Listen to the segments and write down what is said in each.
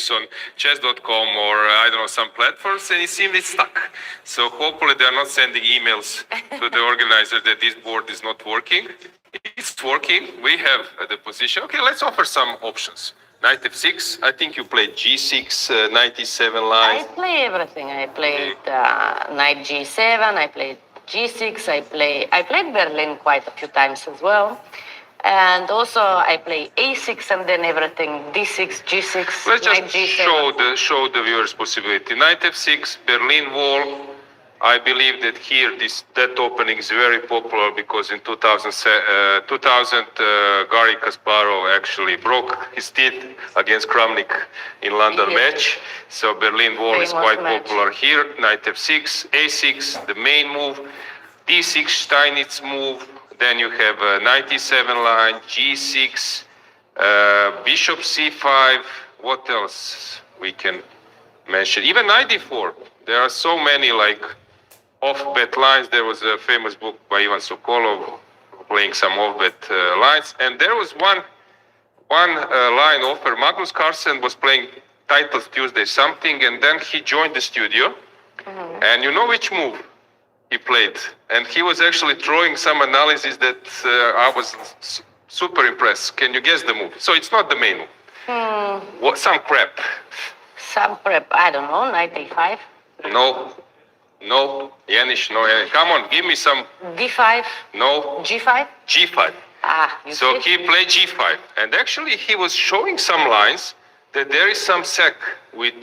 games on chess.com or I don't know, some platforms, and it seemed it's stuck. So hopefully they are not sending emails to the organizer that this board is not working. It's working. We have the position. Okay, let's offer some options. Knight f6. I think you played g6, 97 lines. I play everything. I played knight g7. I played g6. I played Berlin quite a few times as well. And also I play a6 and then everything d6, g6, Let's knight just g7. show the viewers possibility. Knight f6, Berlin wall. I believe that here that opening is very popular because in 2000 Garry Kasparov actually broke his teeth against Kramnik in London match. So Berlin wall is quite popular here. Knight f6, a6, the main move, d6 Steinitz move. Then you have a knight e7 line, g6, bishop c5. What else we can mention? Even knight d4. There are so many like off-bet lines. There was a famous book by Ivan Sokolov playing some off-bet lines. And there was one line offer. Magnus Carlsen was playing Titles Tuesday something, and then he joined the studio. And you know which move he played? And he was actually throwing some analysis that I was super impressed. Can you guess the move? So it's not the main move. What, some prep. Some prep, I don't know, knight a5. No, Yanish, no. Come on, give me some. d5. No. g5. G5. So he played G5, and actually he was showing some lines that there is some sack with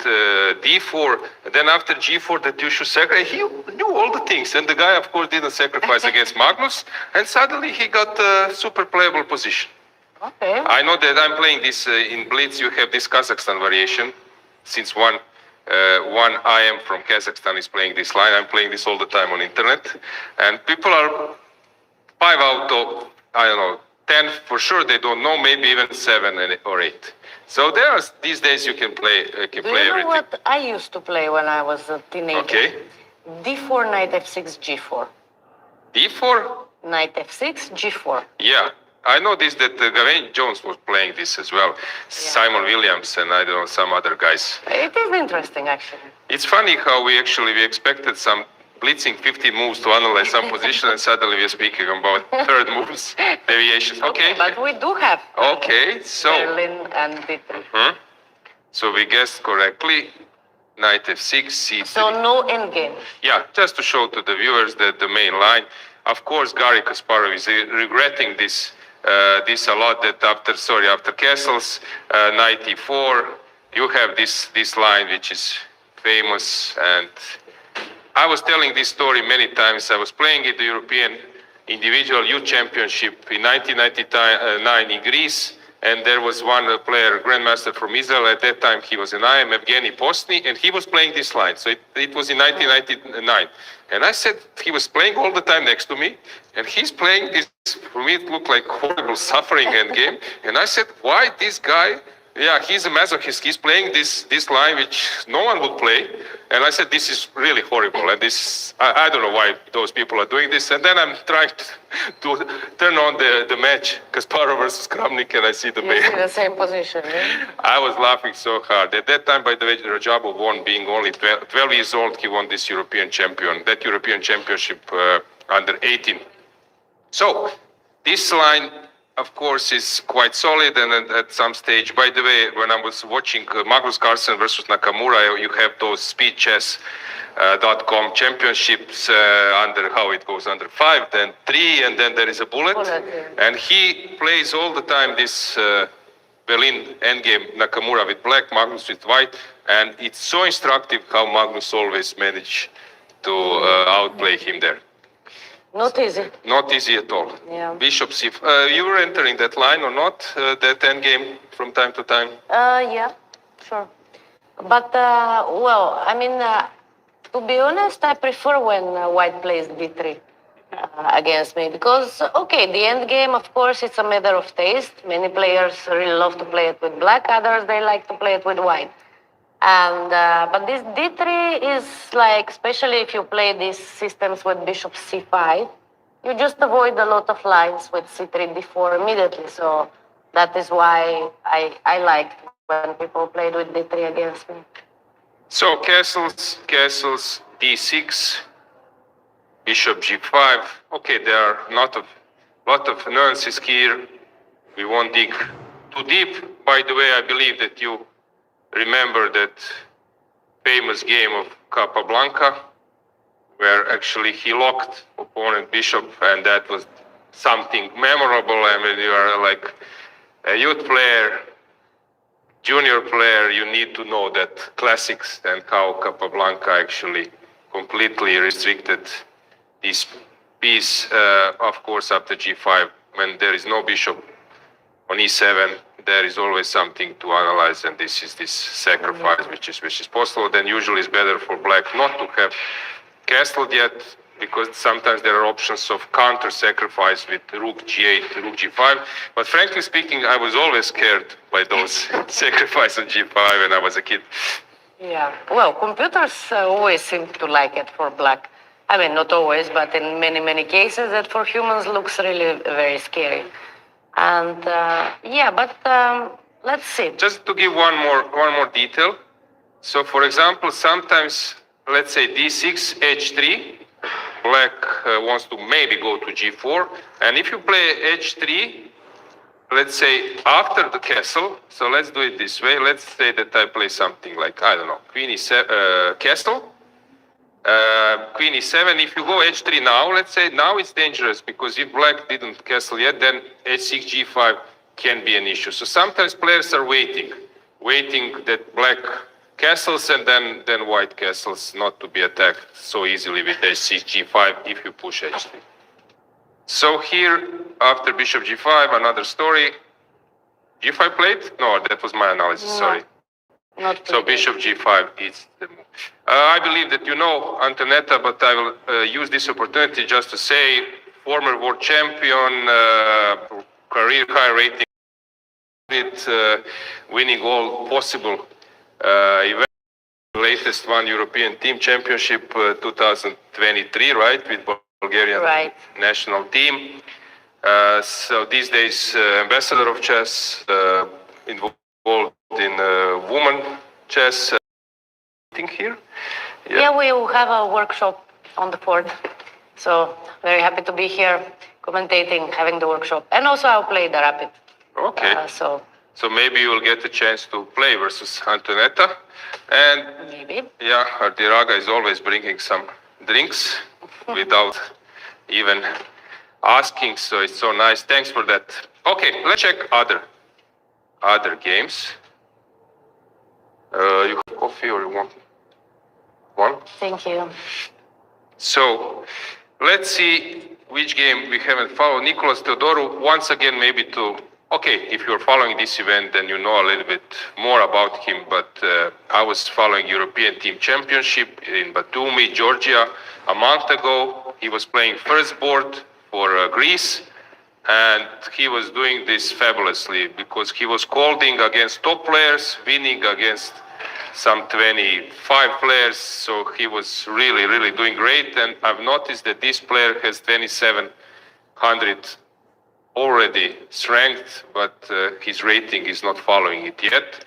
D4, and then after G4 that you should sacrifice. He knew all the things, and the guy of course didn't sacrifice against Magnus, and suddenly he got a super playable position. Okay. I know that I'm playing this in Blitz. You have this Kazakhstan variation, since one I am from Kazakhstan is playing this line. I'm playing this all the time on internet, and people are 5 out of, I don't know, 10 for sure. They don't know, maybe even 7 or 8. So there are these days you can play. Do you know what I used to play when I was a teenager? Okay. D4, knight f6, g4. D4. Knight f6, g4. Yeah. I know this that Gavin Jones was playing this as well. Yeah. Simon Williams and I don't know some other guys. It is interesting actually. It's funny how we expected some blitzing 15 moves to analyze some position, and suddenly we're speaking about third moves, deviations. Okay. But we do have. Okay, so Berlin and d3. So we guessed correctly. Knight f6, c3. So no endgame. Yeah, just to show to the viewers that the main line. Of course, Garry Kasparov is regretting this a lot. That after castles, knight e4, you have this line which is famous. And I was telling this story many times. I was playing in the European Individual Youth Championship in 1999 in Greece. And there was one player, grandmaster from Israel. At that time, he was an IM, Evgeny Postny, and he was playing this line. So it was in 1999. And I said, he was playing all the time next to me, and he's playing this. For me, it looked like horrible suffering end game. And I said, why this guy? Yeah, he's a masochist. He's playing this line which no one would play. And I said, this is really horrible. And this, I don't know why those people are doing this. And then I'm trying to turn on the match, Kasparov versus Kramnik, and I see the same position. Yeah? I was laughing so hard. At that time, by the way, Rajabov won, being only 12 years old. He won this European championship under 18. So this line, of course, is quite solid, and at some stage, by the way, when I was watching Magnus Carlsen versus Nakamura, you have those speedchess.com championships under how it goes under 5, then 3, and then there is a bullet. And he plays all the time this Berlin endgame, Nakamura with black, Magnus with white, and it's so instructive how Magnus always managed to outplay him there. Not easy. Not easy at all. Yeah. Bishop c. You were entering that line or not? That endgame from time to time. Yeah, sure. But well, I mean, to be honest, I prefer when white plays d3 against me because okay, the endgame, of course, it's a matter of taste. Many players really love to play it with black. Others they like to play it with white. And but this d3 is like, especially if you play these systems with bishop c5, you just avoid a lot of lines with c3, d4 immediately. So that is why I like when people played with d3 against me. So castles, d6, bishop g5. Okay, there are lot of nuances here. We won't dig too deep. By the way, I believe that you remember that famous game of Capablanca, where actually he locked opponent bishop, and that was something memorable. I mean, you are like a youth player, junior player, you need to know that classics and how Capablanca actually completely restricted this piece. Of course, after g5, when there is no bishop on e7, there is always something to analyze, and this is this sacrifice which is possible. Then usually it's better for black not to have castled yet, because sometimes there are options of counter sacrifice with rook g8, rook g5. But frankly speaking, I was always scared by those sacrifice on g5 when I was a kid. Yeah, well, computers always seem to like it for black. I mean, not always, but in many cases, that for humans looks really very scary. And yeah, but let's see. Just to give one more detail. So, for example, sometimes, let's say d6, h3, black wants to maybe go to g4, and if you play h3, let's say after the castle, so let's do it this way. Let's say that I play something like, I don't know, queen e7, castle, queen e7. If you go h3 now, let's say now it's dangerous, because if black didn't castle yet, then h6, g5 can be an issue. So sometimes players are waiting that black castles, and then white castles, not to be attacked so easily with h6, g5 if you push h3. So here, after bishop g5, another story. g5 played? No, that was my analysis, sorry. Not So bishop g5 is the move. I believe that you know Antonetta, but I will use this opportunity just to say, former world champion, career high rating, winning all possible events. Latest one, European Team Championship 2023, right, with Bulgarian national team. So these days, ambassador of chess, involved in women chess. Think here. Yeah, we will have a workshop on the 4th. So very happy to be here, commentating, having the workshop, and also I'll play the rapid. Okay. So maybe you will get a chance to play versus Antonetta. And maybe. Yeah, Ardiraga is always bringing some drinks without even asking, so it's so nice. Thanks for that. Okay, let's check other games. You have coffee or you want one? Thank you. So let's see which game we haven't followed. Nicolas Teodorou, once again, maybe if you're following this event, then you know a little bit more about him, but I was following European Team Championship in Batumi, Georgia, a month ago. He was playing first board for Greece, and he was doing this fabulously, because he was holding against top players, winning against some 25 players, so he was really doing great. And I've noticed that this player has 2700 already strength, but his rating is not following it yet.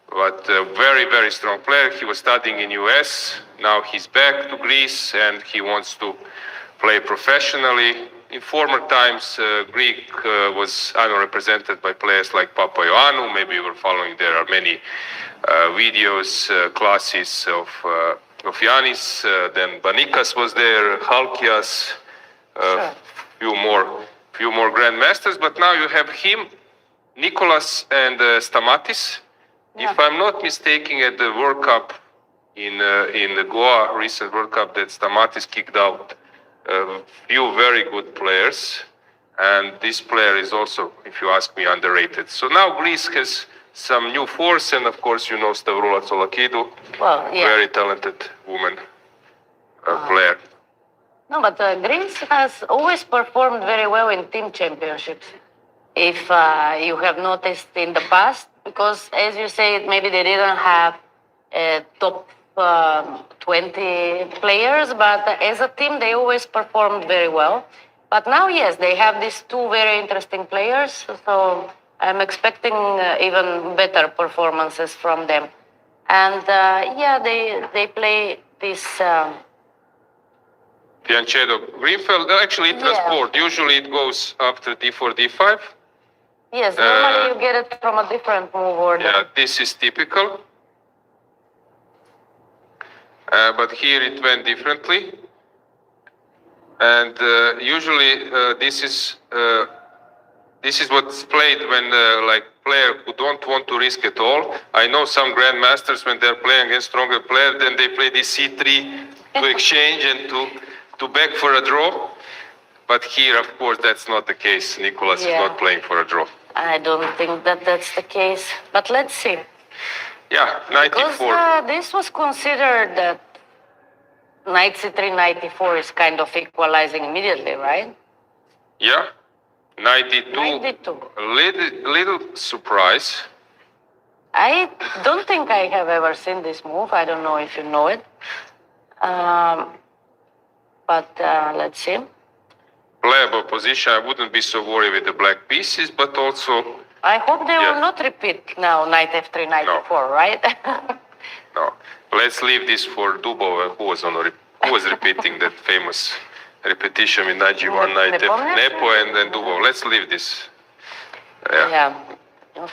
But very strong player. He was studying in US, now he's back to Greece, and he wants to play professionally. In former times, Greek was represented by players like Papaioannou. Maybe you were following, there are many videos, classes of Yanis, then Banikas was there, Halkias, few more grandmasters, but now you have him, Nicolas, and Stamatis. Yeah. If I'm not mistaken, at the World Cup in the Goa, recent World Cup, that Stamatis kicked out a few very good players, and this player is also, if you ask me, underrated. So now Greece has some new force, and of course you know Stavroula Tsolakidou, very talented woman player. No, but Greece has always performed very well in team championships. If you have noticed in the past, because as you say, maybe they didn't have top 20 players, but as a team, they always performed very well. But now, yes, they have these two very interesting players. So I'm expecting even better performances from them. And yeah, they play this. Fianchetto, Greenfeld, actually transport. Usually it goes after d4, d5. Yes, normally you get it from a different move order. Yeah, this is typical. But here it went differently. And usually this is what's played when like player who don't want to risk at all. I know some grandmasters when they're playing against stronger player, then they play this c3 to exchange and to beg for a draw. But here, of course, that's not the case. Nicolas is not playing for a draw. I don't think that that's the case. But let's see. Yeah, 94. Because this was considered that knight c3, 94 is kind of equalizing immediately, right? Yeah, 92. 92. Little surprise. I don't think I have ever seen this move. I don't know if you know it. But let's see. Playable position. I wouldn't be so worried with the black pieces, but also. I hope they will not repeat now knight f3, 94, right? No. Let's leave this for Dubov, who was repeating that famous repetition with knight g1, knight f, Nepo, and then Dubov. Let's leave this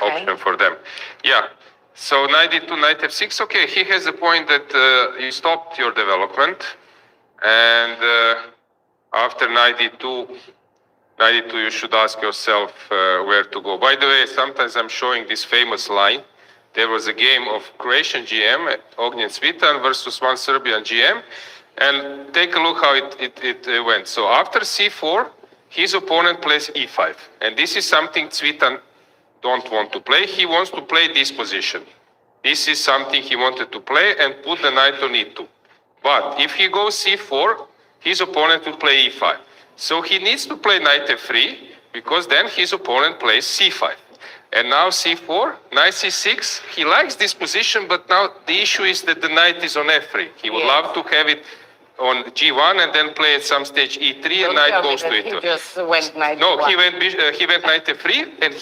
option for them. Yeah. So 92, knight f6. Okay, he has a point that you stopped your development, and after 92, you should ask yourself where to go. By the way, sometimes I'm showing this famous line. There was a game of Croatian GM, Ognjen Cvitan versus one Serbian GM. And take a look how it went. So after c4, his opponent plays e5. And this is something Cvitan don't want to play. He wants to play this position. This is something he wanted to play and put the knight on e2. But if he goes c4, his opponent will play e5. So he needs to play knight f3, because then his opponent plays c5. And now c4, knight c6, he likes this position, but now the issue is that the knight is on f3. He would love to have it on g1 and then play at some stage e3 and knight goes to e2. He just went knight No, g1. he went knight f3, and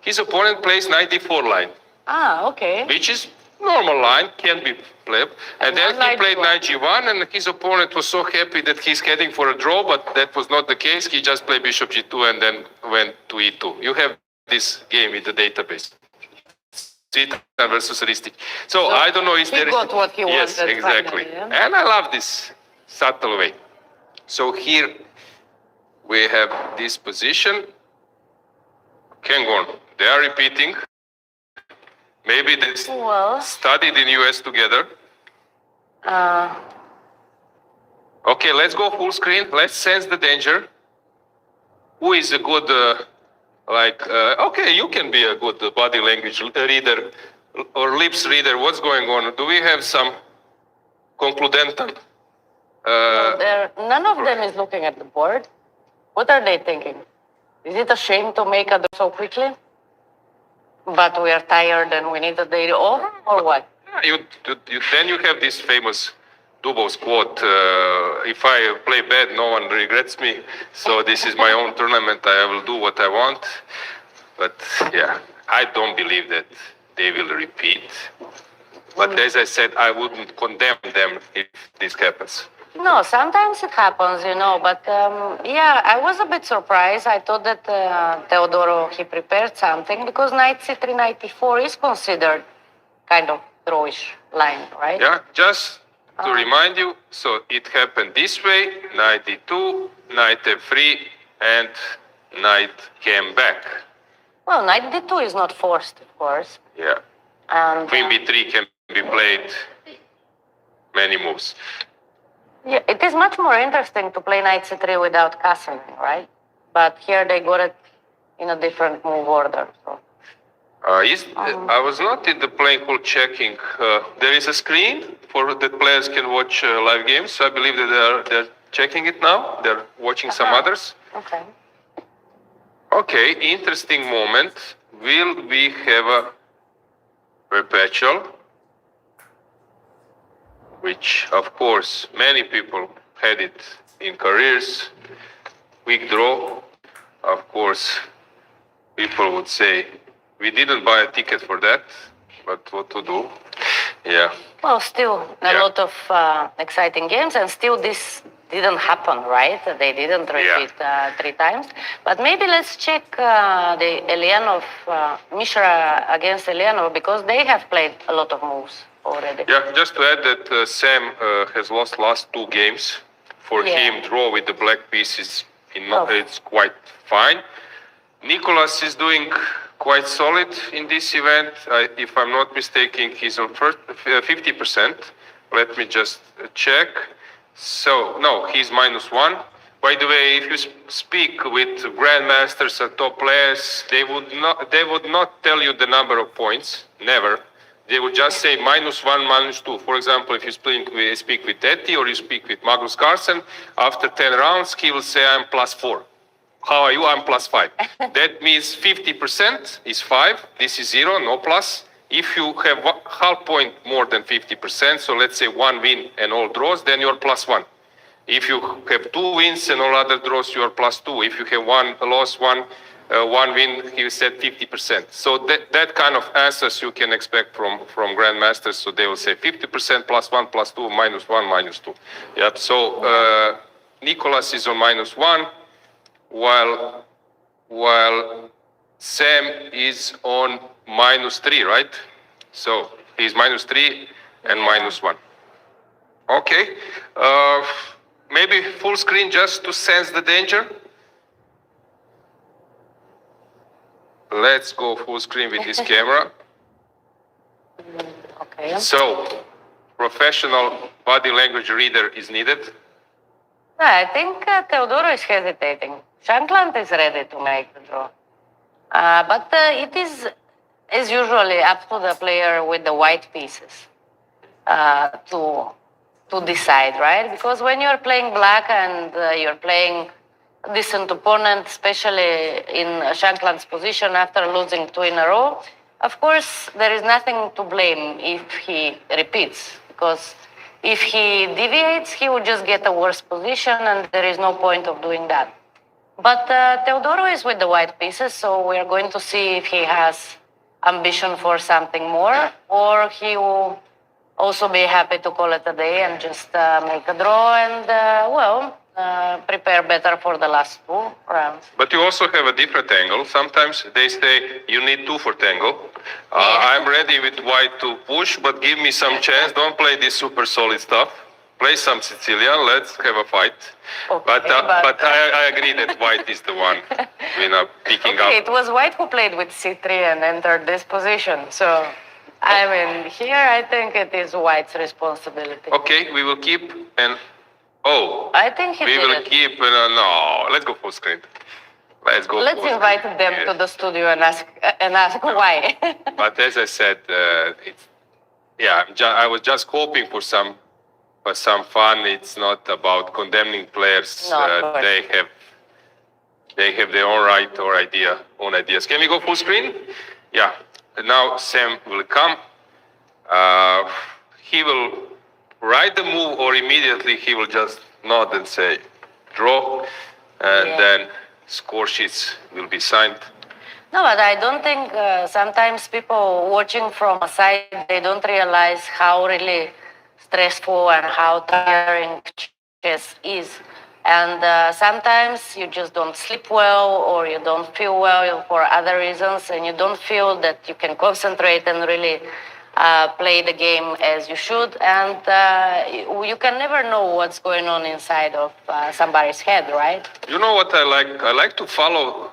his opponent plays knight d4 line. Ah, okay. Which is normal line, can be played. And then he played knight g1, and his opponent was so happy that he's heading for a draw, but that was not the case. He just played bishop g2 and then went to e2. You have this game in the database. Cvitan versus Ristic. So I don't know if there is. He got what he wanted. Yes, exactly. Finally, yeah? And I love this subtle way. So here we have this position. Can go on. They are repeating. Maybe they studied in US together. Okay, let's go full screen. Let's sense the danger. Who is a good, okay, you can be a good body language reader or lips reader. What's going on? Do we have some concludental? None of them is looking at the board. What are they thinking? Is it a shame to make a draw so quickly? But we are tired and we need a day off, or what? Then you have this famous Dubov's quote, if I play bad, no one regrets me. So this is my own tournament, I will do what I want. But yeah, I don't believe that they will repeat. But as I said, I wouldn't condemn them if this happens. No, sometimes it happens, but yeah, I was a bit surprised. I thought that Teodoro, he prepared something, because knight c3, knight e4 is considered kind of drawish line, right? Yeah, just to remind you, so it happened this way, knight d2, knight f3, and knight came back. Well, knight d2 is not forced, of course. Yeah. And Queen b3 can be played many moves. Yeah, it is much more interesting to play knight c3 without castling, right? But here they got it in a different move order. So. I was not in the playing pool checking. There is a screen for that players can watch live games. So I believe that they're checking it now. They're watching some others. Okay. Okay, interesting moment. Will we have a perpetual? Which, of course, many people had it in careers. Quick draw, of course, people would say, we didn't buy a ticket for that, but what to do? Yeah. Well, still a Yeah. lot of exciting games, and still this didn't happen, right? They didn't repeat 3 times. But maybe let's check the Elianov, Mishra against Elianov, because they have played a lot of moves already. Yeah, just to add that Sam has lost last 2 games. For Yeah. him, draw with the black pieces, Oh. it's quite fine. Nicolas is doing quite solid in this event. If I'm not mistaken, he's on 50%. Let me just check. So, no, he's -1. By the way, if you speak with grandmasters and top players, they would not tell you the number of points, never. They would just say -1, -2. For example, if you speak with Teti or you speak with Magnus Carlsen, after 10 rounds, he will say, I'm +4. How are you? I'm +5. That means 50% is 5. This is 0, no plus. If you have half point more than 50%, so let's say 1 win and all draws, then you're +1. If you have 2 wins and all other draws, you are +2. If you have 1 loss, one win, he said 50%. So that kind of answers you can expect from grandmasters. So they will say 50% +1, +2, -1, -2. Yep. So Nicolas is on -1, while Sam is on -3, right? So he's -3 and -1. Okay. Maybe full screen just to sense the danger. Let's go full screen with this camera. Okay. So, professional body language reader is needed. I think Teodoro is hesitating. Shankland is ready to make the draw. But it is, as usually, up to the player with the white pieces to decide, right? Because when you're playing black and you're playing a decent opponent, especially in Shankland's position after losing 2 in a row, of course, there is nothing to blame if he repeats. Because if he deviates, he would just get a worse position, and there is no point of doing that. But Teodoro is with the white pieces, so we are going to see if he has ambition for something more, or he will also be happy to call it a day and just make a draw and, prepare better for the last 2 rounds. But you also have a different angle. Sometimes they say you need 2 for tango. I'm ready with white to push, but give me some chance. Don't play this super solid stuff. Play some Sicilian. Let's have a fight. Okay, but I agree that white is the one picking up. It was white who played with C3 and entered this position. So, I mean, here I think it is white's responsibility. Okay, we will keep and I think he we did will it. keep. No, let's go full screen. Let's go. Let's full invite screen. them Yes. to the studio and ask why. But as I said, I was just hoping for some fun. It's not about condemning players. No, of course. They have their own right or own ideas. Can we go full screen? Yeah. Now Sam will come. He will write the move, or immediately he will just nod and say draw, and then score sheets will be signed. No, but I don't think sometimes people watching from a side, they don't realize how really stressful and how tiring chess is. And sometimes you just don't sleep well, or you don't feel well for other reasons, and you don't feel that you can concentrate and really play the game as you should. And you can never know what's going on inside of somebody's head, right? You know what I like? I like to follow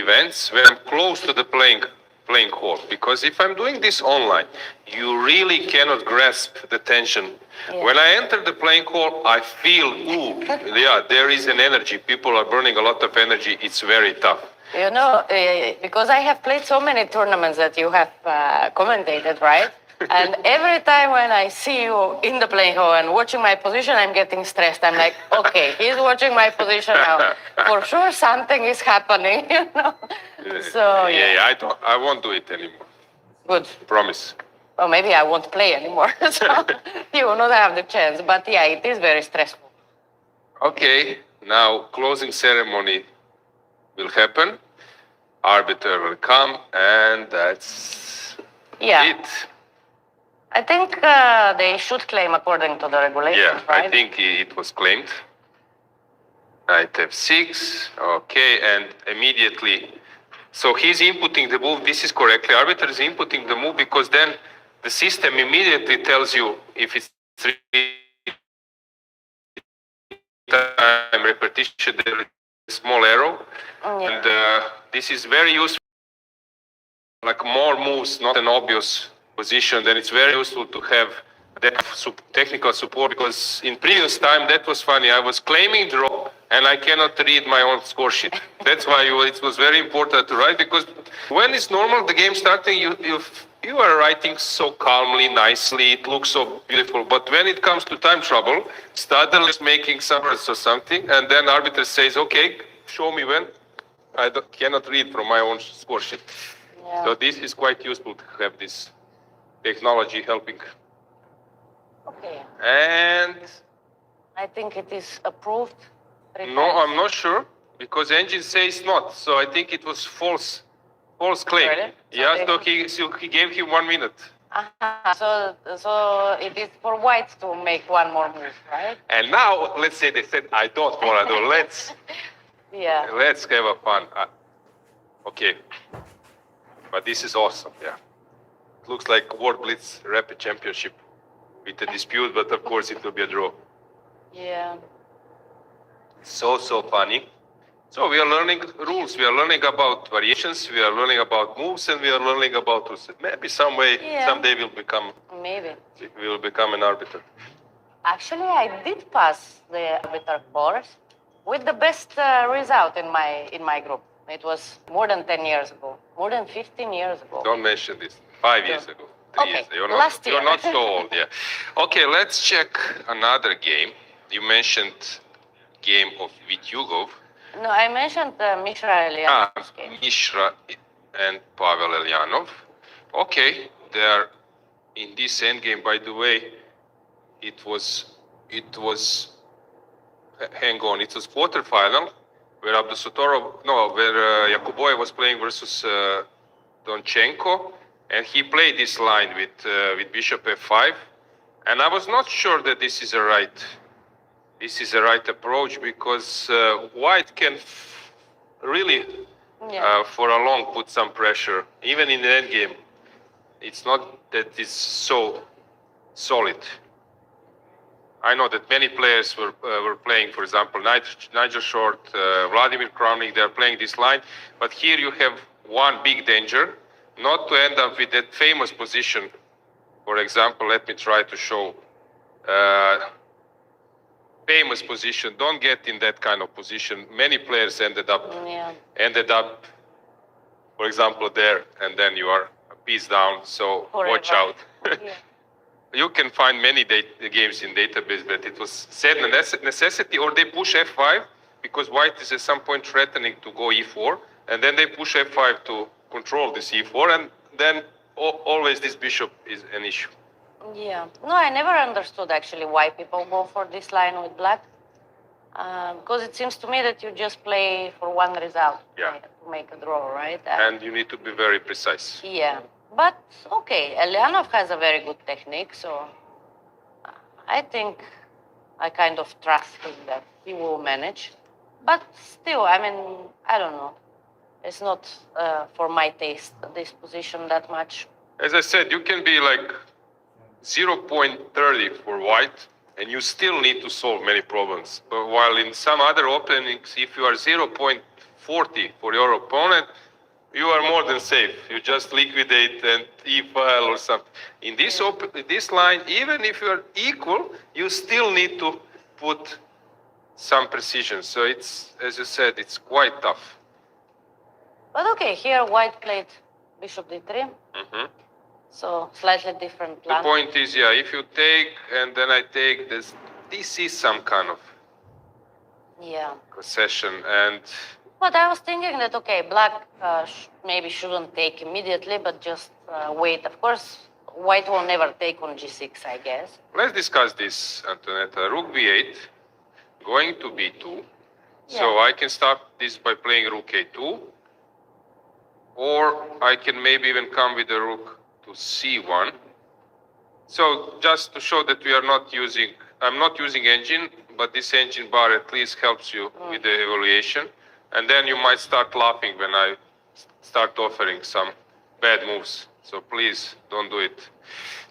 events when I'm close to the playing hall, because if I'm doing this online, you really cannot grasp the tension. Yeah. When I enter the playing hall, I feel, there is an energy. People are burning a lot of energy. It's very tough. You know, because I have played so many tournaments that you have commentated, right? And every time when I see you in the playing hall and watching my position, I'm getting stressed. I'm like, okay, he's watching my position now. For sure, something is happening, you know. So I won't do it anymore. Good. Promise. Well, maybe I won't play anymore, so you will not have the chance. But yeah, it is very stressful. Okay, now closing ceremony will happen. arbiter will come, and that's Yeah. it. I think they should claim according to the regulations, Yeah, right? I think it was claimed. Knight f6, okay, and immediately, so he's inputting the move. This is correctly. Arbiter is inputting the move because then the system immediately tells you if it's 3-time repetition, there is a small arrow, Yeah. and this is very useful. Like more moves, not an obvious position, then it's very useful to have that technical support, because in previous time that was funny. I was claiming draw and I cannot read my own score sheet. That's why it was very important to write, because when it's normal, the game starting, you are writing so calmly, nicely, it looks so beautiful. But when it comes to time trouble, Stadler is making some words or something, and then arbiter says, okay, show me when. I cannot read from my own score sheet. Yeah. So this is quite useful to have this technology helping. Okay. And I think it is approved. no, I'm not sure, because engine says not. So I think it was false claim. Really? Yeah, so he gave him 1 minute. So it is for white to make one more move, right? And now let's say they said I don't want to do. Yeah. Let's have a fun. Okay, but this is awesome. Yeah, it looks like World Blitz Rapid Championship with a dispute, but of course it will be a draw. Yeah. So funny. So we are learning rules. We are learning about variations. We are learning about moves, and we are learning about rules. Maybe someday we'll become an arbiter. Actually, I did pass the arbiter course with the best result in my group. It was more than 10 years ago, more than 15 years ago. Don't mention this. 5 years ago. 3 years ago. Last year. You're not so old, yeah. Okay, let's check another game. You mentioned game of Vityugov. No, I mentioned Mishra Elianov's game. Mishra and Pavel Elyanov. Okay, they are in this endgame. By the way, it was. Hang on, it was quarterfinal where Yakuboy was playing versus Donchenko, and he played this line with Bishop f5, and I was not sure that this is a right approach, because White can really for a long put some pressure, even in the endgame. It's not that it's so solid. I know that many players were playing, for example, Nigel Short, Vladimir Kramnik, they're playing this line. But here you have one big danger, not to end up with that famous position. For example, let me try to show famous position. Don't get in that kind of position. Many players ended up, for example, there, and then you are a piece down. So watch out. You can find many games in database, but it was said necessity, or they push f5 because White is at some point threatening to go e4, and then they push f5 to control this e4, and then always this bishop is an issue. Yeah. No, I never understood actually why people go for this line with black. Because it seems to me that you just play for one result to make a draw, right? And you need to be very precise. Yeah. But, okay, Elyanov has a very good technique, so I think I kind of trust him that he will manage. But still, I mean, I don't know. It's not for my taste, this position that much. As I said, you can be like 0.30 for White, and you still need to solve many problems. But while in some other openings, if you are 0.40 for your opponent, you are more than safe. You just liquidate and e-file or something. In this line, even if you are equal, you still need to put some precision. So it's, as you said, it's quite tough. But okay, here White played Bishop d3. So slightly different plan. The point is, if you take and then I take this is some kind of concession. And but I was thinking that, okay, black maybe shouldn't take immediately, but just wait. Of course, White will never take on g6, I guess. Let's discuss this, Antonetta. Rook b8, going to b2. So I can start this by playing rook a2. or I can maybe even come with the rook to c1. So just to show that we are not using, I'm not using engine, but this engine bar at least helps you with the evaluation. And then you might start laughing when I start offering some bad moves. So please don't do it.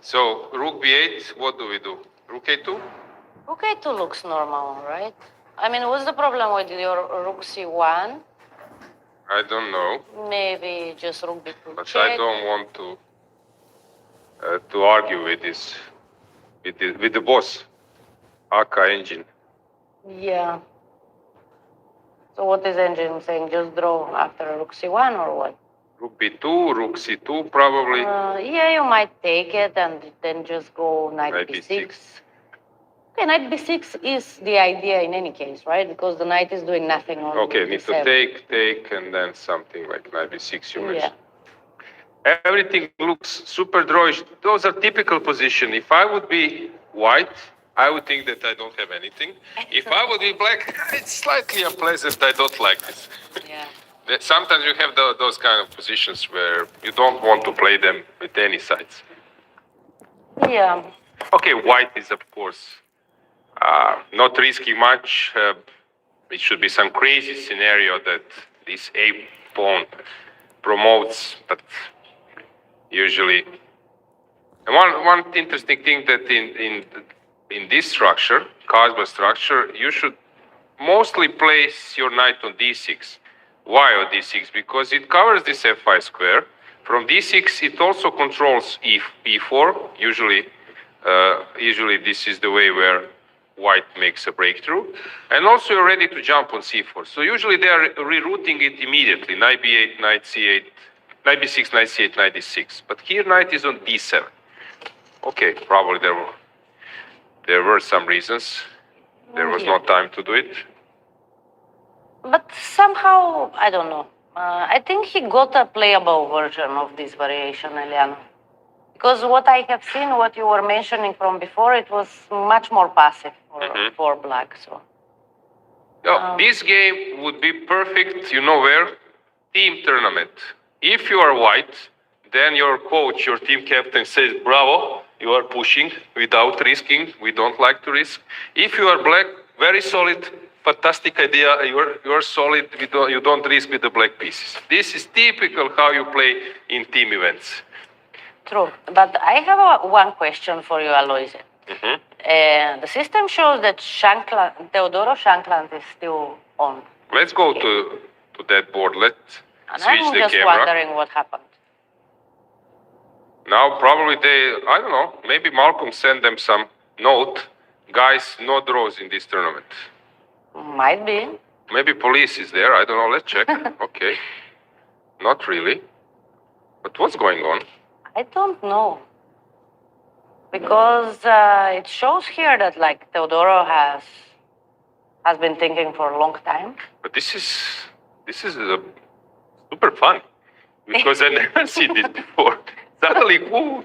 So rook b8, what do we do? Rook a2? Rook a2 looks normal, right? I mean, what's the problem with your rook c1? I don't know. Maybe just rook b2 But check. I don't want to argue with this, with the boss, Aka engine. Yeah. So what is engine saying? Just draw after rook c1 or what? Rook b2, rook c2 probably. Yeah, you might take it and then just go knight Knight b6. b6. Okay, knight b6 is the idea in any case, right? Because the knight is doing nothing on Okay, need to b7. take, and then something like knight b6 you Yeah. mentioned. Everything looks super drawish. Those are typical position. If I would be white, I would think that I don't have anything. If I would be black, it's slightly unpleasant. I don't like this. Yeah. Sometimes you have those kind of positions where you don't want to play them with any sides. Yeah. Okay, white is of course not risking much. It should be some crazy scenario that this a pawn promotes, but usually. And one interesting thing that in this structure, Kazma structure, you should mostly place your knight on d6. Why on d6? Because it covers this f5 square. From d6, it also controls e4. Usually this is the way where white makes a breakthrough. And also you're ready to jump on c4. So usually they are rerouting it immediately. Knight b8, knight c8, knight b6, knight c8, knight d6. But here knight is on d7. Okay, probably there were some reasons. There was no time to do it. But somehow, I don't know. I think he got a playable version of this variation, Eliana. Because what I have seen, what you were mentioning from before, it was much more passive for black. So. This game would be perfect, you know where? Team tournament. If you are white, then your coach, your team captain says, bravo, you are pushing without risking. We don't like to risk. If you are black, very solid, fantastic idea. You are solid. You don't risk with the black pieces. This is typical how you play in team events. True. But I have one question for you, Aloise. The system shows that Teodoro Shankland is still on. Let's go to that board. Let's switch I'm the just camera. wondering what happened. Now probably I don't know, maybe Malcolm sent them some note. Guys, no draws in this tournament. Might be. Maybe police is there, I don't know, let's check. Okay. Not really. But what's going on? I don't know. Because it shows here that like Teodoro has been thinking for a long time. But this is super fun. Because I never seen this before. Suddenly, who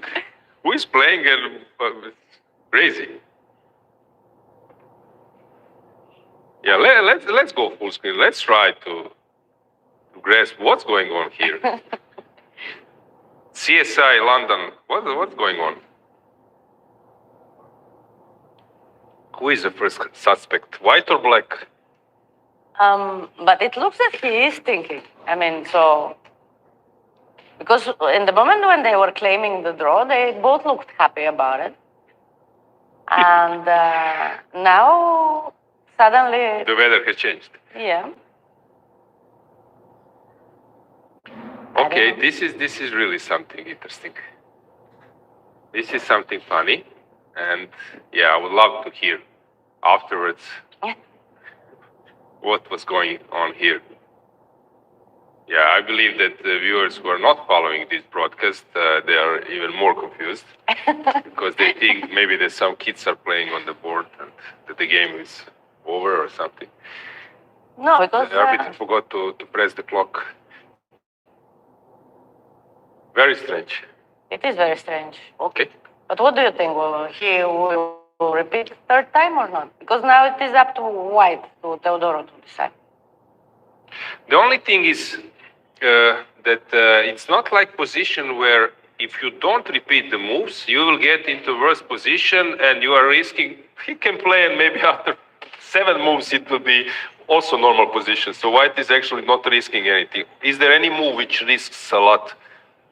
is playing and crazy? Yeah, let's go full screen. Let's try to grasp what's going on here. CSI London, what's going on? Who is the first suspect, white or black? But it looks that he is thinking. I mean, so. Because in the moment when they were claiming the draw, they both looked happy about it. And now, suddenly... The weather has changed. Yeah. Okay, this is really something interesting. This is something funny. And yeah, I would love to hear afterwards what was going on here. Yeah, I believe that the viewers who are not following this broadcast, they are even more confused because they think maybe that some kids are playing on the board and that the game is over or something. No, because... The arbiter forgot to press the clock. Very strange. It is very strange. Okay. But what do you think? Will he will repeat the third time or not? Because now it is up to white, to Teodoro to decide. The only thing is, that it's not like position where if you don't repeat the moves, you will get into worse position and you are risking. He can play and maybe after 7 moves it will be also normal position. So white is actually not risking anything. Is there any move which risks a lot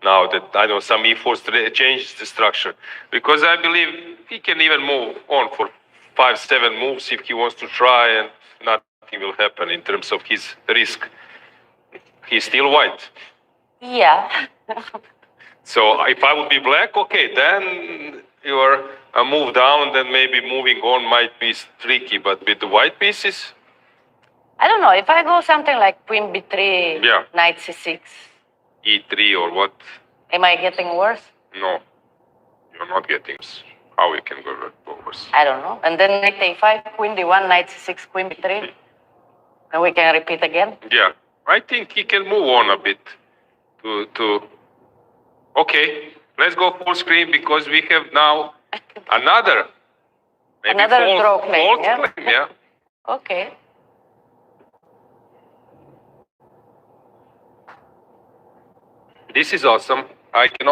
now that, I don't know, some e4 changes the structure? Because I believe he can even move on for 5-7 moves if he wants to try and nothing will happen in terms of his risk. He's still white. Yeah. So if I would be black, okay, then your a move down, then maybe moving on might be tricky. But with the white pieces, I don't know. If I go something like queen b3, Yeah. knight c6, e3 or what? am I getting worse? No, you're not getting. How you can go worse? I don't know. And then knight a5, queen d1, knight c6, queen b3. And we can repeat again. Yeah, I think he can move on a bit. Okay, let's go full screen because we have now another. Maybe Another false, draw claim, false yeah? claim, yeah. Okay. This is awesome. I can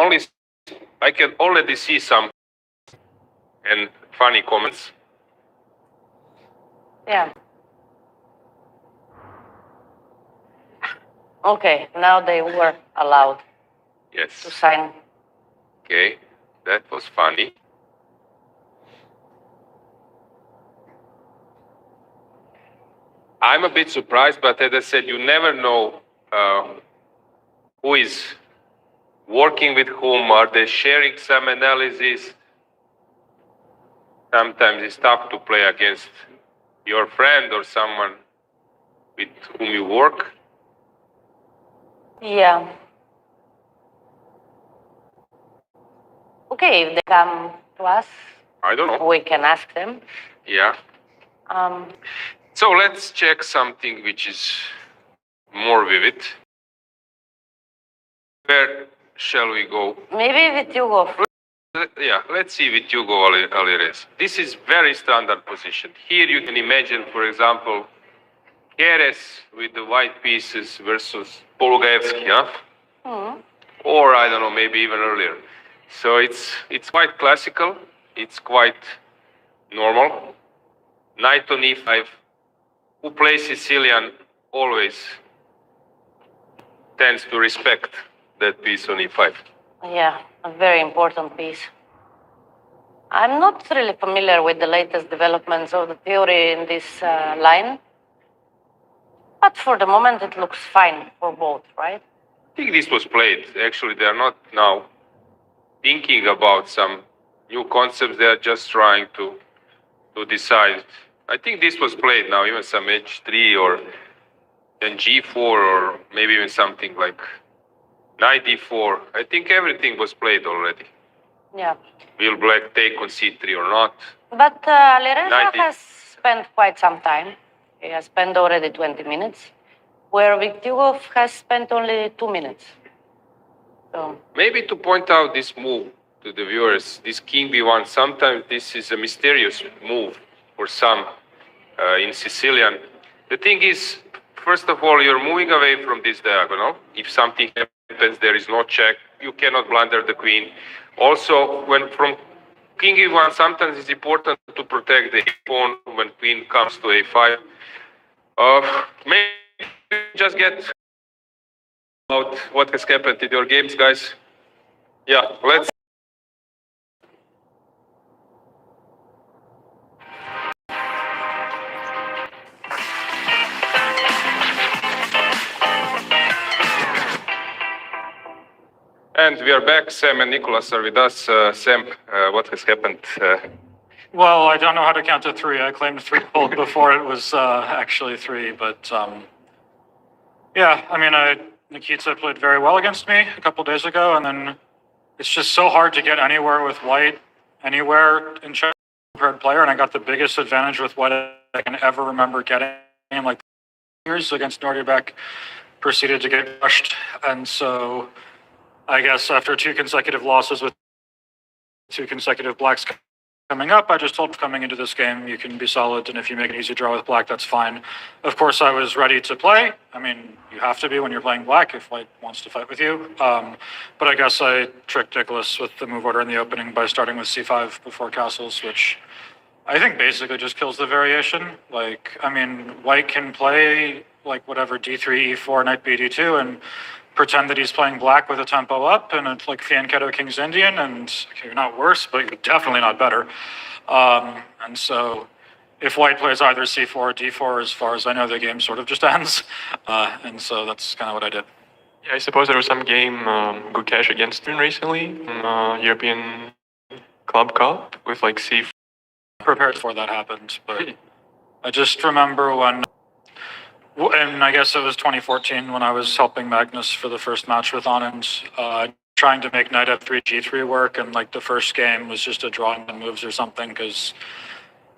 already see some and funny comments. Yeah. Okay, now they were allowed to Yes. sign. Okay, that was funny. I'm a bit surprised, but as I said, you never know who is working with whom. Are they sharing some analysis? Sometimes it's tough to play against your friend or someone with whom you work. Yeah. Okay, if they come to us, I don't know. we can ask them. Yeah. Um, So let's check something which is more vivid. Where shall we go? maybe with you go. Yeah, let's see with Hugo Alirez. This is very standard position. Here you can imagine, for example, Keres with the white pieces versus Polugaevsky, huh? Hmm. Or I don't know, maybe even earlier. So it's quite classical. It's quite normal. Knight on e5. Who plays Sicilian always tends to respect that piece on e5. Yeah, a very important piece. I'm not really familiar with the latest developments of the theory in this line, but for the moment it looks fine for both, right? I think this was played. Actually, they are not now thinking about some new concepts. They are just trying to decide. I think this was played now, even some h3 or then g4 or maybe even something like knight d4. I think everything was played already. Yeah. Will black take on c3 or not? But Lorenzo 90. has spent quite some time. He has spent already 20 minutes, where Vityugov has spent only 2 minutes. So, Maybe to point out this move to the viewers, this king b1, sometimes this is a mysterious move for some in Sicilian. The thing is, first of all, you're moving away from this diagonal. If something happens, there is no check. You cannot blunder the queen. Also, when from king e1, sometimes it's important to protect the pawn when queen comes to a5. Maybe just get about what has happened in your games, guys. Yeah, let's. And we are back. Sam and Nicholas are with us. Sam, what has happened? Well, I don't know how to count to 3. I claimed 3 fold before it was actually 3, but yeah, I mean, Nikita played very well against me a couple days ago, and then it's just so hard to get anywhere with white, anywhere in chess compared player, and I got the biggest advantage with white I can ever remember getting, like years against Nodirbek, proceeded to get crushed, and so I guess after 2 consecutive losses with 2 consecutive blacks coming up. I just told him coming into this game, you can be solid, and if you make an easy draw with black, that's fine. Of course, I was ready to play. I mean, you have to be when you're playing black if white wants to fight with you. But I guess I tricked Nicholas with the move order in the opening by starting with c5 before castles, which I think basically just kills the variation. Like, I mean, white can play like whatever d3, e4, knight b d2, and pretend that he's playing black with a tempo up, and it's like fianchetto king's Indian, and okay, you're not worse, but you're definitely not better. And so if white plays either c4 or d4, as far as I know, the game sort of just ends. And so that's kind of what I did. Yeah, I suppose there was some game good cash against him recently in European Club Cup with like c4. Prepared before that happened, but I just remember when, and I guess it was 2014 when I was helping Magnus for the first match with Anand, trying to make knight f3 g3 work, and like the first game was just a drawing the moves or something because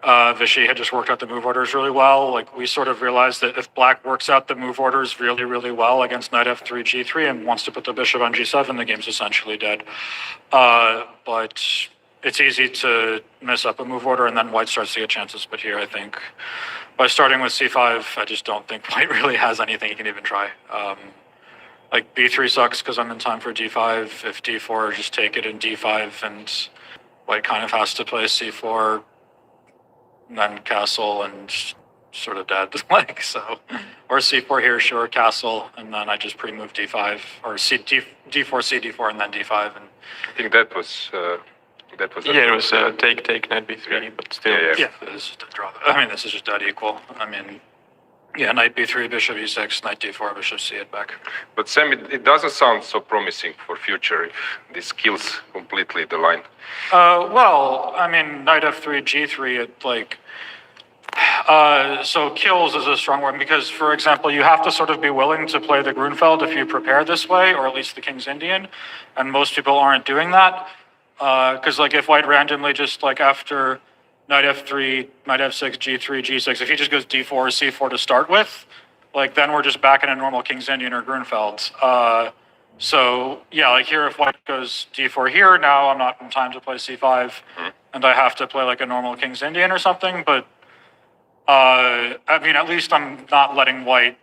Vishy had just worked out the move orders really well. Like we sort of realized that if black works out the move orders really, really well against knight f3 g3 and wants to put the bishop on g7, the game's essentially dead. But it's easy to mess up a move order and then white starts to get chances. But here, I think by starting with c5, I just don't think white really has anything he can even try. Like b3 sucks because I'm in time for d5. If d4, just take it in d5, and white kind of has to play c4, and then castle, and sort of dead. Like so, or c4 here, sure, castle, and then I just pre-move d5, or d4, c4, and then d5. And I think that was. Yeah, it was take knight b3, but still. Yeah. this is just a draw. I mean, this is just dead equal. I mean, yeah, knight b3, bishop e6, knight d4, bishop c8 back. But Sam, it doesn't sound so promising for future if this kills completely the line. Well, I mean, knight f3, g3, it like, so kills is a strong word because, for example, you have to sort of be willing to play the Grunfeld if you prepare this way, or at least the King's Indian, and most people aren't doing that. Because like if white randomly just like after knight f3, knight f6, g3, g6, if he just goes d4 or c4 to start with, like then we're just back in a normal King's Indian or Grunfeld. So yeah, like here if white goes d4 here, now I'm not in time to play c5, and I have to play like a normal King's Indian or something. But I mean, at least I'm not letting white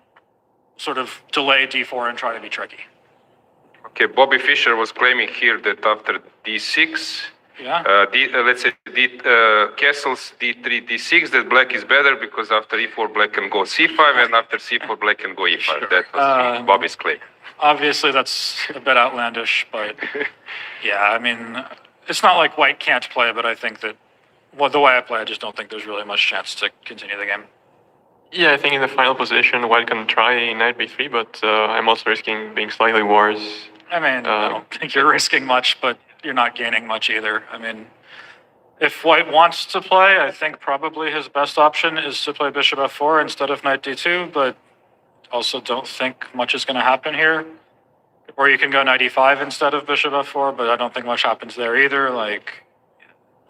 sort of delay d4 and try to be tricky. Okay, Bobby Fischer was claiming here that after d6, let's say castles d3, d6, that black is better because after e4 black can go c5, and after c4 black can go e5. Sure. That was Bobby's claim. Obviously, that's a bit outlandish, but yeah, I mean, it's not like white can't play, but I think that the way I play, I just don't think there's really much chance to continue the game. Yeah, I think in the final position, white can try knight b3, but I'm also risking being slightly worse. I mean, I don't think you're risking much, but you're not gaining much either. I mean, if white wants to play, I think probably his best option is to play bishop f4 instead of knight d2, but also don't think much is going to happen here. Or you can go knight e5 instead of bishop f4, but I don't think much happens there either. Like,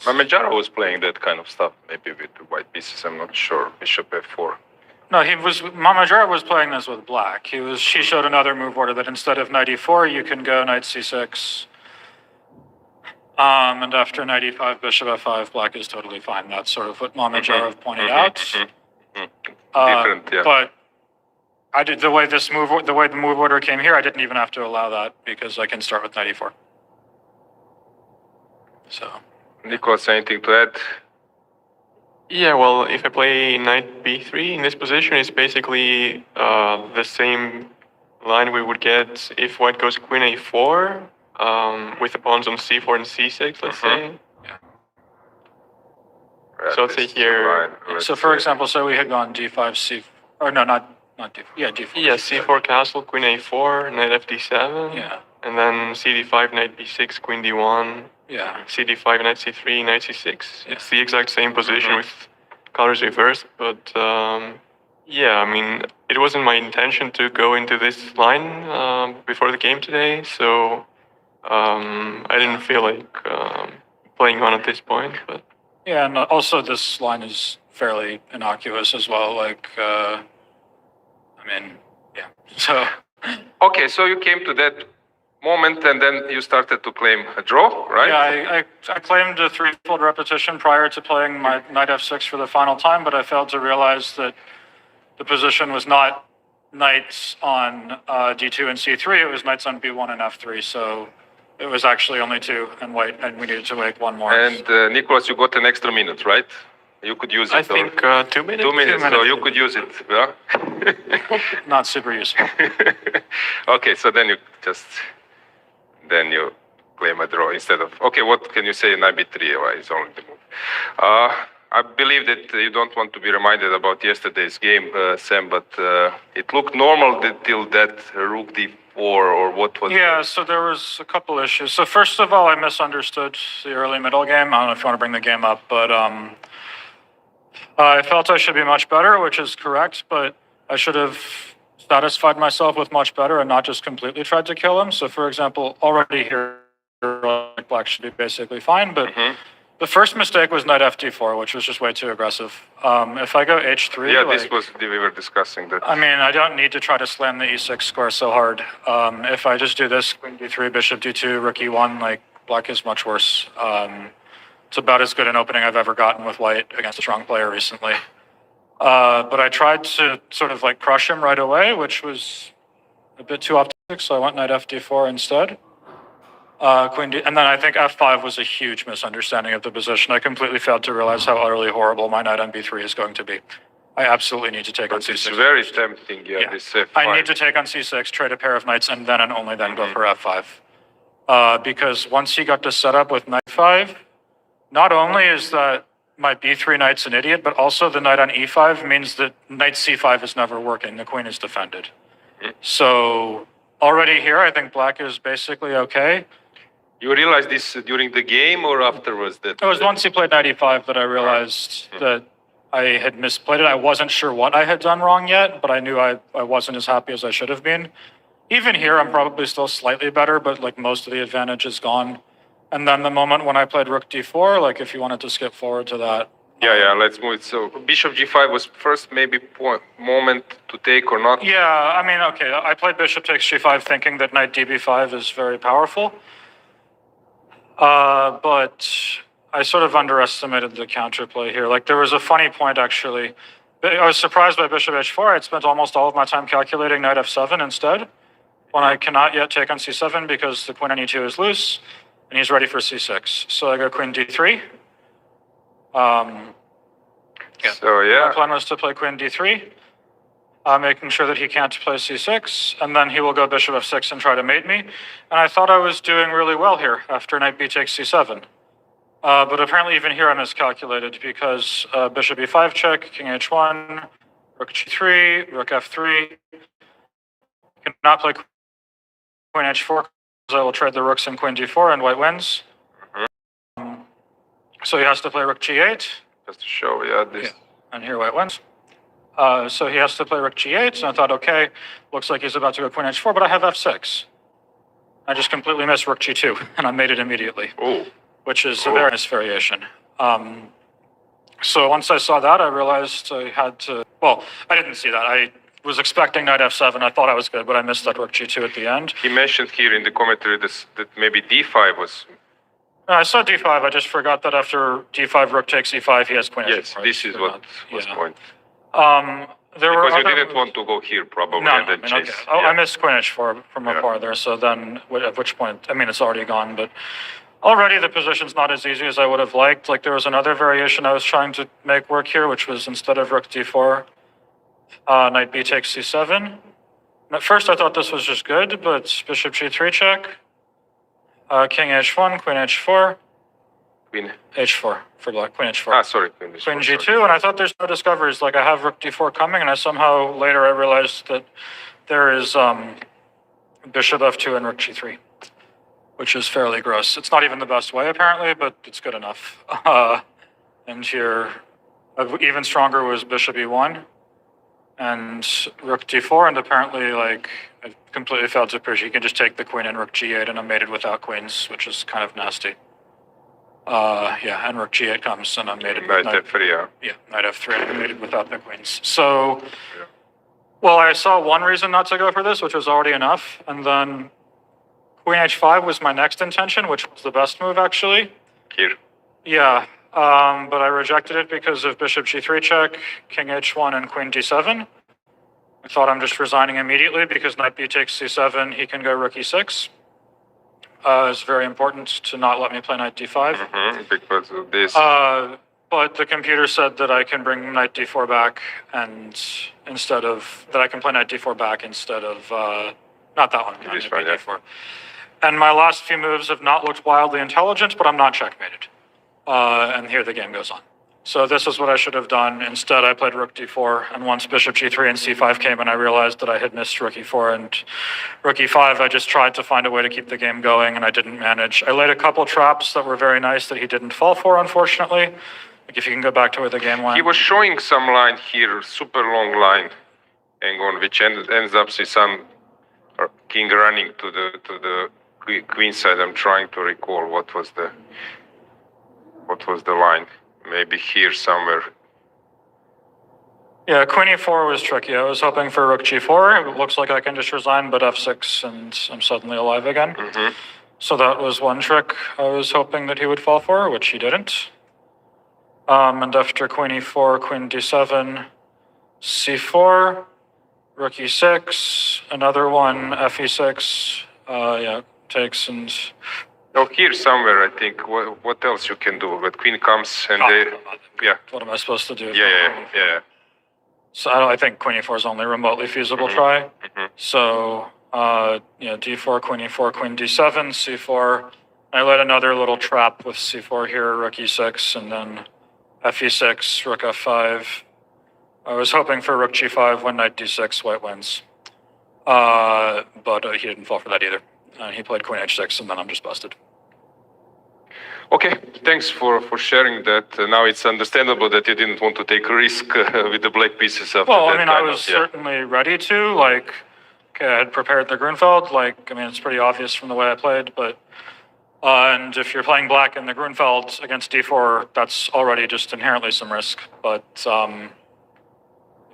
Mamajaro was playing that kind of stuff, maybe with the white pieces, I'm not sure. Bishop f4. No, Mamajaro was playing this with black. She showed another move order that instead of knight e4, you can go knight c6. And after knight e5, bishop f5, black is totally fine. That's sort of what Mamajaro pointed out. Different, yeah. But I did the way the move order came here, I didn't even have to allow that because I can start with knight e4. So. Nicholas, anything to add? Yeah, well, if I play knight b3 in this position, it's basically the same line we would get if white goes queen a4 with the pawns on c4 and c6, let's say. Yeah. Right, So let's say here. So for example, so we had gone d5, c, or no, not d4. Yeah, d4. Yeah, c4 castle, queen a4, knight fd7. Yeah. And then cd5, knight b6, queen d1. Yeah. cd5, knight c3, knight c6. Yeah. It's the exact same position with colors reversed, but yeah, I mean, it wasn't my intention to go into this line before the game today, so I didn't feel like playing on at this point. But Yeah, and also this line is fairly innocuous as well. Like, I mean, yeah. So Okay, so you came to that moment, and then you started to claim a draw, right? Yeah, I claimed a threefold repetition prior to playing my knight f6 for the final time, but I failed to realize that the position was not knights on d2 and c3, it was knights on b1 and f3, so it was actually only two and white, and we needed to make one more. And Nicholas, you got an extra minute, right? You could use it. I think 2 minutes. 2 minutes, so 2 minutes. you could use it, yeah? Not super useful. Okay, so then you claim a draw instead of, okay, what can you say in IB3? Why is only the move? I believe that you don't want to be reminded about yesterday's game, Sam, but it looked normal till that rook d4, or what was Yeah, so there was a couple issues. So first of all, I misunderstood the early middle game. I don't know if you want to bring the game up, but I felt I should be much better, which is correct, but I should have satisfied myself with much better and not just completely tried to kill him. So for example, already here, black should be basically fine, but the first mistake was knight fd4, which was just way too aggressive. If I go h3... Yeah, this was, we were discussing that. I mean, I don't need to try to slam the e6 square so hard. If I just do this, queen d3, bishop d2, rook e1, like, black is much worse. It's about as good an opening I've ever gotten with white against a strong player recently. But I tried to sort of like crush him right away, which was a bit too optimistic, so I went knight fd4 instead. Queen D, and then I think f5 was a huge misunderstanding of the position. I completely failed to realize how utterly horrible my knight on b3 is going to be. I absolutely need to take on c6. It's very tempting, yeah, this f5. I need to take on c6, trade a pair of knights, and then and only then go for f5. Because once he got to set up with knight 5, not only is that my b3 knight's an idiot, but also the knight on e5 means that knight c5 is never working. The queen is defended. So already here, I think black is basically okay. You realized this during the game or afterwards? That It was once he played knight e5 that I realized that I had misplayed it. I wasn't sure what I had done wrong yet, but I knew I wasn't as happy as I should have been. Even here, I'm probably still slightly better, but like most of the advantage is gone. And then the moment when I played rook d4, like if you wanted to skip forward to that. Yeah, let's move it. So bishop g5 was first maybe moment to take or not? Yeah, I mean, okay, I played bishop takes g5 thinking that knight db5 is very powerful. But I sort of underestimated the counterplay here. Like there was a funny point actually. I was surprised by bishop h4. I'd spent almost all of my time calculating knight f7 instead, when I cannot yet take on c7 because the queen on e2 is loose, and he's ready for c6. So I go queen d3. So yeah. My plan was to play queen d3, making sure that he can't play c6, and then he will go bishop f6 and try to mate me. And I thought I was doing really well here after knight b takes c7. But apparently even here I miscalculated because bishop e5 check, king h1, rook g3, rook f3. Cannot play queen h4 because I will trade the rooks in queen d4 and white wins. So he has to play rook g8. Just to show, yeah, this. Yeah. And here white wins. So he has to play rook g8, and I thought, okay, looks like he's about to go queen h4, but I have f6. I just completely missed rook g2, and I made it immediately, which is a very nice variation. So once I saw that, I realized I had to, well, I didn't see that. I was expecting knight f7. I thought I was good, but I missed that rook g2 at the end. He mentioned here in the commentary that maybe d5 was... I saw d5. I just forgot that after d5, rook takes e5, he has queen h4. Yes, this is what was the point. There were because you other didn't want to go here probably No, and I then mean, chase. okay. Oh, Yeah. I missed queen h4 from afar there, so then at which point, I mean, it's already gone, but already the position's not as easy as I would have liked. Like there was another variation I was trying to make work here, which was instead of rook d4, knight b takes c7. And at first I thought this was just good, but bishop g3 check, king h1, queen h4, Queen. h4 for black, queen h4. Ah, sorry. Queen g2, and I thought there's no discoveries. Like I have rook d4 coming, and I somehow later I realized that there is bishop f2 and rook g3, which is fairly gross. It's not even the best way apparently, but it's good enough. And here, even stronger was bishop e1 and rook d4, and apparently like I completely failed to appreciate you can just take the queen and rook g8, and I'm mated without queens, which is kind of nasty. Yeah, and rook g8 comes, and I'm mated with Knight f3, yeah. yeah, knight f3, and I'm mated without the queens. So, well, I saw one reason not to go for this, which was already enough, and then Queen h5 was my next intention, which was the best move, actually. Here. Yeah, but I rejected it because of bishop g3 check, king h1, and queen d7. I thought I'm just resigning immediately because knight b takes c7, he can go rook e6. It's very important to not let me play knight d5. Because of this. But the computer said that I can bring knight d4 back, and instead of that I can play knight d4 back instead of not that one. This one, yeah. d4. And my last few moves have not looked wildly intelligent, but I'm not checkmated. And here the game goes on. So this is what I should have done. Instead, I played rook d4, and once bishop g3 and c5 came and I realized that I had missed rook e4 and rook e5, I just tried to find a way to keep the game going, and I didn't manage. I laid a couple traps that were very nice that he didn't fall for, unfortunately. Like if you can go back to where the game went. He was showing some line here, super long line, hang on, which ends up with some king running to the queen side. I'm trying to recall what was the line. Maybe here somewhere. Yeah, queen e4 was tricky. I was hoping for rook g4. It looks like I can just resign, but f6, and I'm suddenly alive again. So that was one trick I was hoping that he would fall for, which he didn't. And after queen e4, queen d7, c4, rook e6, another one, f e6, yeah, takes and... Oh, here somewhere, I think. What else you can do? But queen comes and yeah. What am I supposed to do? Yeah. So I think queen e4 is only remotely feasible try. So, yeah, d4, queen d7, c4. I laid another little trap with c4 here, rook e6, and then f e6, rook f5. I was hoping for rook g5 when knight d6, white wins. But he didn't fall for that either. He played queen h6, and then I'm just busted. Okay, thanks for sharing that. Now it's understandable that you didn't want to take a risk with the black pieces after well, that. I mean, I was certainly ready to. Like, okay, I had prepared the Grunfeld. Like, I mean, it's pretty obvious from the way I played, but... and if you're playing black in the Grunfeld against d4, that's already just inherently some risk. But,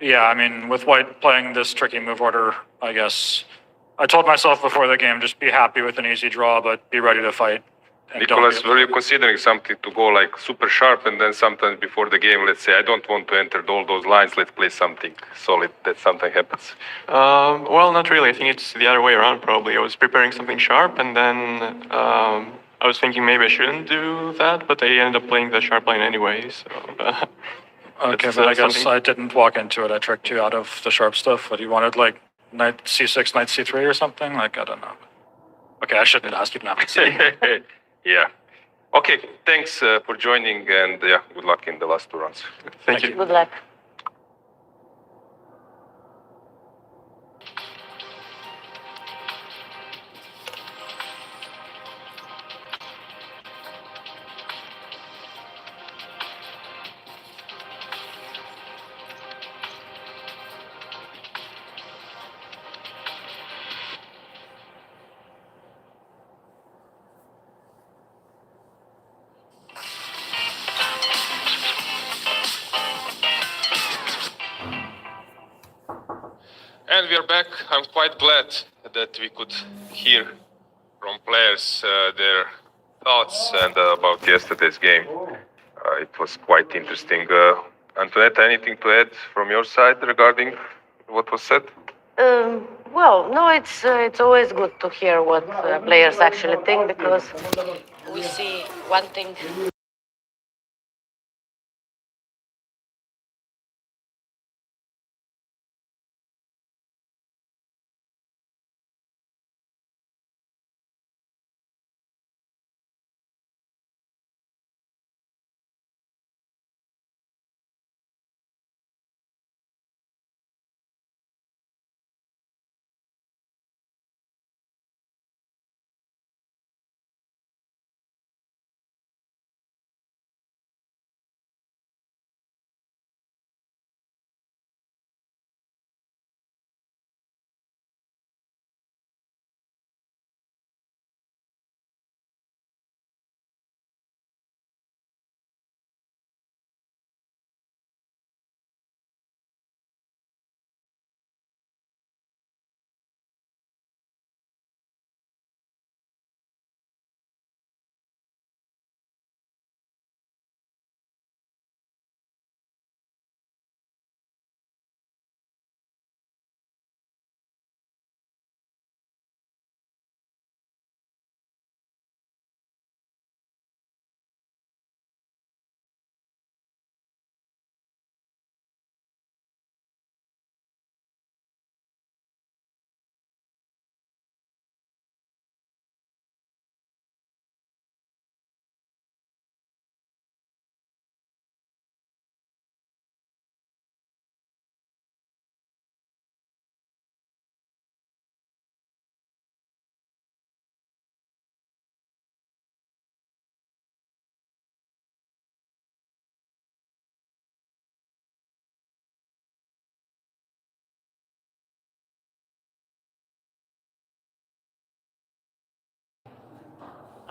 yeah, I mean, with white playing this tricky move order, I guess... I told myself before the game, just be happy with an easy draw, but be ready to fight. Nicholas, were you considering something to go like super sharp and then sometimes before the game, let's say, I don't want to enter all those lines, let's play something solid, that something happens? Well, not really. I think it's the other way around, probably. I was preparing something sharp, and then I was thinking maybe I shouldn't do that, but I ended up playing the sharp line anyway, so... okay, but I guess I didn't walk into it. I tricked you out of the sharp stuff. What, you wanted, like, knight c6, knight c3 or something? Like, I don't know. Okay, I shouldn't have asked you now. Yeah. Okay, thanks for joining, and yeah, good luck in the last two rounds. Thank you. Good luck. And we are back. I'm quite glad that we could hear from players their thoughts and about yesterday's game. It was quite interesting. Antoinette, anything to add from your side regarding what was said? Well, no, it's always good to hear what players actually think, because we see one thing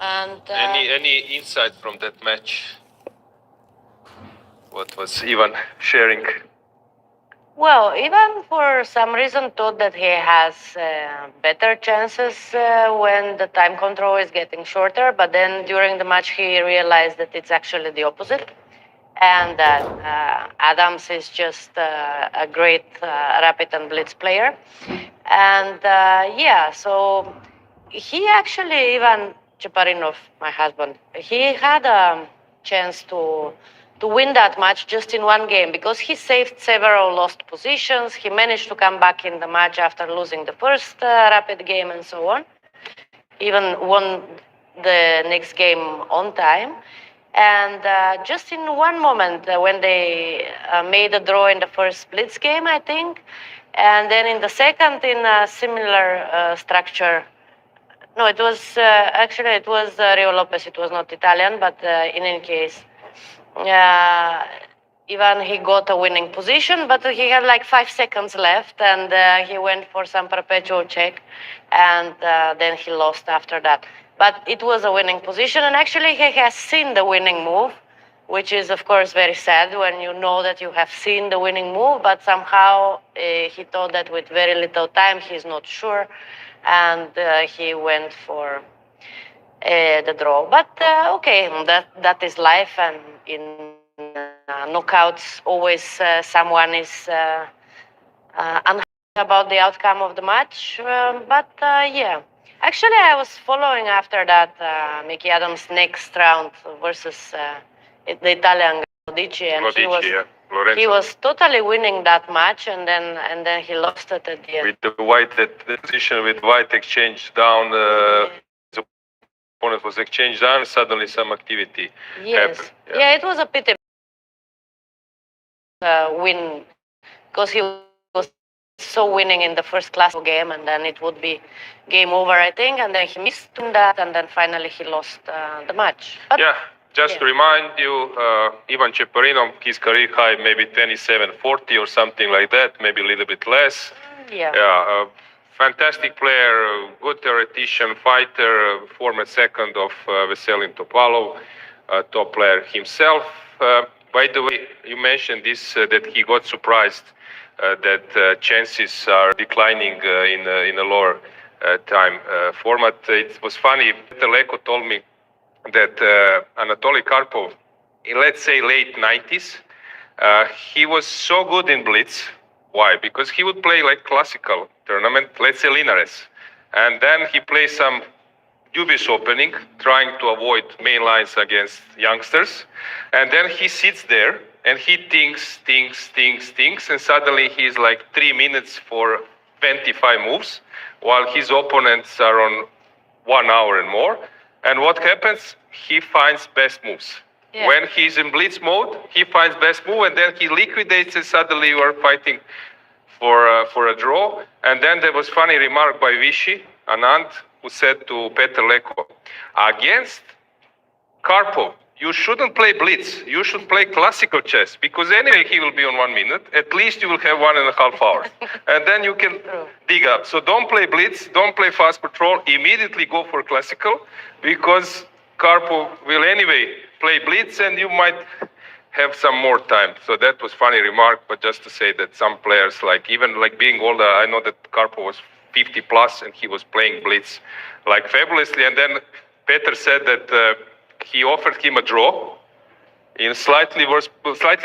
And Any insight from that match? What was Ivan sharing? well, Ivan for some reason thought that he has better chances when the time control is getting shorter, but then during the match he realized that it's actually the opposite, and that Adams is just a great rapid and blitz player. And yeah, so he actually, Ivan Chaparinov, my husband, he had a chance to win that match just in one game because he saved several lost positions. He managed to come back in the match after losing the first rapid game and so on. Even won the next game on time. And just in one moment, when they made a draw in the first blitz game, I think, and then in the second, in a similar structure. No, it was actually it was Rio Lopez. It was not Italian, but in any case, Ivan he got a winning position, but he had like 5 seconds left, and he went for some perpetual check, and then he lost after that. But it was a winning position, and actually he has seen the winning move, which is of course very sad when you know that you have seen the winning move, but somehow he thought that with very little time he's not sure, and he went for the draw. But okay, that is life, and in knockouts, always someone is unhappy about the outcome of the match. But yeah, actually, I was following after that Mickey Adams' next round versus the Italian Godici, and he was totally winning that match, and then he lost it at the end. With the white the position with white exchange down. The opponent was exchanged down. Suddenly, some activity happened. Yeah, it was a pity. Win because he was so winning in the first class game, and then it would be game over, I think, and then he missed that, and then finally he lost the match. But, yeah, just to remind you, Ivan Cheparinov, his career high maybe 27-40 or something like that, maybe a little bit less. Yeah. Fantastic player, good theoretician, fighter, former second of Veselin Topalov, top player himself. By the way, you mentioned this that he got surprised that chances are declining in a lower time format. It was funny. Teleko told me that Anatoly Karpov, in let's say late 90s, he was so good in blitz. Why? Because he would play like classical tournament, let's say Linares, and then he plays some dubious opening, trying to avoid main lines against youngsters. And then he sits there and he thinks, and suddenly he's like 3 minutes for 25 moves, while his opponents are on 1 hour and more. And what happens? He finds best moves. Yeah. When he's in blitz mode, he finds best move, and then he liquidates, and suddenly you are fighting for a draw. And then there was funny remark by Vichy Anand, who said to Petr Leko, against Karpov, you shouldn't play blitz. You should play classical chess, because anyway he will be on 1 minute. At least you will have 1.5 hours, and then you can dig up. So don't play blitz, don't play fast patrol. Immediately go for classical, because Karpov will anyway play blitz, and you might have some more time. So that was funny remark, but just to say that some players, like even like being older, I know that Karpov was 50 plus and he was playing blitz like fabulously. And then Peter said that he offered him a draw in slightly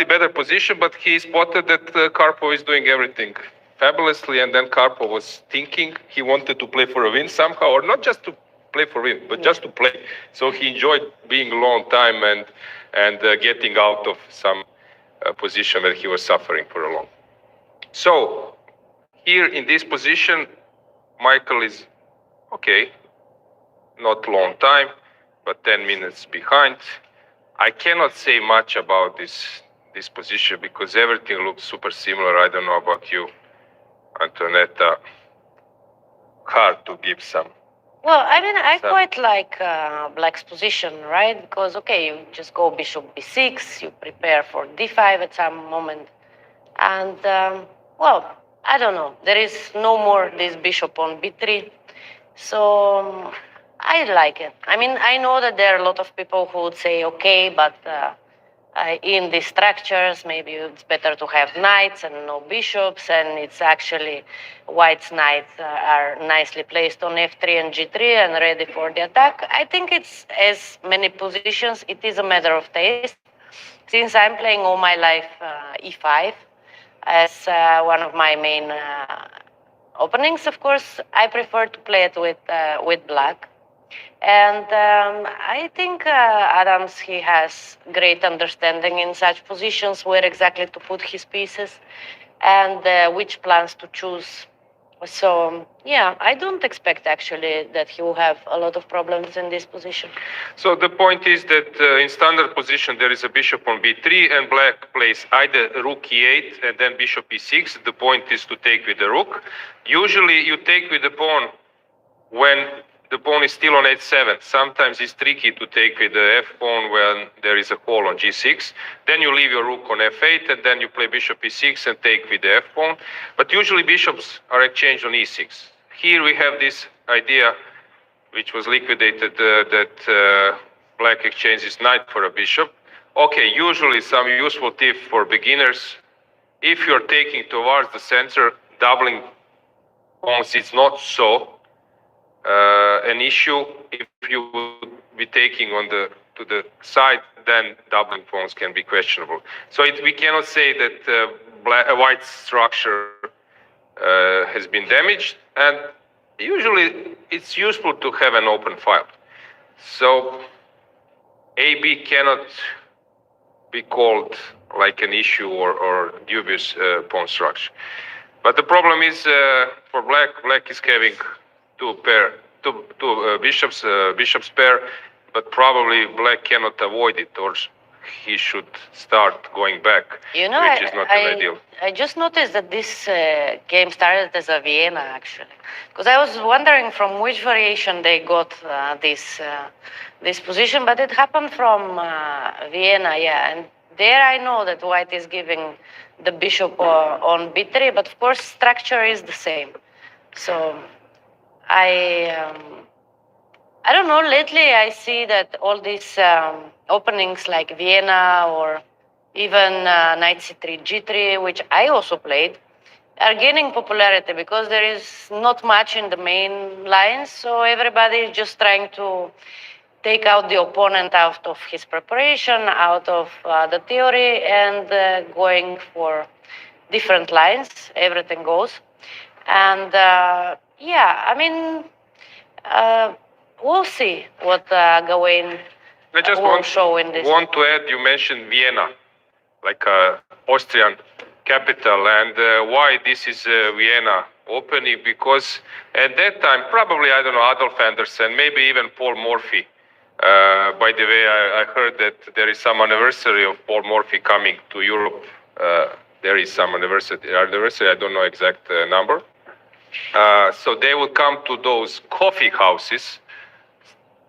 better position, but he spotted that Karpov is doing everything fabulously. And then Karpov was thinking he wanted to play for a win somehow, or not just to play for win, but just to play. So he enjoyed being a long time and getting out of some position that he was suffering for a long. So here in this position, Michael is okay, not long time, but 10 minutes behind. I cannot say much about this position because everything looks super similar. I don't know about you, Antonetta. Hard to give some. Well, I mean, I quite like Black's position, right? Because, okay, you just go bishop b6, you prepare for d5 at some moment. And, well, I don't know. There is no more this bishop on b3. So I like it. I mean, I know that there are a lot of people who would say, okay, but in these structures, maybe it's better to have knights and no bishops, and it's actually white's knights are nicely placed on f3 and g3 and ready for the attack. I think it's as many positions, it is a matter of taste. Since I'm playing all my life e5 as one of my main openings, of course, I prefer to play it with black. And I think Adams, he has great understanding in such positions where exactly to put his pieces and which plans to choose. So, yeah, I don't expect actually that he will have a lot of problems in this position. So the point is that in standard position there is a bishop on b3 and black plays either rook e8 and then bishop e6. The point is to take with the rook. Usually you take with the pawn when the pawn is still on h7. Sometimes it's tricky to take with the f pawn when there is a call on g6. Then you leave your rook on f8 and then you play bishop e6 and take with the f pawn. But usually bishops are exchanged on e6. Here we have this idea which was liquidated that black exchanges knight for a bishop. Okay, usually some useful tip for beginners. If you're taking towards the center, doubling pawns is not so an issue. If you would be taking on to the side, then doubling pawns can be questionable. So we cannot say that white structure has been damaged, and usually it's useful to have an open file. So AB cannot be called like an issue or dubious pawn structure. But the problem is for black is having two bishops pair, but probably black cannot avoid it, or he should start going back, You know, which is not an ideal. I just noticed that this game started as a Vienna, actually, because I was wondering from which variation they got this position, but it happened from Vienna, yeah. And there I know that white is giving the bishop on b3, but of course structure is the same. So I don't know. Lately, I see that all these openings like Vienna or even knight c3, g3, which I also played, are gaining popularity because there is not much in the main lines. So everybody is just trying to take out the opponent out of his preparation, out of the theory, and going for different lines. Everything goes. And yeah, I mean, we'll see what Gawain I just will show in this. want to add, you mentioned Vienna, like Austrian capital, and why this is Vienna opening, because at that time, probably, I don't know, Adolf Andersen, maybe even Paul Morphy. By the way, I heard that there is some anniversary of Paul Morphy coming to Europe. There is some anniversary, I don't know exact number. So they will come to those coffee houses,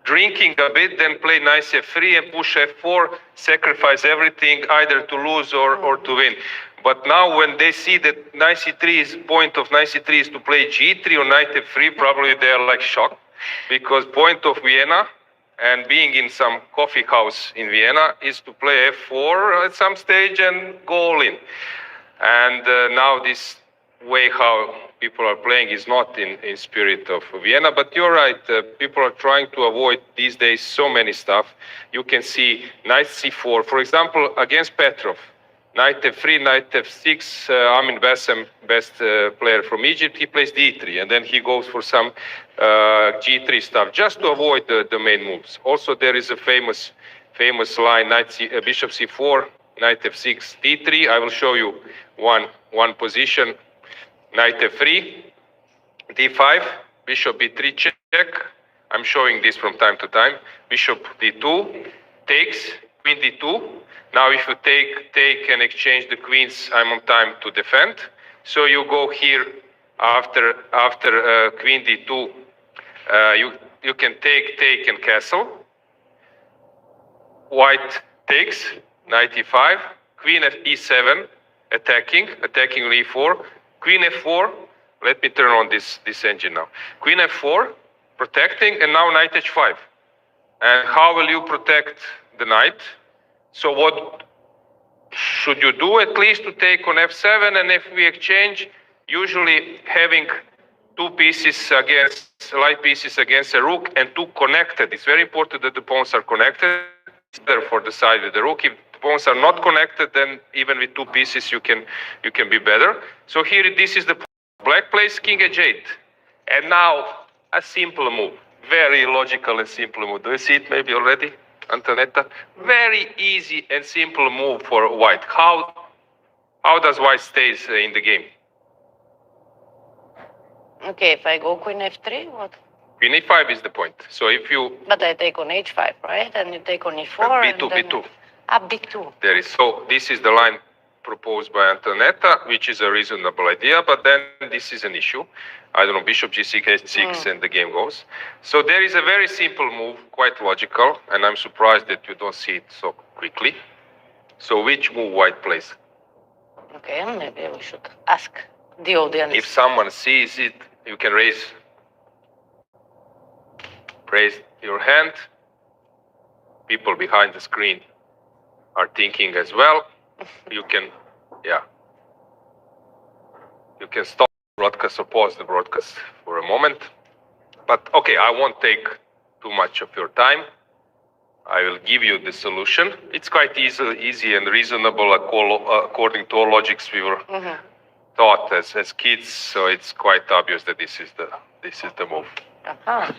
drinking a bit, then play nice f3 and push f4, sacrifice everything either to lose or to win. But now when they see that knight c3 is point of knight c3 is to play g3 or knight f3, probably they are like shocked, because point of Vienna and being in some coffee house in Vienna is to play f4 at some stage and go all in. And now this way how people are playing is not in spirit of Vienna, but you're right, people are trying to avoid these days so many stuff. You can see knight c4, for example, against Petrov, knight f3, knight f6, Amin Bassem, best player from Egypt, he plays d3, and then he goes for some g3 stuff, just to avoid the main moves. Also, there is a famous line, bishop c4, knight f6, d3. I will show you one position. Knight f3, d5, bishop b3 check. I'm showing this from time to time. Bishop d2 takes, queen d2. Now if you take and exchange the queens, I'm on time to defend. So you go here after queen d2. You can take and castle. White takes, knight e5, queen e7, attacking e4. Queen f4, let me turn on this engine now. Queen f4, protecting, and now knight h5. And how will you protect the knight? So what should you do? At least to take on f7, and if we exchange, usually having two pieces against, light pieces against a rook and two connected. It's very important that the pawns are connected. Therefore, the side with the rook. If the pawns are not connected, then even with two pieces you can be better. So here this is the black plays king h8, and now a simple move, very logical and simple move. Do you see it maybe already, Antonetta? Very easy and simple move for white. How does white stays in the game? Okay, if I go queen f3, what? Queen e5 is the point. So if you But I take on h5, right? And you take on e4. b2, and then... b2. b2. There is. So this is the line proposed by Antonetta, which is a reasonable idea, but then this is an issue. I don't know, bishop g6, h6, and the game goes. So there is a very simple move, quite logical, and I'm surprised that you don't see it so quickly. So which move white plays? Okay, maybe we should ask the audience. If someone sees it, you can raise your hand. People behind the screen are thinking as well. You can, you can stop the broadcast or pause the broadcast for a moment. But okay, I won't take too much of your time. I will give you the solution. It's quite easy and reasonable according to all logics we were taught as kids. So it's quite obvious that this is the move. Uh-huh.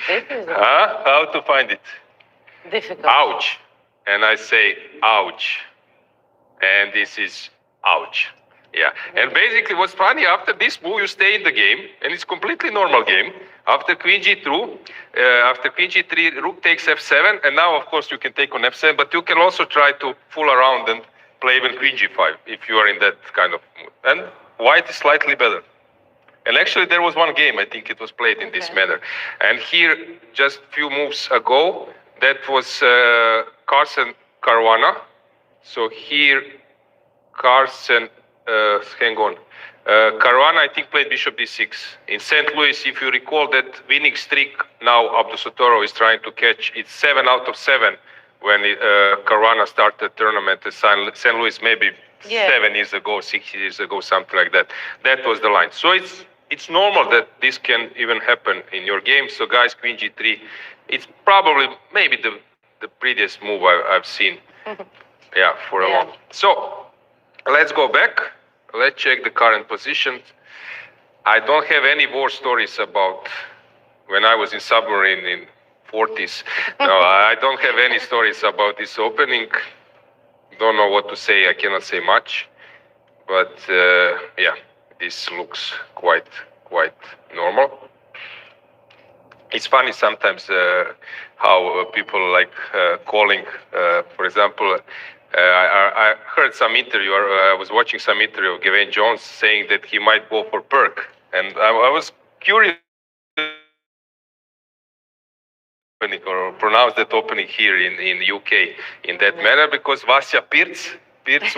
This is How to find it? difficult. Ouch. And I say ouch. And this is ouch. Yeah. And basically what's funny, after this move you stay in the game, and it's completely normal game. After queen g2, after queen g3, rook takes f7, and now of course you can take on f7, but you can also try to fool around and play even queen g5 if you are in that kind of mood. And white is slightly better. And actually there was one game, I think it was played in this manner. And here, just a few moves ago, that was Carson Caruana. So here, Carson, hang on. Caruana, I think, played bishop d6. In St. Louis, if you recall that winning streak, now Abdusattorov is trying to catch. It's 7 out of 7 when Caruana started the tournament at St. Louis, maybe 7 years ago, 6 years ago, something like that. That was the line. So it's normal that this can even happen in your game. So guys, queen g3, it's probably maybe the prettiest move I've seen. For a long. So let's go back. Let's check the current position. I don't have any war stories about when I was in submarine in 40s. No, I don't have any stories about this opening. Don't know what to say. I cannot say much. But this looks quite normal. It's funny sometimes how people like calling, for example, I heard some interview, I was watching some interview of Gavin Jones saying that he might go for Perk. And I was curious or pronounce that opening here in the UK in that manner, because Vasya Pirc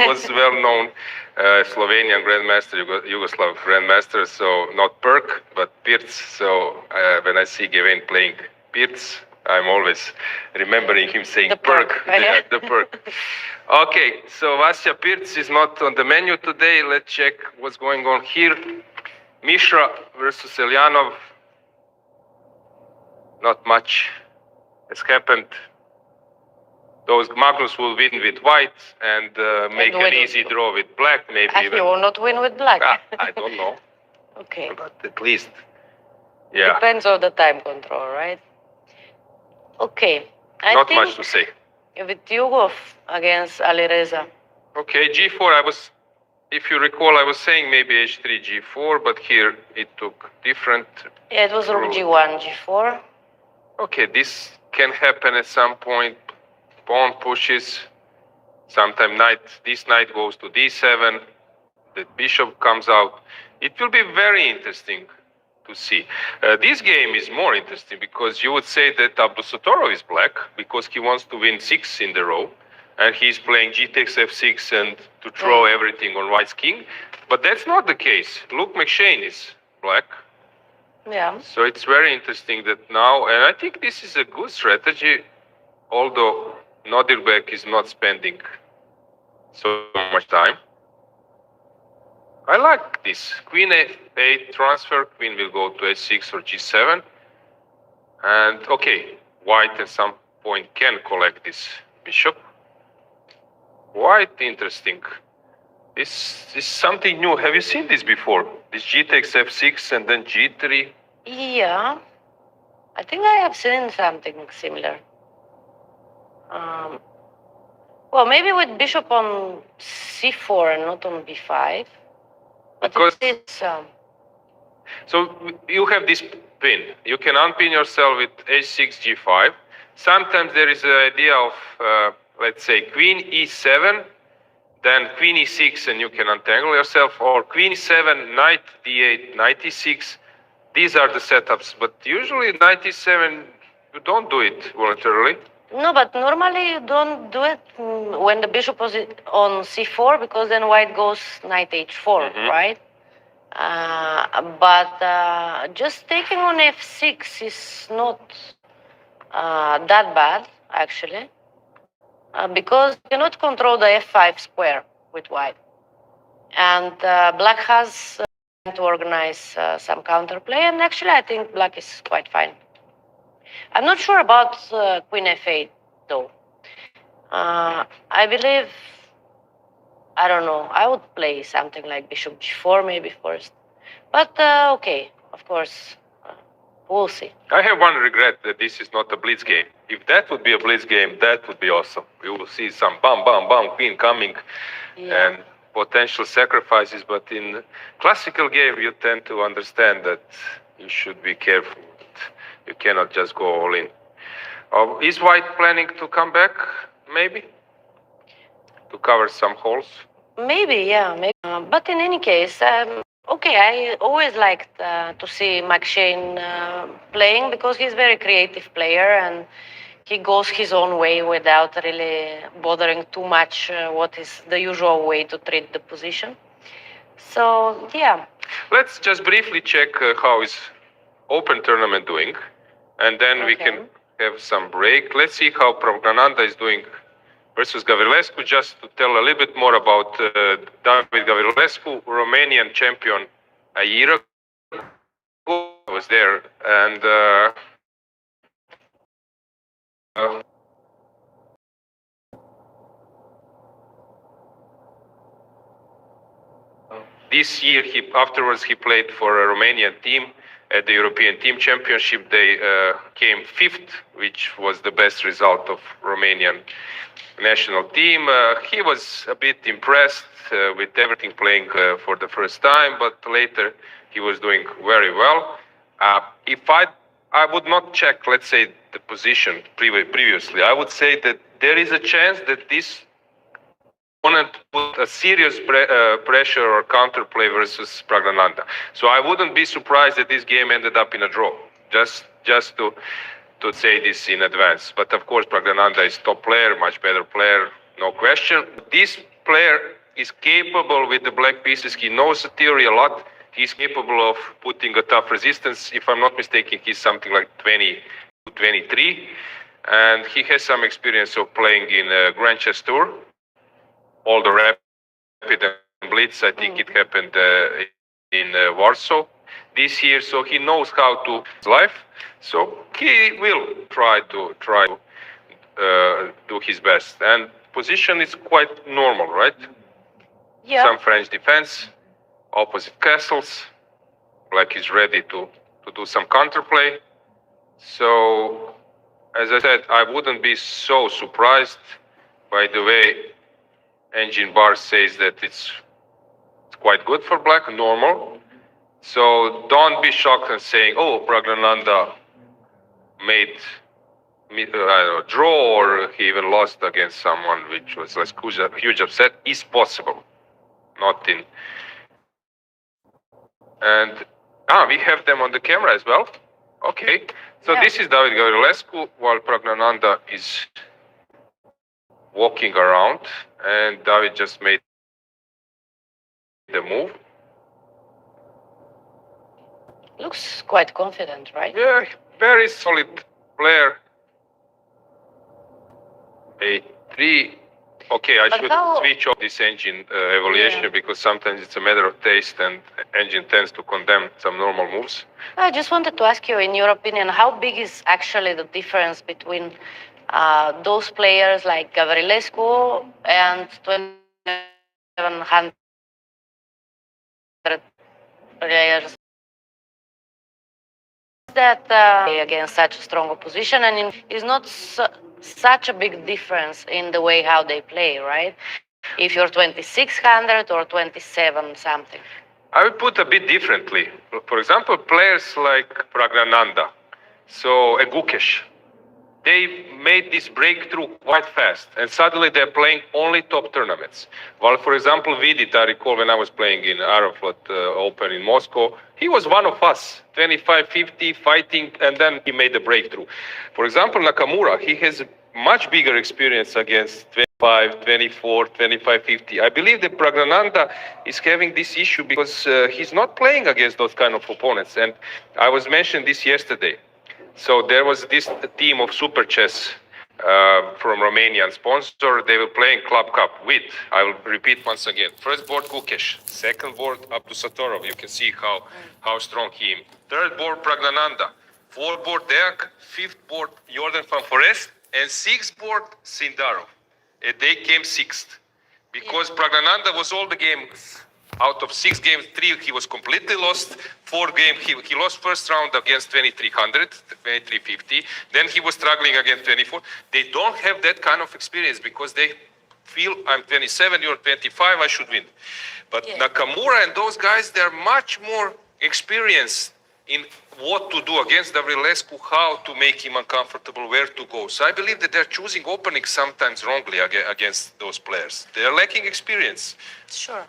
was well-known Slovenian grandmaster, Yugoslav grandmaster, so not Perk, but Pirc. So when I see Gavin playing Pirc, I'm always remembering him saying the Perk. The Perk. Okay, so Vasya Pirc is not on the menu today. Let's check what's going on here. Mishra versus Elyanov. Not much has happened. Those Magnus will win with white and make an easy draw with black, maybe He will not win with black. I don't know. Okay. But at least, Depends on the time control, right? Okay. Not much to say. With Yugov against Alireza. Okay, g4, if you recall, I was saying maybe h3, g4, but here it took different. Yeah, it was rook g1, g4. Okay, this can happen at some point. Pawn pushes. Sometime this knight goes to d7. The bishop comes out. It will be very interesting to see. This game is more interesting because you would say that Abdusattorov is black because he wants to win 6 in the row. And he's playing g takes f6 and to throw everything on white's king. But that's not the case. Luke McShane is black. Yeah. So it's very interesting that now, and I think this is a good strategy, although Nodirbek is not spending so much time. I like this. Queen a8 transfer, queen will go to a6 or g7. And okay, white at some point can collect this bishop. Quite interesting. This is something new. Have you seen this before? This g takes f6 and then g3. Yeah. I think I have seen something similar. Well, maybe with bishop on c4 and not on b5. But Because it's so you have this pin. You can unpin yourself with h6, g5. Sometimes there is an idea of, let's say, queen e7, then queen e6, and you can untangle yourself, or queen e7, knight d8, knight e6. These are the setups, but usually knight e7, you don't do it voluntarily. no, but normally you don't do it when the bishop is on c4 because then white goes knight h4, right? But just taking on f6 is not that bad, actually, because you cannot control the f5 square with white. And black has to organize some counterplay, and actually I think black is quite fine. I'm not sure about queen f8, though. I believe, I don't know, I would play something like bishop g4 maybe first. But okay, of course, we'll see. I have one regret that this is not a blitz game. If that would be a blitz game, that would be awesome. We will see some bam, bam, bam, queen coming and potential sacrifices. But in classical game, you tend to understand that you should be careful. You cannot just go all in. Is white planning to come back, maybe? To cover some holes? Maybe, yeah. Maybe. But in any case, okay, I always liked to see McShane playing because he's a very creative player and he goes his own way without really bothering too much what is the usual way to treat the position. So, yeah. Let's just briefly check how is Open tournament doing, and then we can have some break. Let's see how Progdananda is doing versus Gavrilescu. Just to tell a little bit more about David Gavrilescu, Romanian champion a year ago, was there, and this year, afterwards he played for a Romanian team at the European Team Championship. They came fifth, which was the best result of Romanian national team. He was a bit impressed with everything playing for the first time, but later he was doing very well. If I would not check, let's say, the position previously, I would say that there is a chance that this opponent put a serious pressure or counterplay versus Pragdananda. So I wouldn't be surprised that this game ended up in a draw. Just to say this in advance. But of course, Pragdananda is top player, much better player, no question. This player is capable with the black pieces. He knows the theory a lot. He's capable of putting a tough resistance. If I'm not mistaken, he's something like 20 to 23. And he has some experience of playing in Grand Chess Tour. All the rapid and blitz, I think it happened in Warsaw this year. So he knows how to life. So he will try to do his best. And position is quite normal, right? Yeah. Some French defense, opposite castles. Black is ready to do some counterplay. So, as I said, I wouldn't be so surprised by the way Engine Bar says that it's quite good for black, normal. So don't be shocked and saying, oh, Pragdananda made a draw or he even lost against someone, which was a huge upset. Is possible. Not in. And we have them on the camera as well. Okay. So this is David Gavrilescu while Pragdananda is walking around, and David just made the move. Looks quite confident, right? Yeah, very solid player. A3. Okay, I But should how- switch off this engine evaluation Yeah. because sometimes it's a matter of taste and engine tends to condemn some normal moves. I just wanted to ask you, in your opinion, how big is actually the difference between those players like Gavrilescu and 2700 players that against such a strong opposition, and is not such a big difference in the way how they play, right? If you're 2600 or 27 something. I would put a bit differently. For example, players like Pragnananda, so Gukesh, they made this breakthrough quite fast, and suddenly they're playing only top tournaments. While, for example, Vidit, I recall when I was playing in Aeroflot Open in Moscow, he was one of us, 25-50, fighting, and then he made the breakthrough. For example, Nakamura, he has much bigger experience against 25, 24, 25-50. I believe that Pragnananda is having this issue because he's not playing against those kind of opponents. And I was mentioned this yesterday. So there was this team of Super Chess from Romanian sponsor. They were playing Club Cup with, I will repeat once again, first board Gukesh, second board Abdusattorov. You can see how strong he is. Third board Pragnananda, fourth board Deak, fifth board Jordan van Forest, and sixth board Sindarov. And they came sixth because Pragnananda was all the games. Out of 6 games, 3 he was completely lost. 4 games he lost first round against 2300, 2350. Then he was struggling against 24. They don't have that kind of experience because they feel I'm 27, you're 25, I should win. But Nakamura and those guys, they're much more experienced in what to do against Gavrilescu, how to make him uncomfortable, where to go. So I believe that they're choosing openings sometimes wrongly against those players. They're lacking experience. Sure.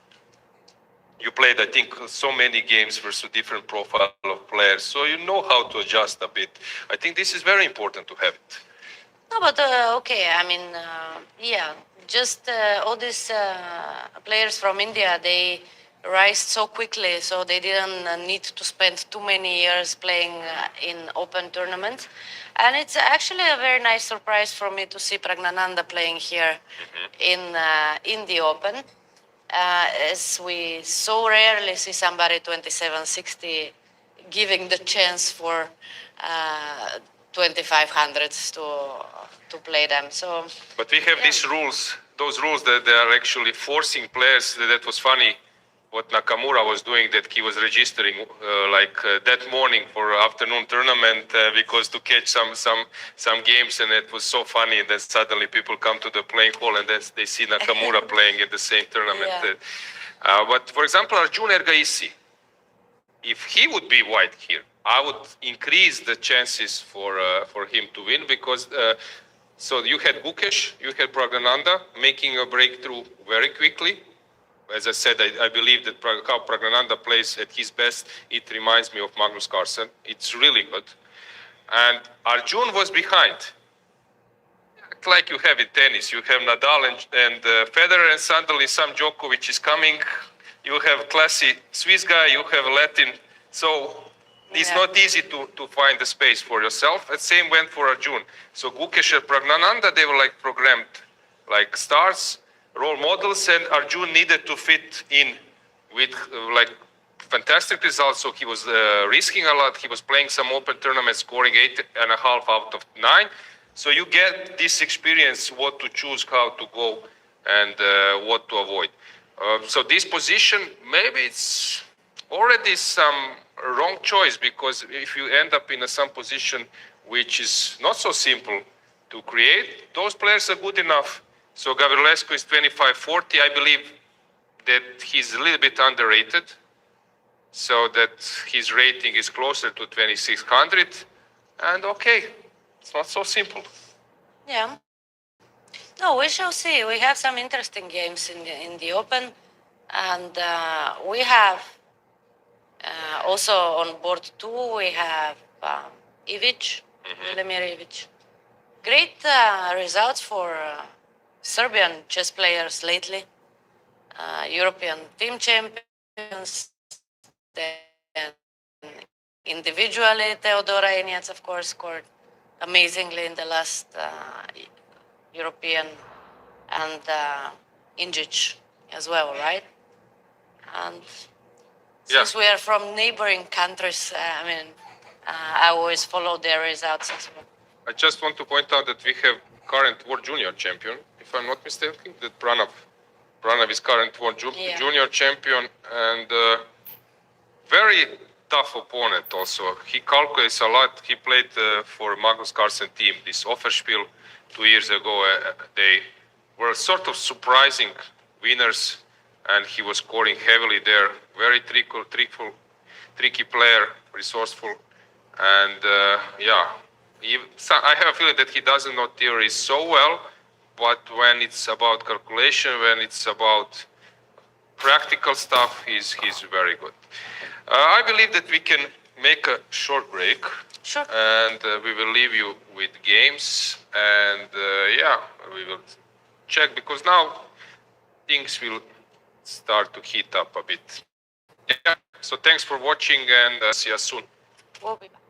You played, I think, so many games versus different profile of players, so you know how to adjust a bit. I think this is very important to have it. No, but okay. I mean, yeah, just all these players from India, they rise so quickly, so they didn't need to spend too many years playing in open tournaments. And it's actually a very nice surprise for me to see Pragnananda playing here in the open. As we so rarely see somebody 2760 giving the chance for 2500s to play them. So, but we have these rules, those rules that they are actually forcing players. That was funny. What Nakamura was doing, that he was registering that morning for afternoon tournament because to catch some games, and it was so funny. And then suddenly people come to the playing hall and then they see Nakamura playing at the same tournament. Yeah. But for example, Arjun Ergaisi, if he would be white here, I would increase the chances for him to win because. So you had Gukesh, you had Pragnananda making a breakthrough very quickly. As I said, I believe that how Pragnananda plays at his best, it reminds me of Magnus Carlsen. It's really good. And Arjun was behind. Like you have in tennis, you have Nadal and Federer, and suddenly some Djokovic is coming. You have classy Swiss guy, you have Latin. So it's not easy to find the space for yourself. And same went for Arjun. So Gukesh and Pragnananda, they were like programmed like stars, role models, and Arjun needed to fit in with like fantastic results. So he was risking a lot. He was playing some open tournaments, scoring 8.5 out of 9. So you get this experience, what to choose, how to go, and what to avoid. So this position, maybe it's already some wrong choice, because if you end up in some position which is not so simple to create, those players are good enough. So Gavrilescu is 25-40. I believe that he's a little bit underrated, so that his rating is closer to 2600. And okay, it's not so simple. Yeah. No, we shall see. We have some interesting games in the Open, and we have also on board 2. We have Ivic, Vladimir Ivic. Great results for Serbian chess players lately. European team champions, then individually, Teodora Eniac, of course, scored amazingly in the last European, and Injic as well, right? And since we are from neighboring countries, I always follow their results as well. I just want to point out that we have current World Junior champion, if I'm not mistaken, that Pranav is current World Junior champion, and very tough opponent also. He calculates a lot. He played for Magnus Carlsen team, this Offerspiel 2 years ago. They were sort of surprising winners, and he was scoring heavily there. Very tricky player, resourceful, and I have a feeling that he doesn't know theory so well, but when it's about calculation, when it's about practical stuff, he's very good. I believe that we can make a short break. Sure. And we will leave you with games, and we will check, because now things will start to heat up a bit. Yeah. So thanks for watching, and see you soon. We'll be back.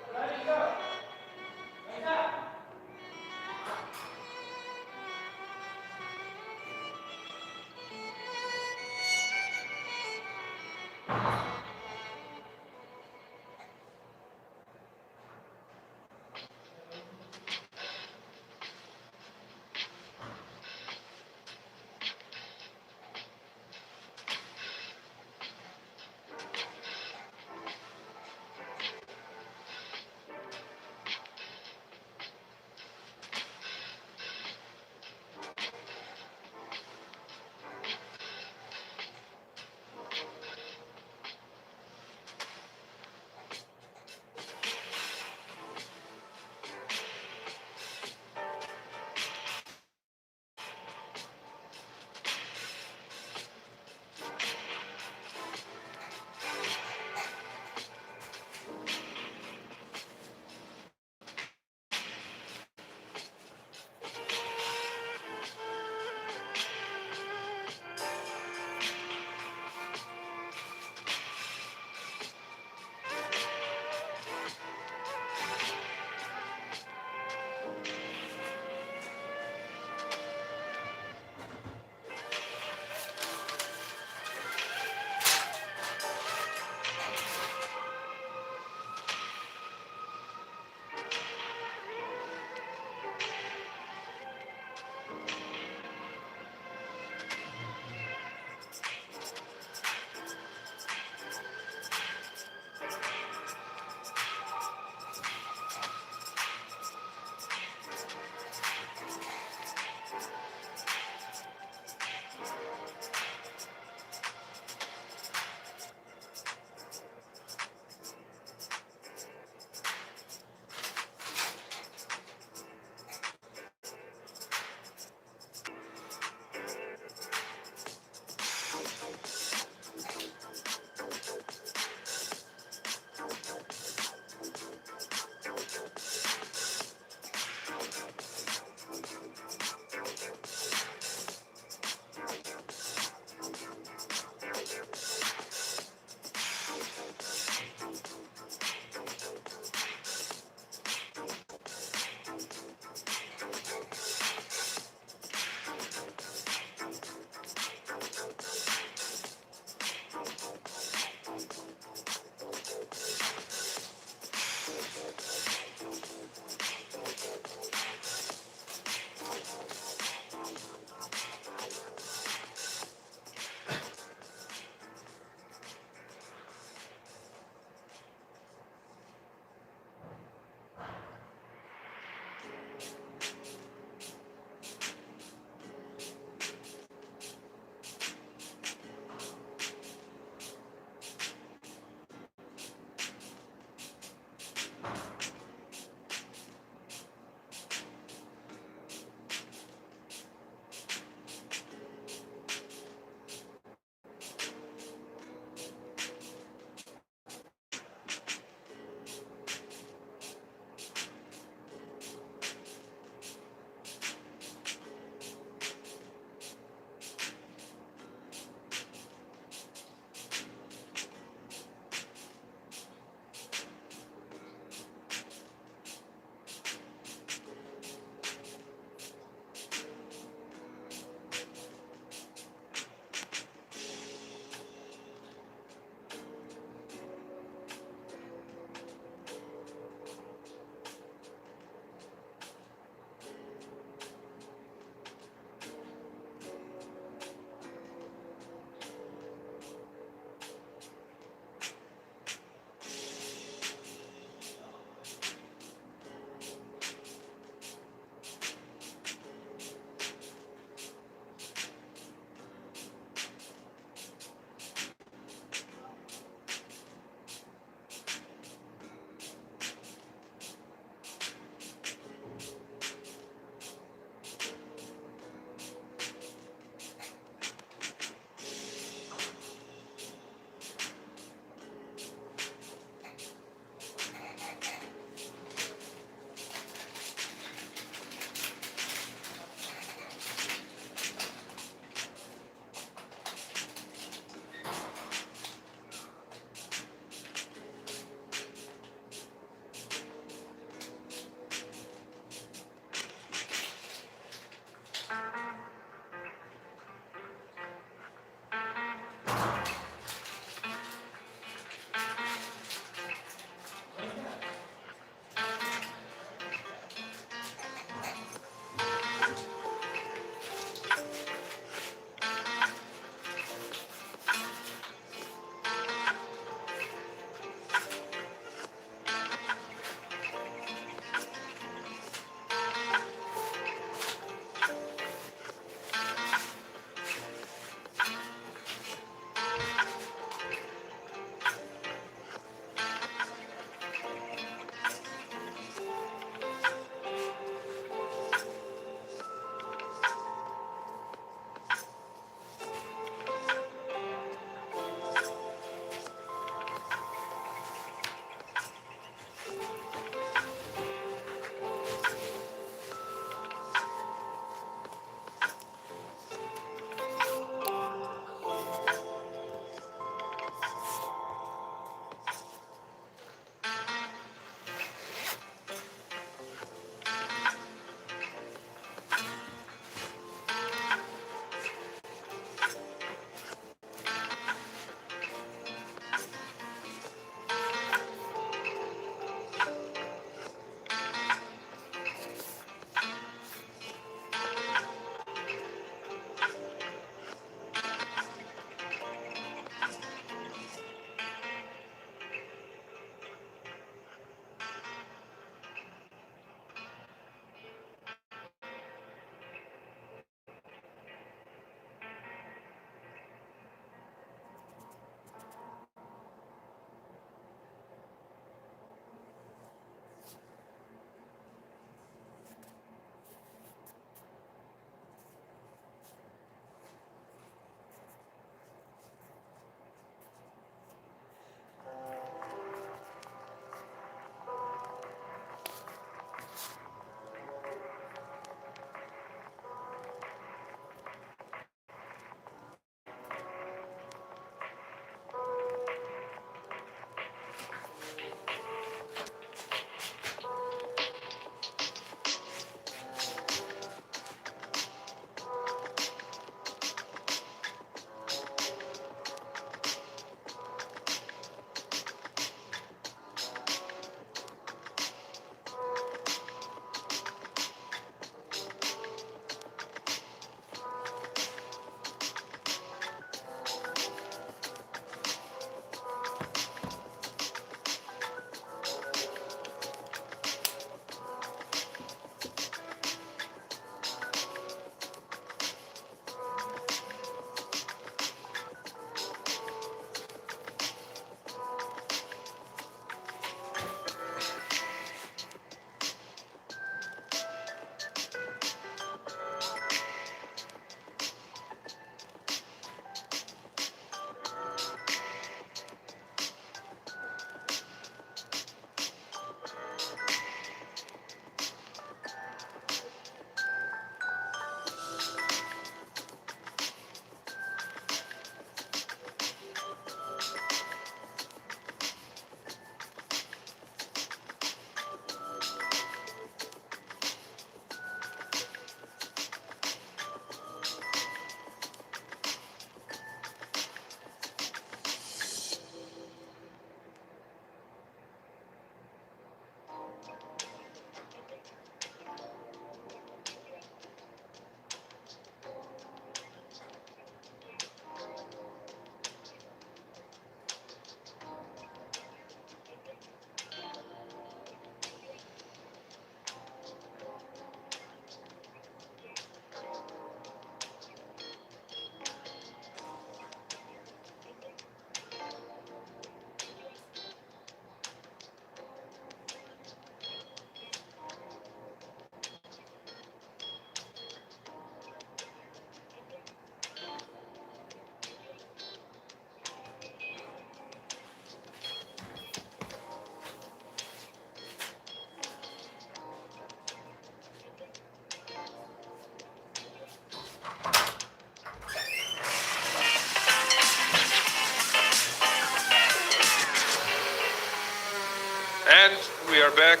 And we are back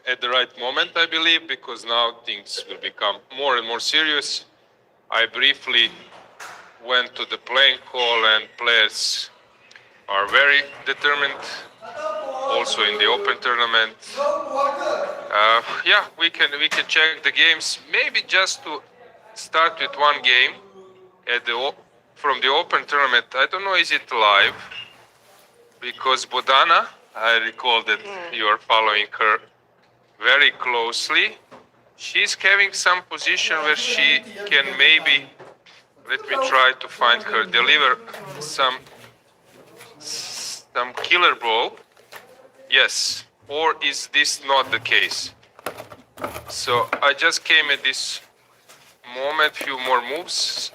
at the right moment, I believe, because now things will become more and more serious. I briefly went to the playing hall, and players are very determined, also in the open tournament. Yeah, we can check the games. Maybe just to start with one game at from the open tournament. I don't know, is it live? Because Bodana, I recall that you are following her very closely. She's having some position where she can maybe, let me try to find her, deliver some killer blow. Yes, or is this not the case? So I just came at this moment, few more moves.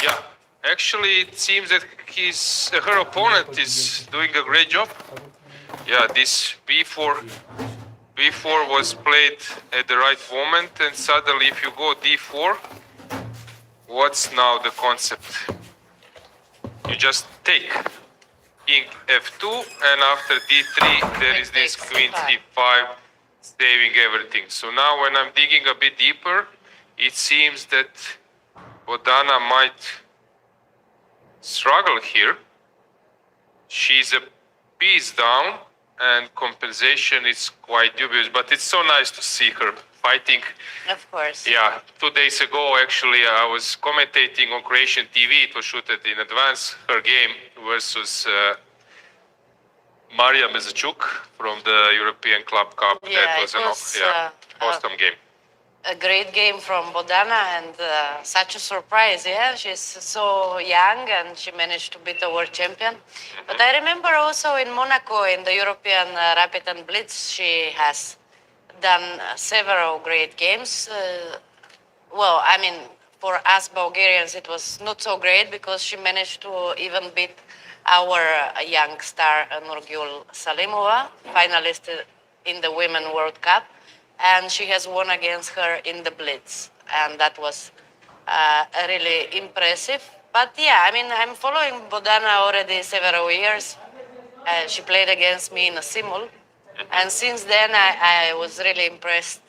Yeah, actually it seems that her opponent is doing a great job. Yeah, this b4 was played at the right moment, and suddenly if you go d4, what's now the concept? You just take king f2, and after d3 there is this queen c5 saving everything. So now when I'm digging a bit deeper, it seems that Bodana might struggle here. She's a piece down, and compensation is quite dubious, but it's so nice to see her fighting. Of course. Yeah, 2 days ago, actually, I was commentating on Croatian TV. It was shooted in advance, her game versus Marija Mezachuk from the European Club Cup. Yeah, That was it an was, awesome game. a great game from Bodana, and such a surprise. Yeah, she's so young and she managed to beat a world champion. But I remember also in Monaco in the European Rapid and Blitz, she has done several great games. Well, I mean, for us Bulgarians, it was not so great because she managed to even beat our young star Nurgul Salimova, finalist in the Women World Cup. And she has won against her in the Blitz. And that was really impressive. But yeah, I mean, I'm following Bodana already several years. She played against me in a simul. And since then, I was really impressed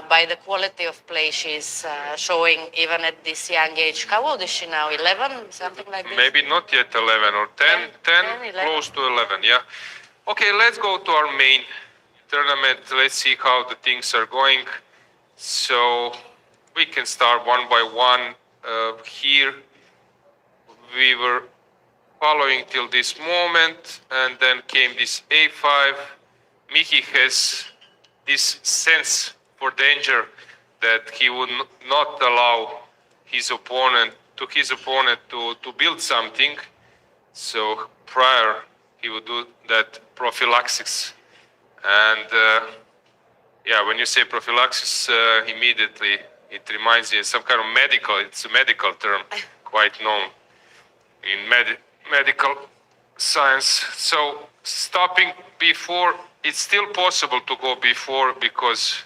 by the quality of play she's showing even at this young age. How old is she now? 11? Something like this? Maybe not yet 11 or 10, 10, 11. Close to 11, yeah. Okay, let's go to our main tournament. Let's see how the things are going. So we can start one by one. Here we were following till this moment, and then came this a5. Miki has this sense for danger that he would not allow his opponent to build something. So prior he would do that prophylaxis. And yeah, when you say prophylaxis, immediately it reminds me of some kind of it's a medical term, quite known in medical science. So stopping before, it's still possible to go before because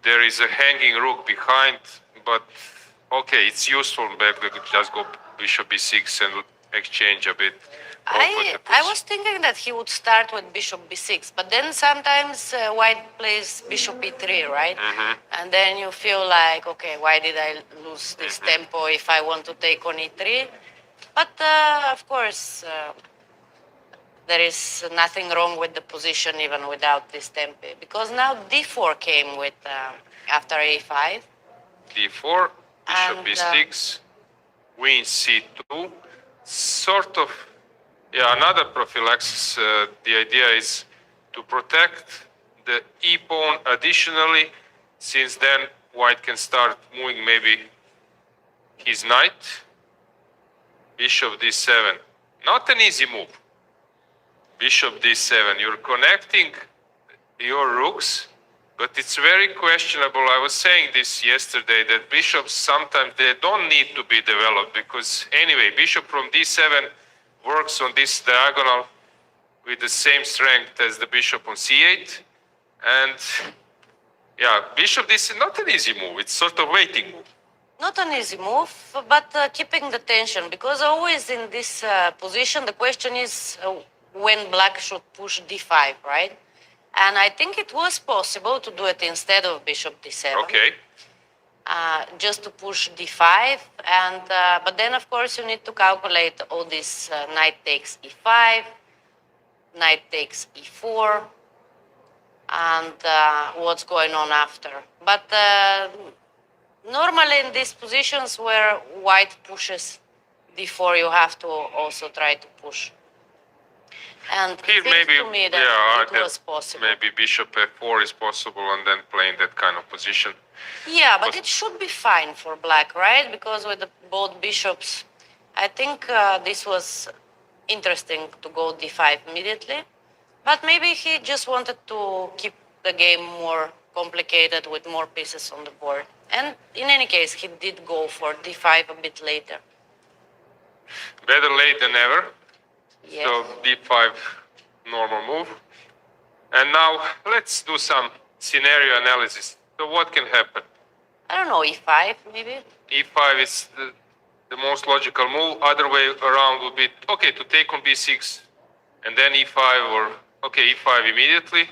there is a hanging rook behind, but okay, it's useful back to just go bishop b6 and exchange a bit. I was thinking that he would start with bishop b6, but then sometimes white plays bishop e3, right? And then you feel like, okay, why did I lose this tempo if I want to take on e3? But of course, there is nothing wrong with the position even without this tempo, because now d4 came with after a5. d4, bishop And, b6, queen c2, sort of. Yeah, another prophylaxis. The idea is to protect the e-pawn additionally, since then white can start moving maybe his knight. Bishop d7. Not an easy move. Bishop d7. You're connecting your rooks, but it's very questionable. I was saying this yesterday, that bishops sometimes they don't need to be developed, because anyway, bishop from d7 works on this diagonal with the same strength as the bishop on c8. And yeah, bishop, this is not an easy move. It's sort of waiting move. not an easy move, but keeping the tension, because always in this position, the question is when black should push d5, right? And I think it was possible to do it instead of bishop d7. Okay. Just to push d5, and but then of course you need to calculate all this knight takes e5, knight takes e4, and what's going on after. But normally in these positions where white pushes d4, you have to also try to push. And Here it seems maybe, to me that yeah, it was possible. maybe bishop f4 is possible and then playing that kind of position. Yeah, but it should be fine for black, right? Because with both bishops, I think this was interesting to go d5 immediately. But maybe he just wanted to keep the game more complicated with more pieces on the board. And in any case, he did go for d5 a bit later. Better late than never. Yes. So d5, normal move. And now let's do some scenario analysis. So what can happen? I don't know, e5 maybe? E5 is the most logical move. Other way around would be, okay, to take on b6 and then e5, or, okay, e5 immediately.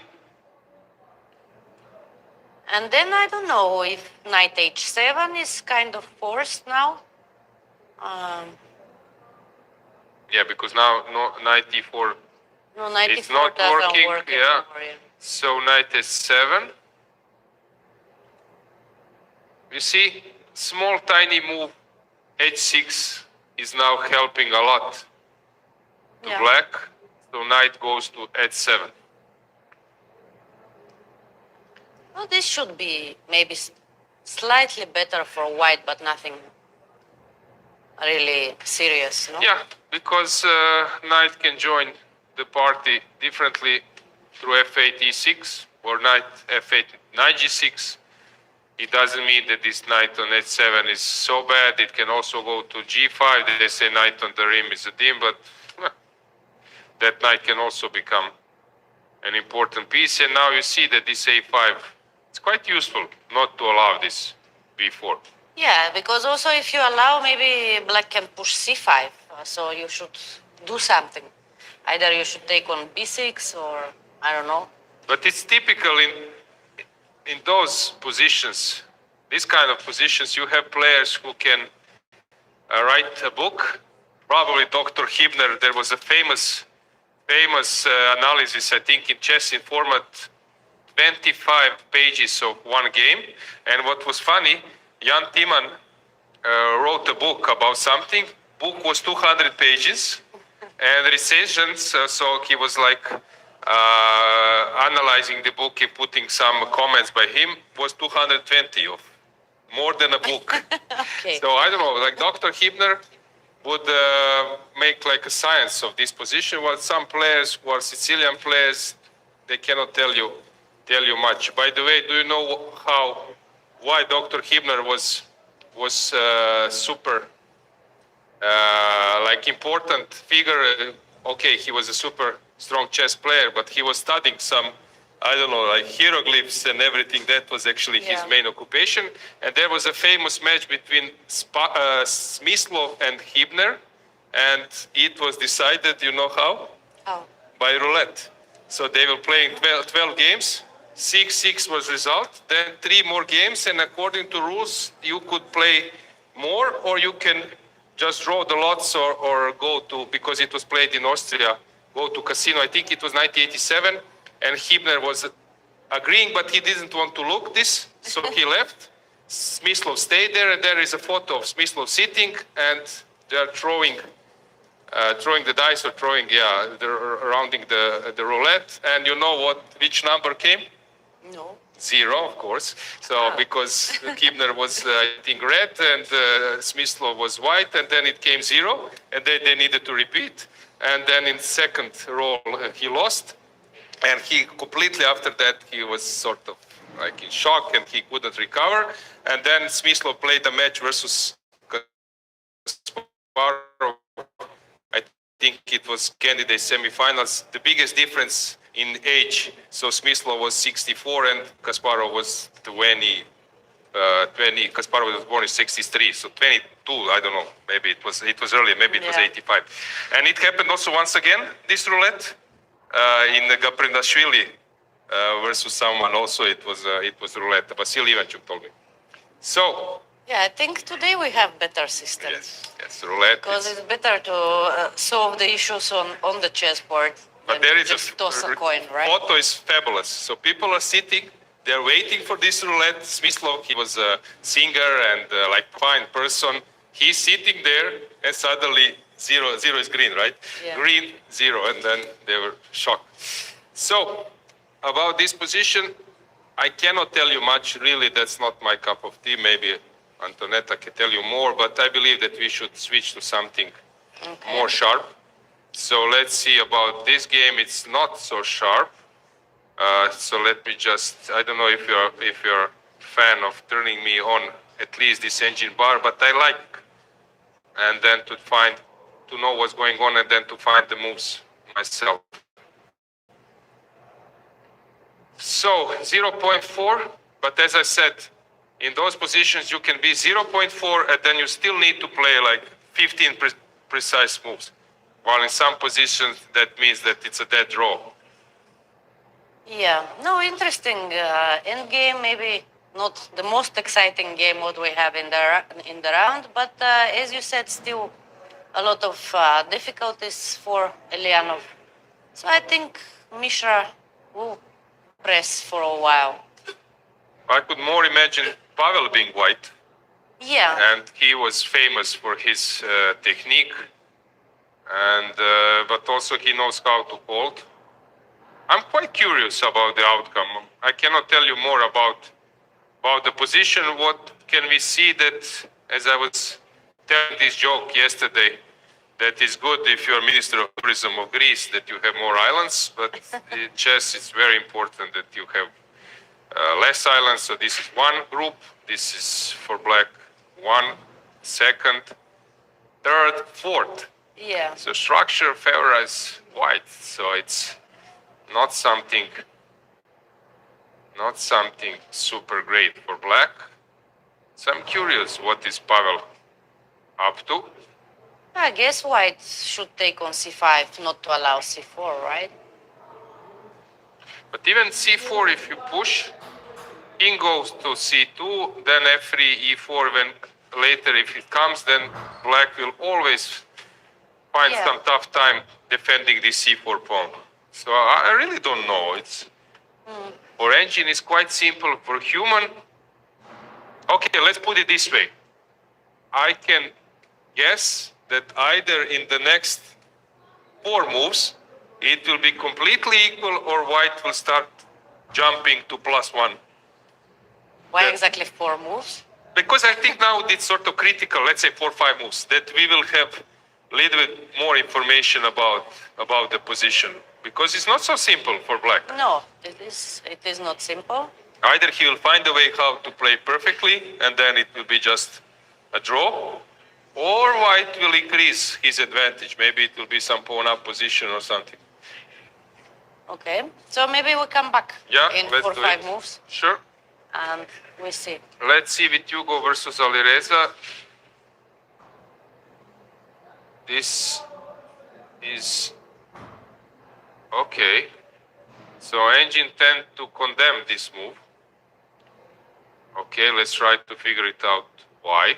And then I don't know if knight h7 is kind of forced now. Yeah, because now no, knight e4, No, knight it's e4 not doesn't working. work Yeah. anymore. So knight s7. You see, small tiny move h6 is now helping a lot to Yeah. black. So knight goes to h7. Well, this should be maybe slightly better for white, but nothing really serious, no? Yeah, because knight can join the party differently through f8 e6 or knight f8 knight g6. It doesn't mean that this knight on h7 is so bad. It can also go to g5. They say knight on the rim is a dim, but that knight can also become an important piece. And now you see that this a5, it's quite useful not to allow this b4. Yeah, because also if you allow, maybe black can push c5. So you should do something. Either you should take on b6 or I don't know. But it's typical in those positions, this kind of positions, you have players who can write a book. Probably Dr. Hibner, there was a famous analysis, I think, in chess in format 25 pages of one game. And what was funny, Jan Timman wrote a book about something. Book was 200 pages, and recensions, so he was like analyzing the book and putting some comments by him, was 220 of, more than a book. Okay. So I don't know, like Dr. Hibner would make like a science of this position, while some players who are Sicilian players, they cannot tell you much. By the way, do you know why Dr. Hibner was super like important figure? Okay, he was a super strong chess player, but he was studying some, I don't know, like hieroglyphs and everything. That was actually his main occupation. And there was a famous match between Smyslov and Hibner, and it was decided, you know how? Oh. By roulette. So they were playing 12 games. 6-6 was result. Then 3 more games, and according to rules, you could play more, or you can just draw the lots, or go to, because it was played in Austria, go to casino. I think it was 1987, and Hibner was agreeing, but he didn't want to look this, so he left. Smyslov stayed there, and there is a photo of Smyslov sitting, and they are throwing the dice, or they're rounding the roulette. And you know which number came? No. 0, of course. So because Hibner was, I think, red, and Smyslov was white, and then it came 0, and they needed to repeat. And then in second roll, he lost. And he completely, after that, he was sort of like in shock, and he couldn't recover. And then Smyslov played a match versus Kasparov. I think it was candidate semifinals. The biggest difference in age. So Smyslov was 64 and Kasparov was 20, 20. Kasparov was born in 63, so 22. I don't know. Maybe it was earlier. Maybe it was Yeah. 85. And it happened also once again. This roulette in Gaprindashvili versus someone. Also, it was roulette. Vasily Ivanchuk told me. So Yeah, I think today we have better systems. yes, roulette. Because it's- it's better to solve the issues on the chessboard But than there is just toss a coin, right? photo is fabulous. So people are sitting, they're waiting for this roulette. Smyslov, he was a singer and like fine person. He's sitting there and suddenly zero is green, right? Yeah. Green, zero, and then they were shocked. So about this position, I cannot tell you much. Really, that's not my cup of tea. Maybe Antonetta can tell you more, but I believe that we should switch to something Okay. more sharp. So let's see about this game. It's not so sharp. So let me just, I don't know if you're a fan of turning me on at least this engine bar, but I like, and then to know what's going on and then to find the moves myself. So 0.4, but as I said, in those positions you can be 0.4 and then you still need to play like 15 precise moves. While in some positions that means that it's a dead draw. Yeah, no, interesting end game. Maybe not the most exciting game what we have in the round, but as you said, still a lot of difficulties for Elianov. So I think Mishra will press for a while. I could more imagine Pavel being white, Yeah, and he was famous for his technique, and but also he knows how to hold. I'm quite curious about the outcome. I cannot tell you more about the position. What can we see that, as I was telling this joke yesterday, that is good if you're Minister of Tourism of Greece, that you have more islands, but in chess it's very important that you have less islands. So this is one group, this is for black, one, second, third, fourth. yeah. So structure favors white, so it's not something super great for black. So I'm curious what is Pavel up to. I guess white should take on c5, not to allow c4, right? But even c4, if you push, king goes to c2, then f3, e4. When later, if it comes, then black will always find Yeah. some tough time defending this c4 pawn. So I really don't know. It's for engine is quite simple. For human, okay, let's put it this way. I can guess that either in the next 4 moves, it will be completely equal, or white will start jumping to +1. Why Yeah. exactly 4 moves? Because I think now it's sort of critical, let's say 4 or 5 moves, that we will have a little bit more information about the position. Because it's not so simple for black. No, it is not simple. Either he will find a way how to play perfectly, and then it will be just a draw, or white will increase his advantage. Maybe it will be some pawn up position or something. Okay, so maybe we come back Yeah, in let's 4 or do 5 it. moves Sure. and we see. Let's see with Hugo versus Alireza. This is okay. So engine tend to condemn this move. Okay, let's try to figure it out why.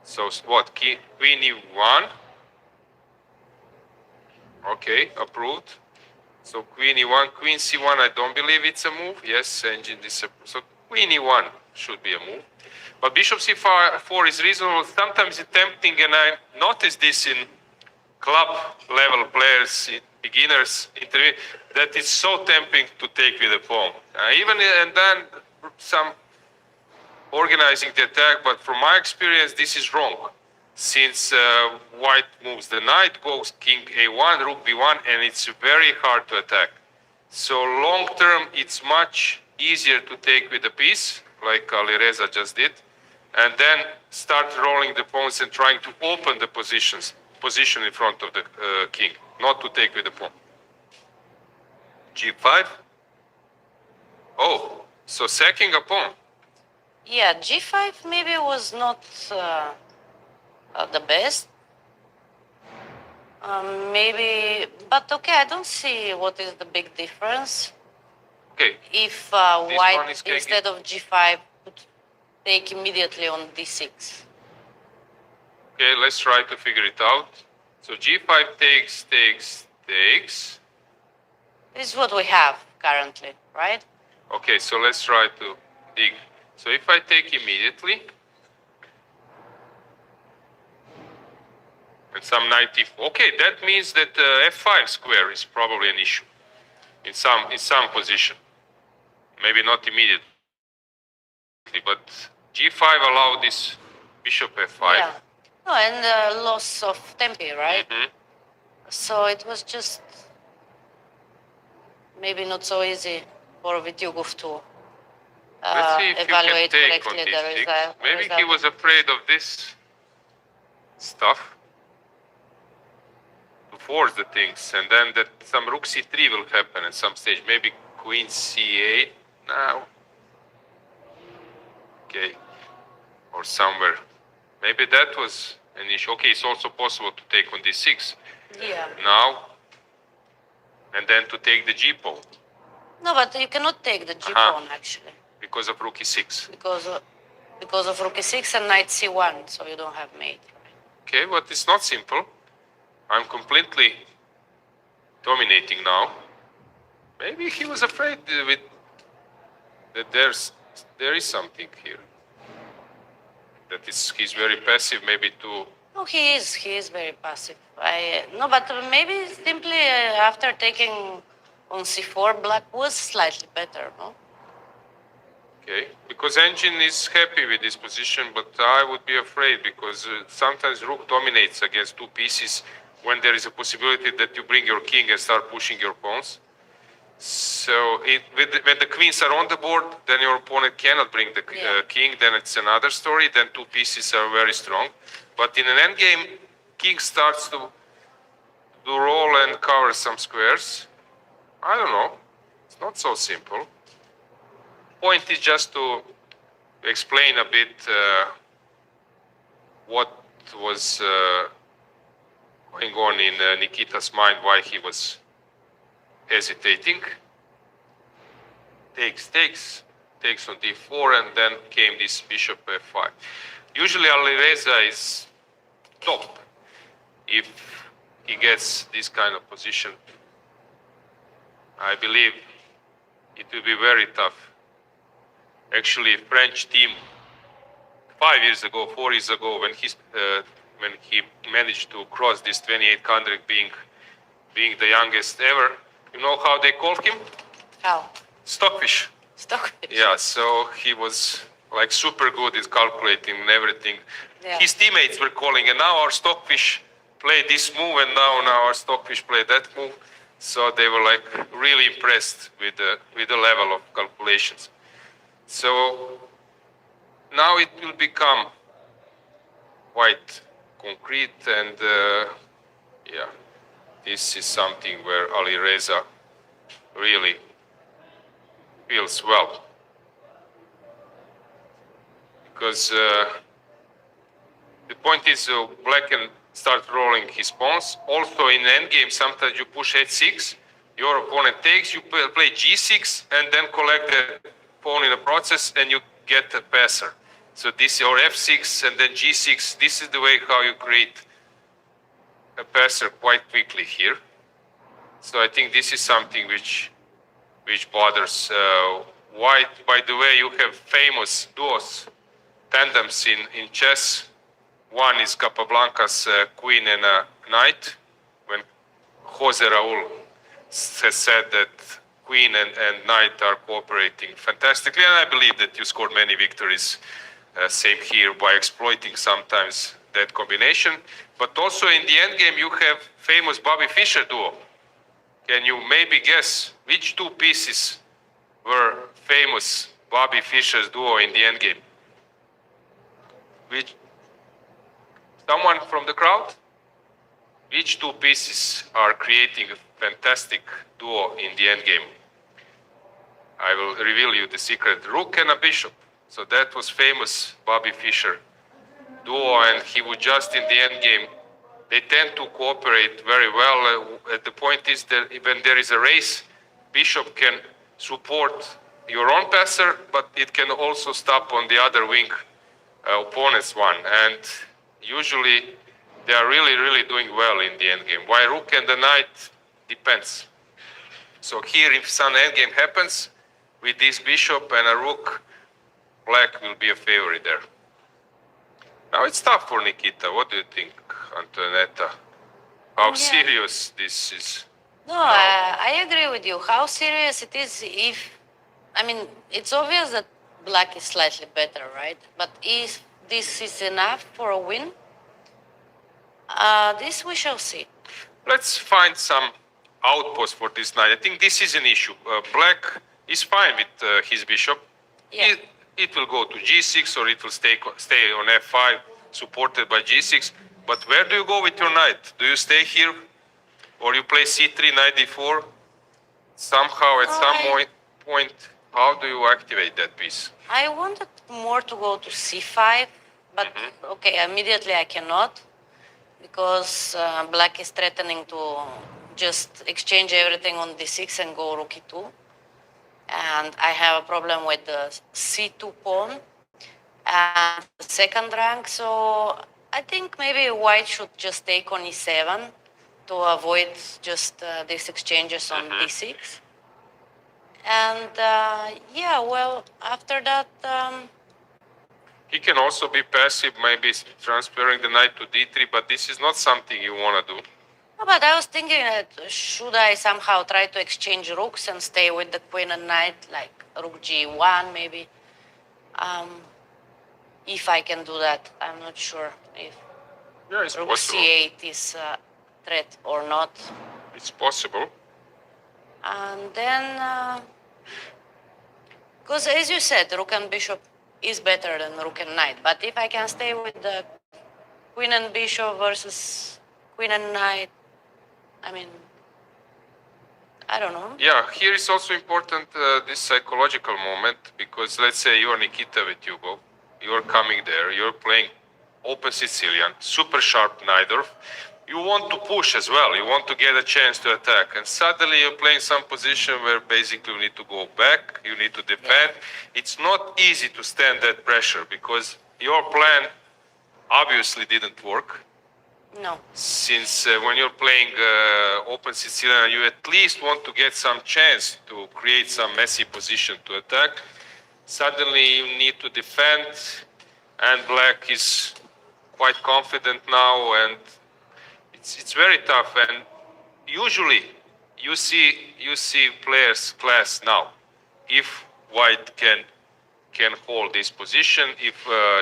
So what? Queen e1. Okay, approved. So queen e1, queen c1. I don't believe it's a move. Yes, engine disapproved. So queen e1 should be a move. But bishop c4 is reasonable. Sometimes it's tempting, and I noticed this in club level players, beginners, intermediate, that it's so tempting to take with a pawn. Even and then some organizing the attack, but from my experience, this is wrong. Since white moves the knight, goes king a1, rook b1, and it's very hard to attack. So long term, it's much easier to take with a piece, like Alireza just did, and then start rolling the pawns and trying to open the position in front of the king, not to take with the pawn. g5. Oh, so sacking a pawn. Yeah, G5 maybe was not the best. Maybe, but okay, I don't see what is the big difference. Okay. If This one white is taking- instead of G5 would take immediately on D6. Okay, let's try to figure it out. So G5 takes. This is what we have currently, right? Okay, so let's try to dig. So if I take immediately, and some 90, okay, that means that F5 square is probably an issue in some position. Maybe not immediately, but G5 allow this bishop F5. Yeah. No, and loss of tempi, right? Mhm. So it was just maybe not so easy for Vityugov to Let's see if you can evaluate take on correctly the D6. result. Maybe he was afraid of this stuff to force the things, and then that some rook C3 will happen at some stage. Maybe queen C8 now. Okay, or somewhere. Maybe that was an issue. Okay, it's also possible to take on D6 Yeah. now, and then to take the G pawn No, but you cannot take the G Uh-huh. pawn actually because of rook E6. because of rook E6 and knight C1, so you don't have mate. Okay, but it's not simple. I'm completely dominating now. Maybe he was afraid that there is something here. That he's very passive, maybe too. No, he is very passive. No, but maybe simply after taking on C4, black was slightly better, no? Okay, because engine is happy with this position, but I would be afraid because sometimes rook dominates against two pieces when there is a possibility that you bring your king and start pushing your pawns. So when the queens are on the board, then your opponent cannot bring the king, then it's another story, then two pieces are very strong. But in an endgame, king starts to roll and cover some squares. I don't know, it's not so simple. Point is just to explain a bit what was going on in Nikita's mind, why he was hesitating. Takes on d4, and then came this bishop f5. Usually Alireza is top if he gets this kind of position. I believe it will be very tough. Actually, French team 5 years ago, 4 years ago, when he managed to cross this 2800, being the youngest ever, you know how they called him? How? Stockfish. Stockfish. Yeah, so he was like super good at calculating and everything. Yeah. His teammates were calling, and now our Stockfish played this move, and now our Stockfish played that move. So they were like really impressed with the level of calculations. So now it will become quite concrete, and yeah, this is something where Alireza really feels well. Because the point is black can start rolling his pawns. Also in endgame, sometimes you push h6, your opponent takes, you play g6, and then collect the pawn in the process, and you get a passer. So this, or f6 and then g6, this is the way how you create a passer quite quickly here. So I think this is something which bothers white. By the way, you have famous duos, tandems in chess. One is Capablanca's queen and a knight, when Jose Raul has said that queen and knight are cooperating fantastically, and I believe that you scored many victories, same here, by exploiting sometimes that combination. But also in the endgame, you have famous Bobby Fischer duo. Can you maybe guess which two pieces were famous Bobby Fischer's duo in the endgame? Which? Someone from the crowd? Which two pieces are creating a fantastic duo in the endgame? I will reveal you the secret. Rook and a bishop. So that was famous Bobby Fischer duo, and he would just in the end game. They tend to cooperate very well. The point is that when there is a race, bishop can support your own passer, but it can also stop on the other wing opponent's one. And usually they are really, really doing well in the end game. Why rook and the knight depends. So here, if some endgame happens with this bishop and a rook, black will be a favorite there. Now it's tough for Nikita. What do you think, Antonetta? How Yeah. serious this is? No, I agree with you. How serious it is if, I mean, it's obvious that black is slightly better, right? But if this is enough for a win, this we shall see. Let's find some outpost for this knight. I think this is an issue. Black is fine with his bishop. Yeah. It will go to g6 or it will stay on f5, supported by g6. But where do you go with your knight? Do you stay here or you play c3, knight d4? Somehow, at some point, how do you activate that piece? I wanted more to go to c5, but okay, immediately I cannot because black is threatening to just exchange everything on d6 and go rook e2. And I have a problem with the c2 pawn and the second rank. So I think maybe white should just take on e7 to avoid just these exchanges on d6. And yeah, well, after that, He can also be passive, maybe transferring the knight to d3, but this is not something you want to do. but I was thinking that should I somehow try to exchange rooks and stay with the queen and knight, like rook g1 maybe? If I can do that, I'm not sure if Yeah, it's rook possible. c8 is a threat or not. It's possible. And then, because as you said, rook and bishop is better than rook and knight. But if I can stay with the queen and bishop versus queen and knight, I mean, I don't know. Yeah, here is also important this psychological moment, because let's say you are Nikita with Hugo, you're coming there, you're playing open Sicilian, super sharp Nidorf. You want to push as well, you want to get a chance to attack, and suddenly you're playing some position where basically you need to go back, you need to defend. It's not easy to stand that pressure because your plan obviously didn't work. No. Since when you're playing open Sicilian, you at least want to get some chance to create some messy position to attack. Suddenly you need to defend, and black is quite confident now, and it's very tough. And usually you see players class now. If white can hold this position, if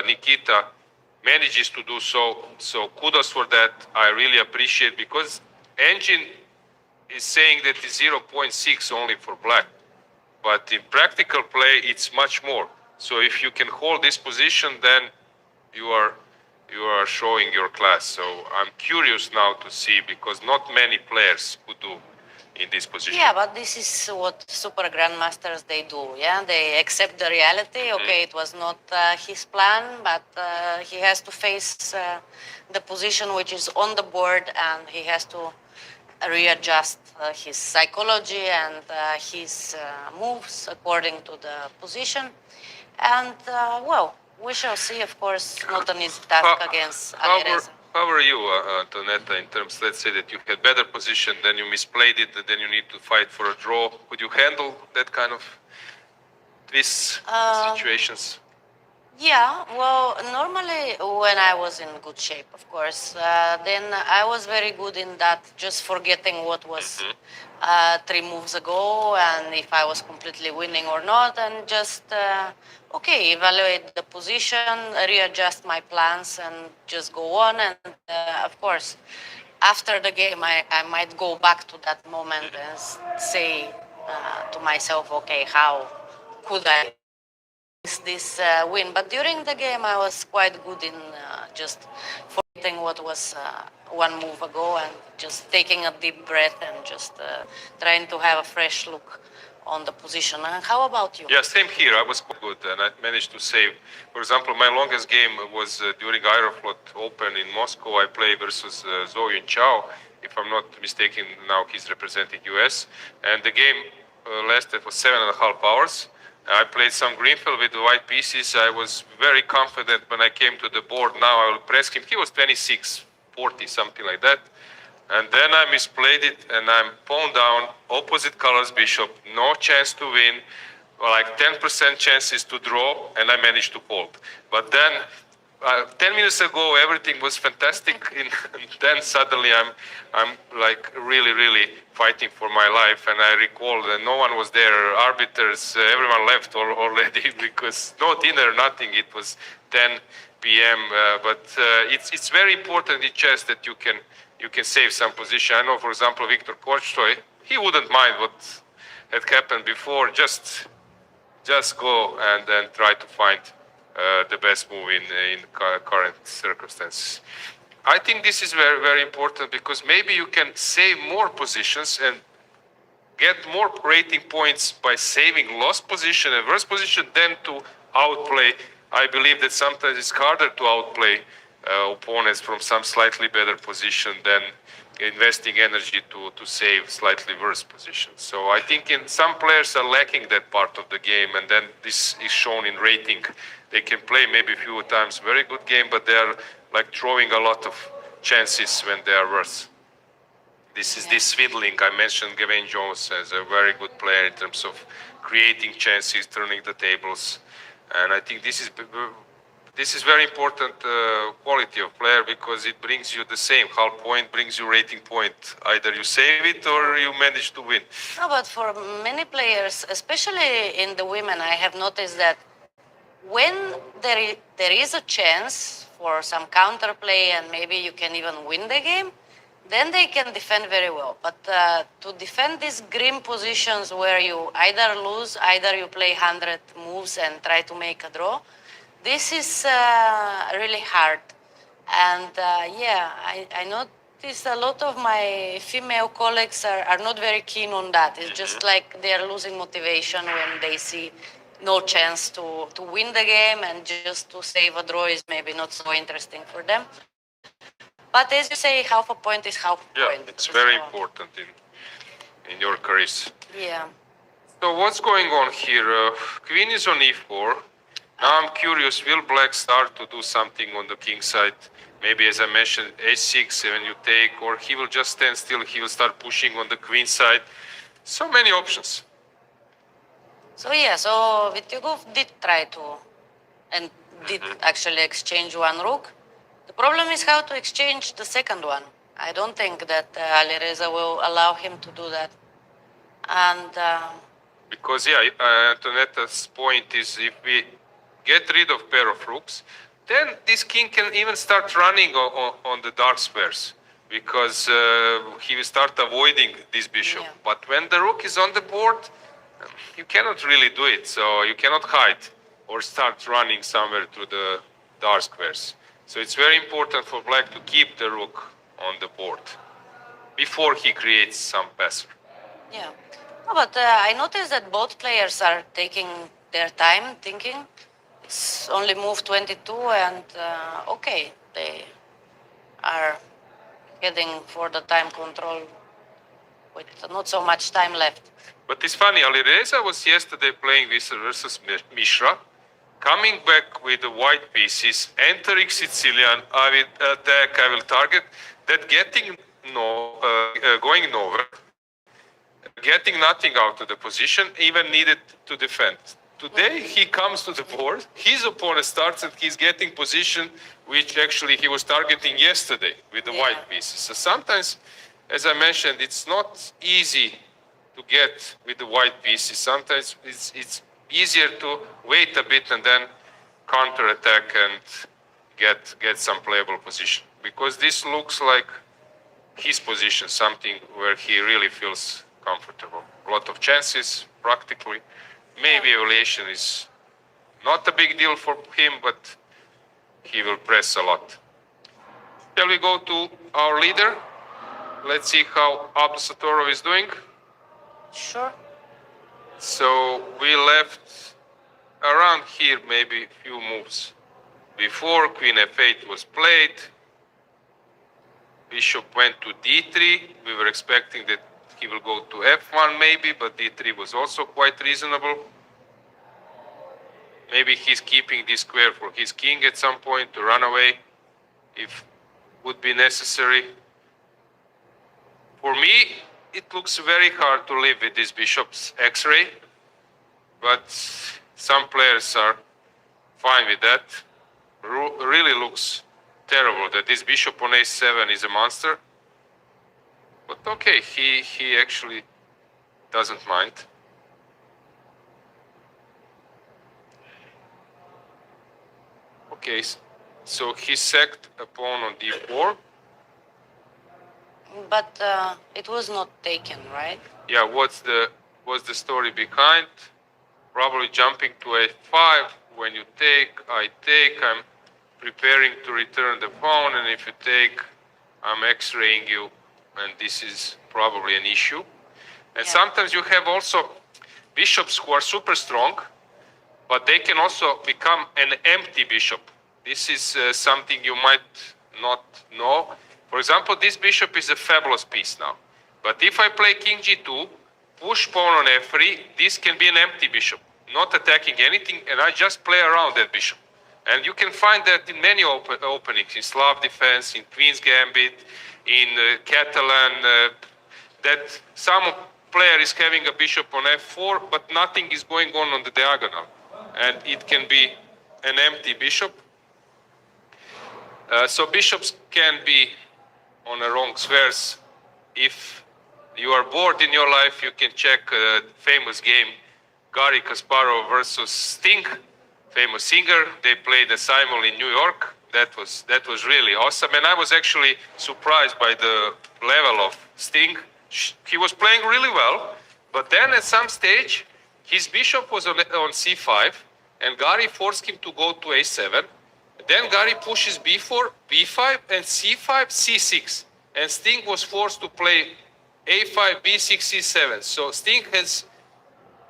Nikita manages to do so, so kudos for that. I really appreciate, because engine is saying that it's 0.6 only for black, but in practical play it's much more. So if you can hold this position, then you are showing your class. So I'm curious now to see, because not many players could do in this position. Yeah, but this is what super grandmasters they do. Yeah, they accept the reality. Okay, it was not his plan, but he has to face the position which is on the board, and he has to readjust his psychology and his moves according to the position. And well, we shall see. Of course, not an easy task against Alireza. How are you, Antonetta, in terms, let's say that you had better position, then you misplayed it, and then you need to fight for a draw. Could you handle that kind of these situations? Yeah, well, normally when I was in good shape, of course, then I was very good in that, just forgetting what was 3 moves ago and if I was completely winning or not, and just, okay, evaluate the position, readjust my plans, and just go on. And of course, after the game, I might go back to that moment and say to myself, okay, how could I this win? But during the game, I was quite good in just forgetting what was 1 move ago and just taking a deep breath and just trying to have a fresh look on the position. And how about you? Yeah, same here. I was quite good, and I managed to save. For example, my longest game was during Aeroflot Open in Moscow. I played versus Zhou Yunqiao. If I'm not mistaken, now he's representing US. And the game lasted for 7.5 hours. I played some greenfield with the white pieces. I was very confident when I came to the board. Now I will press him. He was 26-40, something like that. And then I misplayed it, and I'm pawn down, opposite colors bishop, no chance to win, like 10% chances to draw, and I managed to fold. But then, 10 minutes ago, everything was fantastic, and then suddenly I'm like really fighting for my life, and I recall that no one was there, arbiters, everyone left already because no dinner, nothing. It was 10 p.m. But it's very important in chess that you can save some position. I know, for example, Viktor Korchnoi, he wouldn't mind what had happened before. Just go and then try to find the best move in current circumstances. I think this is very important because maybe you can save more positions and get more rating points by saving lost position and worst position than to outplay. I believe that sometimes it's harder to outplay opponents from some slightly better position than investing energy to save slightly worse positions. So I think some players are lacking that part of the game, and then this is shown in rating. They can play maybe a few times very good game, but they are like throwing a lot of chances when they are worse. This is this Swindling. I mentioned Gavin Jones as a very good player in terms of creating chances, turning the tables, and I think this is very important quality of player because it brings you the same. Half point brings you rating point. Either you save it or you manage to win. No, but for many players, especially in the women, I have noticed that when there is a chance for some counterplay and maybe you can even win the game, then they can defend very well. But to defend these grim positions where you either lose, either you play 100 moves and try to make a draw, this is really hard. And I noticed a lot of my female colleagues are not very keen on that. It's just like they're losing motivation when they see no chance to win the game, and just to save a draw is maybe not so interesting for them. But as you say, half a point is half a point. Yeah, it's very important in your careers. Yeah. So what's going on here? Queen is on e4. Now I'm curious, will black start to do something on the king side? Maybe, as I mentioned, h6 when you take, or he will just stand still, he will start pushing on the queen side. So many options. So Vityugov did try to, and did actually exchange one rook. The problem is how to exchange the second one. I don't think that Alireza will allow him to do that. And because Antonetta's point is if we get rid of pair of rooks, then this king can even start running on the dark squares because he will start avoiding this bishop. Yeah. But when the rook is on the board, you cannot really do it. So you cannot hide or start running somewhere through the dark squares. So it's very important for black to keep the rook on the board before he creates some passer. yeah, no, but I noticed that both players are taking their time thinking. It's only move 22, and they are heading for the time control with not so much time left. But it's funny, Alireza was yesterday playing versus Mishra, coming back with the white pieces, entering Sicilian, I will attack, I will target, that going nowhere, getting nothing out of the position, even needed to defend. Today he comes to the board, his opponent starts and he's getting position which actually he was targeting yesterday with the white pieces. So sometimes, as I mentioned, it's not easy to get with the white pieces. Sometimes it's easier to wait a bit and then counter-attack and get some playable position. Because this looks like his position, something where he really feels comfortable. A lot of chances, practically. Maybe evaluation is not a big deal for him, but he will press a lot. Shall we go to our leader? Let's see how Abdusattorov is doing. Sure. So we left around here maybe a few moves before Queen F8 was played. Bishop went to D3. We were expecting that he will go to F1 maybe, but D3 was also quite reasonable. Maybe he's keeping this square for his king at some point to run away if would be necessary. For me, it looks very hard to live with this bishop's X-ray, but some players are fine with that. Really looks terrible that this bishop on A7 is a monster. But okay, he actually doesn't mind. Okay, so he sacked a pawn on D4. But it was not taken, right? Yeah, what's the story behind? Probably jumping to A5. When you take, I take. I'm preparing to return the pawn, and if you take, I'm X-raying you, and this is probably an issue. And sometimes you have also bishops who are super strong, but they can also become an empty bishop. This is something you might not know. For example, this bishop is a fabulous piece now. But if I play king g2, push pawn on f3, this can be an empty bishop, not attacking anything, and I just play around that bishop. And you can find that in many openings, in Slav defense, in Queen's Gambit, in Catalan, that some player is having a bishop on f4, but nothing is going on the diagonal. And it can be an empty bishop. So bishops can be on the wrong squares. If you are bored in your life, you can check a famous game, Garry Kasparov versus Sting, famous singer. They played a simul in New York. That was really awesome. And I was actually surprised by the level of Sting. He was playing really well, but then at some stage, his bishop was on c5, and Garry forced him to go to a7. Then Garry pushes b4, b5, and c5, c6. And Sting was forced to play a5, b6, c7. So Sting has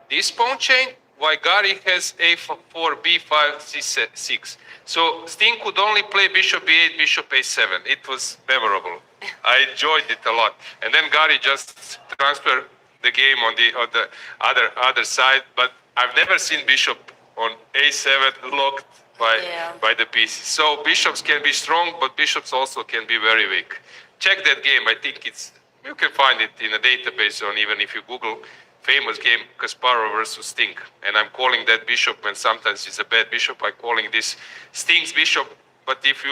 this pawn chain, while Garry has a4, b5, c6. So Sting could only play bishop b8, bishop a7. It was memorable. I enjoyed it a lot. And then Garry just transferred the game on the other side. But I've never seen bishop on a7 locked by the pieces. So bishops can be strong, but bishops also can be very weak. Check that game. I think you can find it in a database, or even if you Google famous game Kasparov versus Sting. And I'm calling that bishop, when sometimes it's a bad bishop, I'm calling this Sting's bishop. But if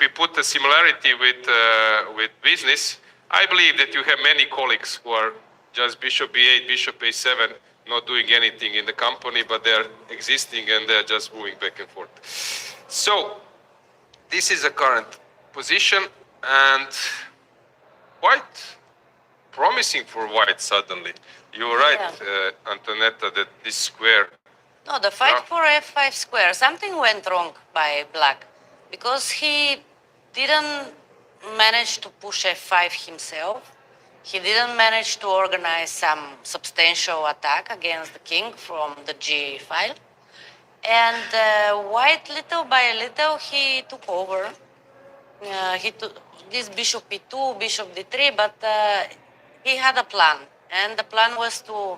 we put a similarity with business, I believe that you have many colleagues who are just bishop b8, bishop a7, not doing anything in the company, but they're existing and they're just moving back and forth. So this is a current position, and quite promising for white suddenly. You're right, Antonetta, that this square. No, the fight for f5 square, something went wrong by black, because he didn't manage to push f5 himself. He didn't manage to organize some substantial attack against the king from the g file. And white, little by little, he took over. He took this bishop e2, bishop d3, but he had a plan. And the plan was to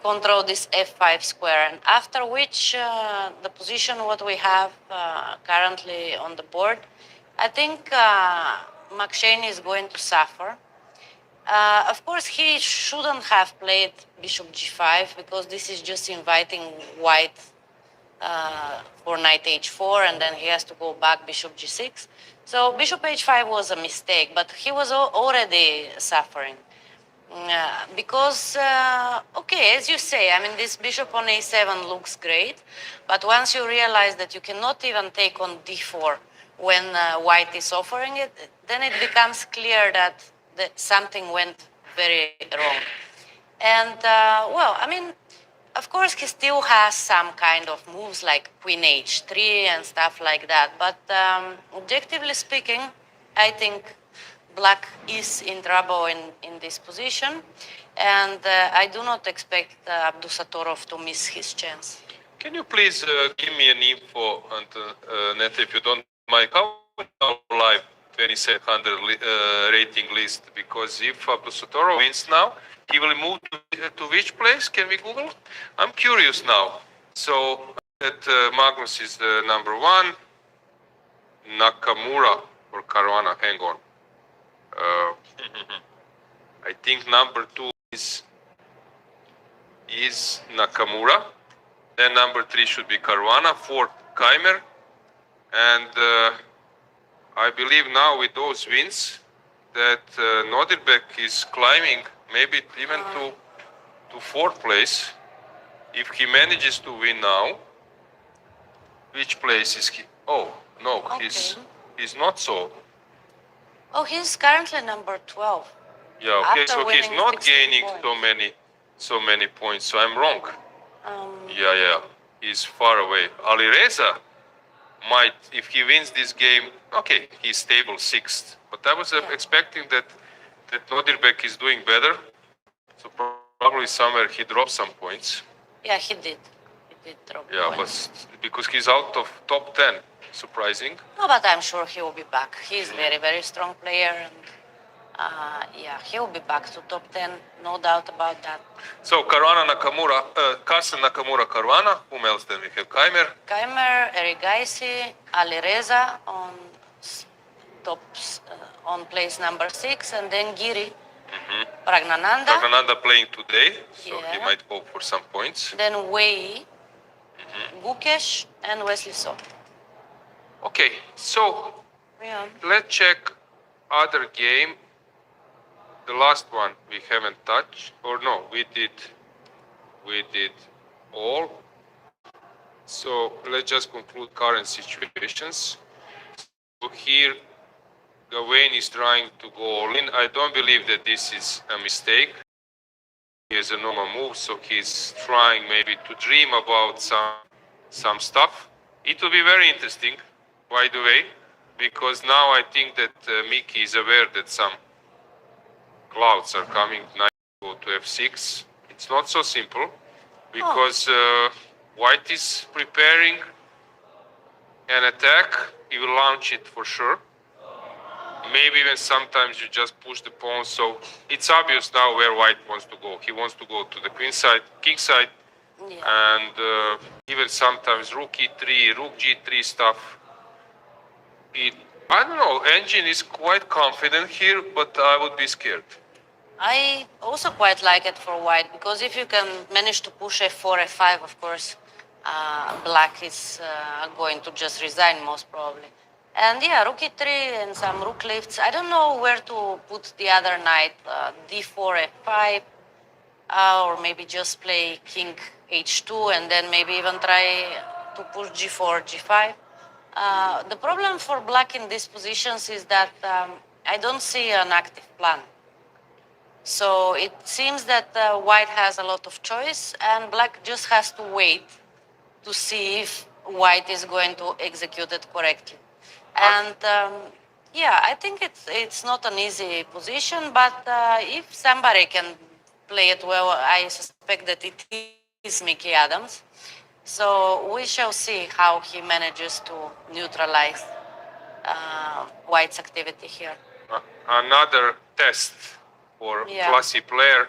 control this f5 square. And after which, the position what we have currently on the board, I think McShane is going to suffer. Of course, he shouldn't have played bishop g5, because this is just inviting white for knight h4, and then he has to go back bishop g6. So bishop h5 was a mistake, but he was already suffering. Because, okay, as you say, I mean, this bishop on a7 looks great, but once you realize that you cannot even take on d4 when white is offering it, then it becomes clear that something went very wrong. And, well, I mean, of course, he still has some kind of moves like queen h3 and stuff like that. But objectively speaking, I think Black is in trouble in this position, and I do not expect Abdusattorov to miss his chance. Can you please give me an info on net if you don't mind? How is our live 2700 rating list? Because if Abdusattorov wins now, he will move to which place? Can we Google? I'm curious now. So that Magnus is the number one. Nakamura or Caruana, hang on. I think number two is Nakamura. Then number three should be Caruana, four Keimer. And I believe now with those wins that Nodirbek is climbing maybe even to fourth place. If he manages to win now, which place is he? Oh, no, Okay. he's not so. Oh, he's currently number 12. Yeah, okay, After so he's winning not 16 gaining points. so many points. So I'm wrong. Um, Yeah, he's far away. Alireza might, if he wins this game, okay, he's stable sixth. But I was expecting that Nodirbek is doing better. So probably somewhere he dropped some points. yeah, he did. He did drop Yeah, points. but because he's out of top 10, surprising. No, but I'm sure he will be back. He's very, very strong player, and yeah, he will be back to top 10, no doubt about that. So Caruana Nakamura, Carson Nakamura Caruana. Whom else then we have? Keimer. Keimer, Erigaisi, Alireza on on place number 6, and then Giri, Pragnananda, Pragnananda playing today, so he Yeah. might hope for some points. then Wei, Gukesh, and Wesley So. Okay, so Yeah. let's check other game. The last one we haven't touched, or no, we did all. So let's just conclude current situations. So here, Gawain is trying to go all in. I don't believe that this is a mistake. He has a normal move, so he's trying maybe to dream about some stuff. It will be very interesting, by the way, because now I think that Miki is aware that some clouds are coming. Knight go to f6. It's not so simple because White is preparing an attack. He will launch it for sure. Maybe even sometimes you just push the pawn. So it's obvious now where White wants to go. He wants to go to the queen side, king side, Yeah. and even sometimes rook e3, rook g3 stuff. I don't know. Engine is quite confident here, but I would be scared. I also quite like it for White, because if you can manage to push f4, f5, of course, Black is going to just resign most probably. And yeah, rook e3 and some rook lifts. I don't know where to put the other knight, d4, f5, or maybe just play king h2 and then maybe even try to push g4, g5. The problem for Black in these positions is that I don't see an active plan. So it seems that White has a lot of choice, and Black just has to wait to see if White is going to execute it correctly. And yeah, I think it's not an easy position, but if somebody can play it well, I suspect that it is Mickey Adams. So we shall see how he manages to neutralize White's activity here. Another test for Yeah. classy player.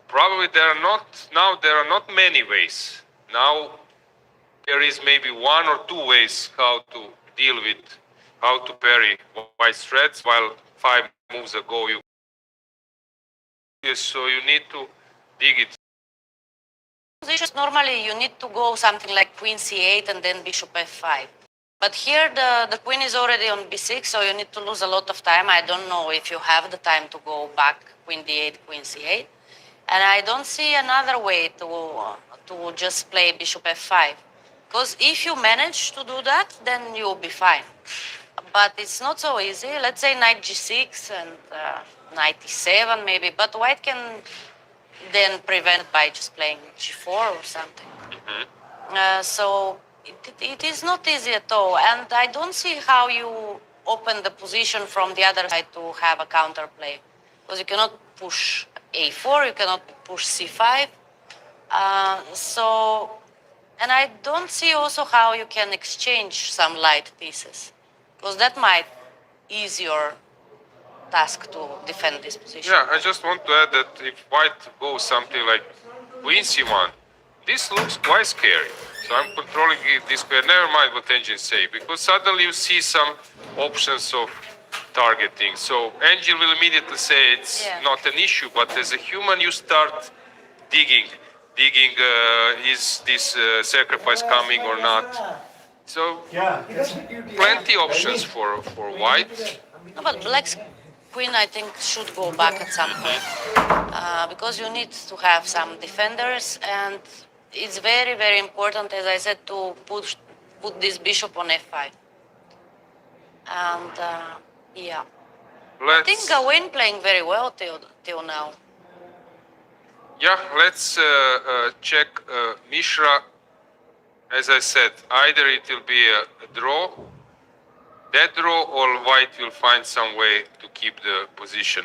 Probably there are not many ways. Now there is maybe one or two ways how to deal with, how to parry White's threats, while 5 moves ago so you need to dig it. Positions, normally you need to go something like queen c8 and then bishop f5. But here the queen is already on b6, so you need to lose a lot of time. I don't know if you have the time to go back queen d8, queen c8. And I don't see another way to just play bishop f5. Because if you manage to do that, then you'll be fine. But it's not so easy. Let's say knight g6 and knight e7 maybe, but White can then prevent by just playing g4 or something. So it is not easy at all, and I don't see how you open the position from the other side to have a counterplay. Because you cannot push a4, you cannot push c5. And I don't see also how you can exchange some light pieces. Because that might ease your task to defend this position. Yeah, I just want to add that if white goes something like queen c1, this looks quite scary. So I'm controlling this square. Never mind what engines say, because suddenly you see some options of targeting. So engine will immediately say it's not an issue, but as a human you start digging. Is this sacrifice coming or not? So plenty options for white. No, but black's queen, I think, should go back at some point because you need to have some defenders, and it's very, very important, as I said, to put this bishop on f5. And yeah, I think Gawain playing very well till now. Yeah, let's check Mishra. As I said, either it will be a draw, dead draw, or white will find some way to keep the position.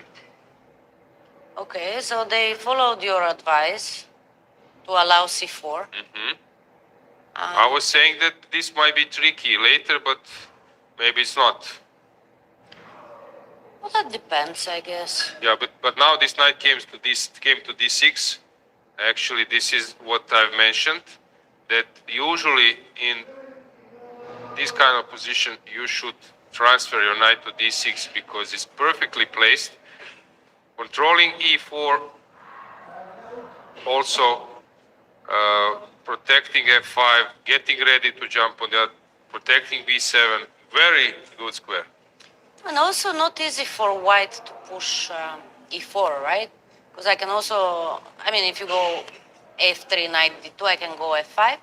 Okay, so they followed your advice to allow c4. I was saying that this might be tricky later, but maybe it's not. Well, that depends, I guess. Yeah, but now this knight came to d6. Actually, this is what I've mentioned, that usually in this kind of position you should transfer your knight to d6 because it's perfectly placed. Controlling e4, also protecting f5, getting ready to jump on that, protecting b7, very good square. And also not easy for white to push e4, right? Because I can also, I mean, if you go f3, knight d2, I can go f5.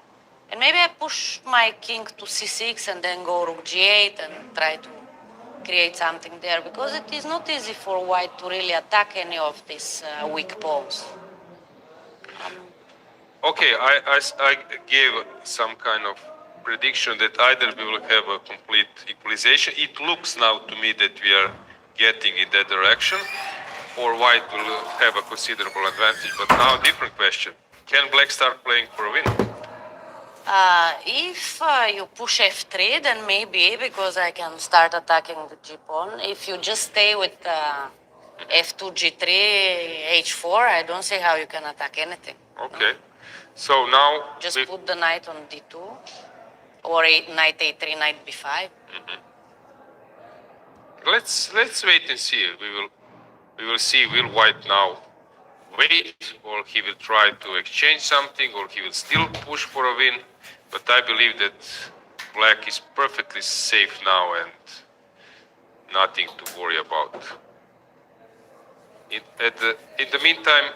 And maybe I push my king to c6 and then go rook g8 and try to create something there. Because it is not easy for white to really attack any of these weak pawns. Okay, I gave some kind of prediction that either we will have a complete equalization. It looks now to me that we are getting in that direction, or white will have a considerable advantage. But now different question. Can black start playing for a win? If you push f3, then maybe, because I can start attacking the g-pawn. If you just stay with f2, g3, h4, I don't see how you can attack anything. Okay. So now just put the knight on d2, or knight a3, knight b5. Let's wait and see. We will see. Will white now wait, or he will try to exchange something, or he will still push for a win? But I believe that black is perfectly safe now and nothing to worry about. In the meantime,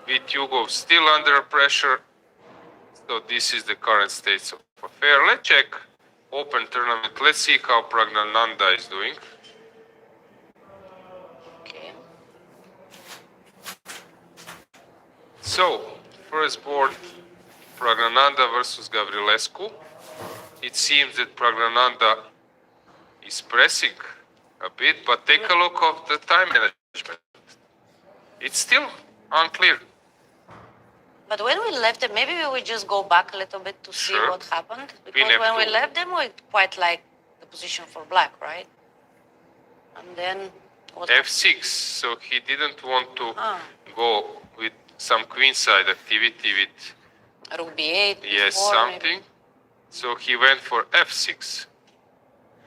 with Hugo still under pressure, so this is the current state of affair. Let's check open tournament. Let's see how Pragnananda is doing. Okay. So, first board, Pragnananda versus Gavrilescu. It seems that Pragnananda is pressing a bit, but take a look of the time management. It's still unclear. But when we left them, maybe we just go back a little bit to see what happened. Because when we left them, we quite liked the position for black, right? And then what f6, so he didn't want to go with some queenside activity with rook b8, yes, b4, something. maybe. So he went for f6.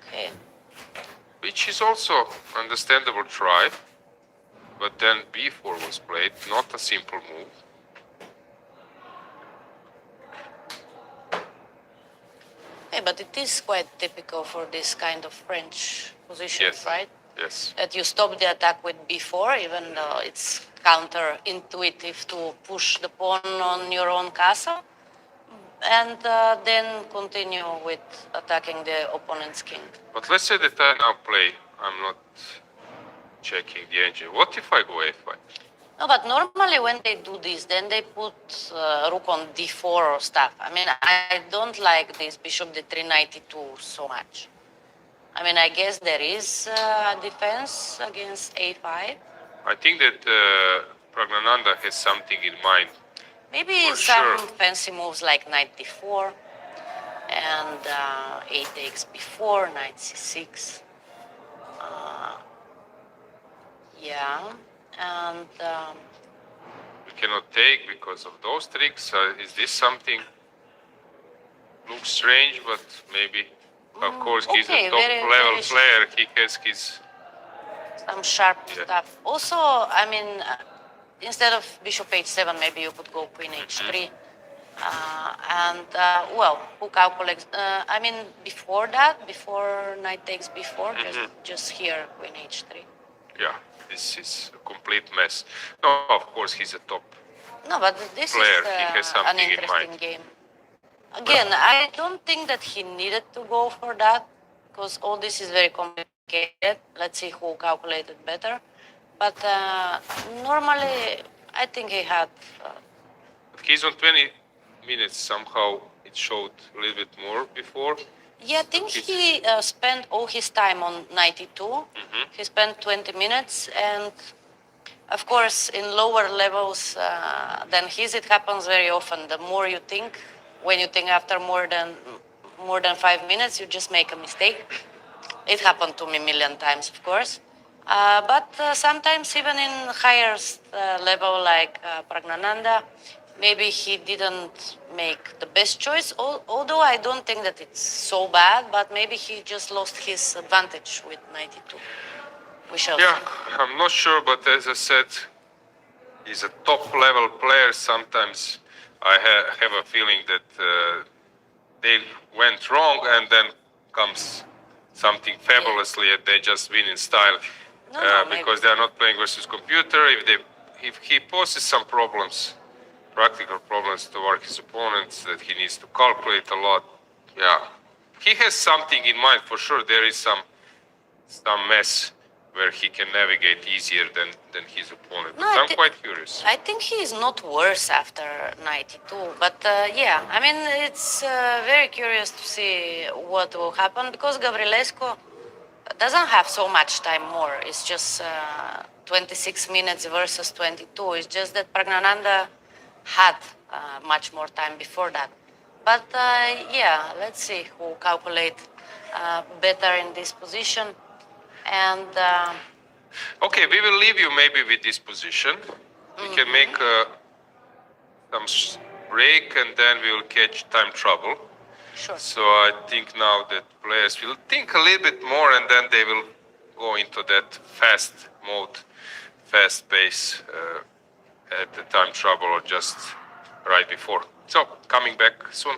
Okay. Which is also understandable try. But then b4 was played, not a simple move. Hey, but it is quite typical for this kind of French positions, right? Yes. That you stop the attack with b4, even though it's counterintuitive to push the pawn on your own castle, and then continue with attacking the opponent's king. But let's say that I now play. I'm not checking the engine. What if I go a5? No, but normally when they do this, then they put rook on d4 or stuff. I mean, I don't like this bishop d3, knight e2 so much. I mean, I guess there is defense against a5. I think that Pragnananda has something in mind. Maybe For some sure. fancy moves like knight d4 and a takes b4, knight c6. Yeah, and We cannot take because of those tricks. Is this something? Looks strange, but maybe. Of course, he's okay, a top very, level very player. He has his. some sharp Yeah. stuff. Also, I mean, instead of bishop h7, maybe you could go queen h3. Well, who calculates? I mean, before that, before knight takes b4, just here, queen h3. Yeah, this is a complete mess. No, of course, he's a top. No, but this Player, is he has an something in interesting mind. game. Again, I don't think that he needed to go for that because all this is very complicated. Let's see who calculated better. But normally, I think he had. But he's on 20 minutes somehow. It showed a little bit more before. Yeah, I think he spent all his time on 92. He spent 20 minutes, and of course, in lower levels than his, it happens very often. The more you think, when you think after more than 5 minutes, you just make a mistake. It happened to me a million times, of course. But sometimes even in higher level like Pragnananda, maybe he didn't make the best choice. Although I don't think that it's so bad, but maybe he just lost his advantage with 92. We shall Yeah, see. I'm not sure, but as I said, he's a top level player. Sometimes I have a feeling that they went wrong and then comes something fabulously and they just win in style No, because they are not playing versus computer. If he poses some problems, practical problems toward his opponents that he needs to calculate a lot, yeah, he has something in mind for sure. There is some mess where he can navigate easier than his opponent. No, I'm quite curious. I think he is not worse after 92, but yeah, I mean, it's very curious to see what will happen because Gavrilescu doesn't have so much time more. It's just 26 minutes versus 22. It's just that Pragnananda had much more time before that. But yeah, let's see who calculate better in this position. And Okay, we will leave you maybe with this position. We can make some break and then we will catch time trouble. sure. So I think now that players will think a little bit more and then they will go into that fast mode, fast pace at the time trouble or just right before. So coming back soon.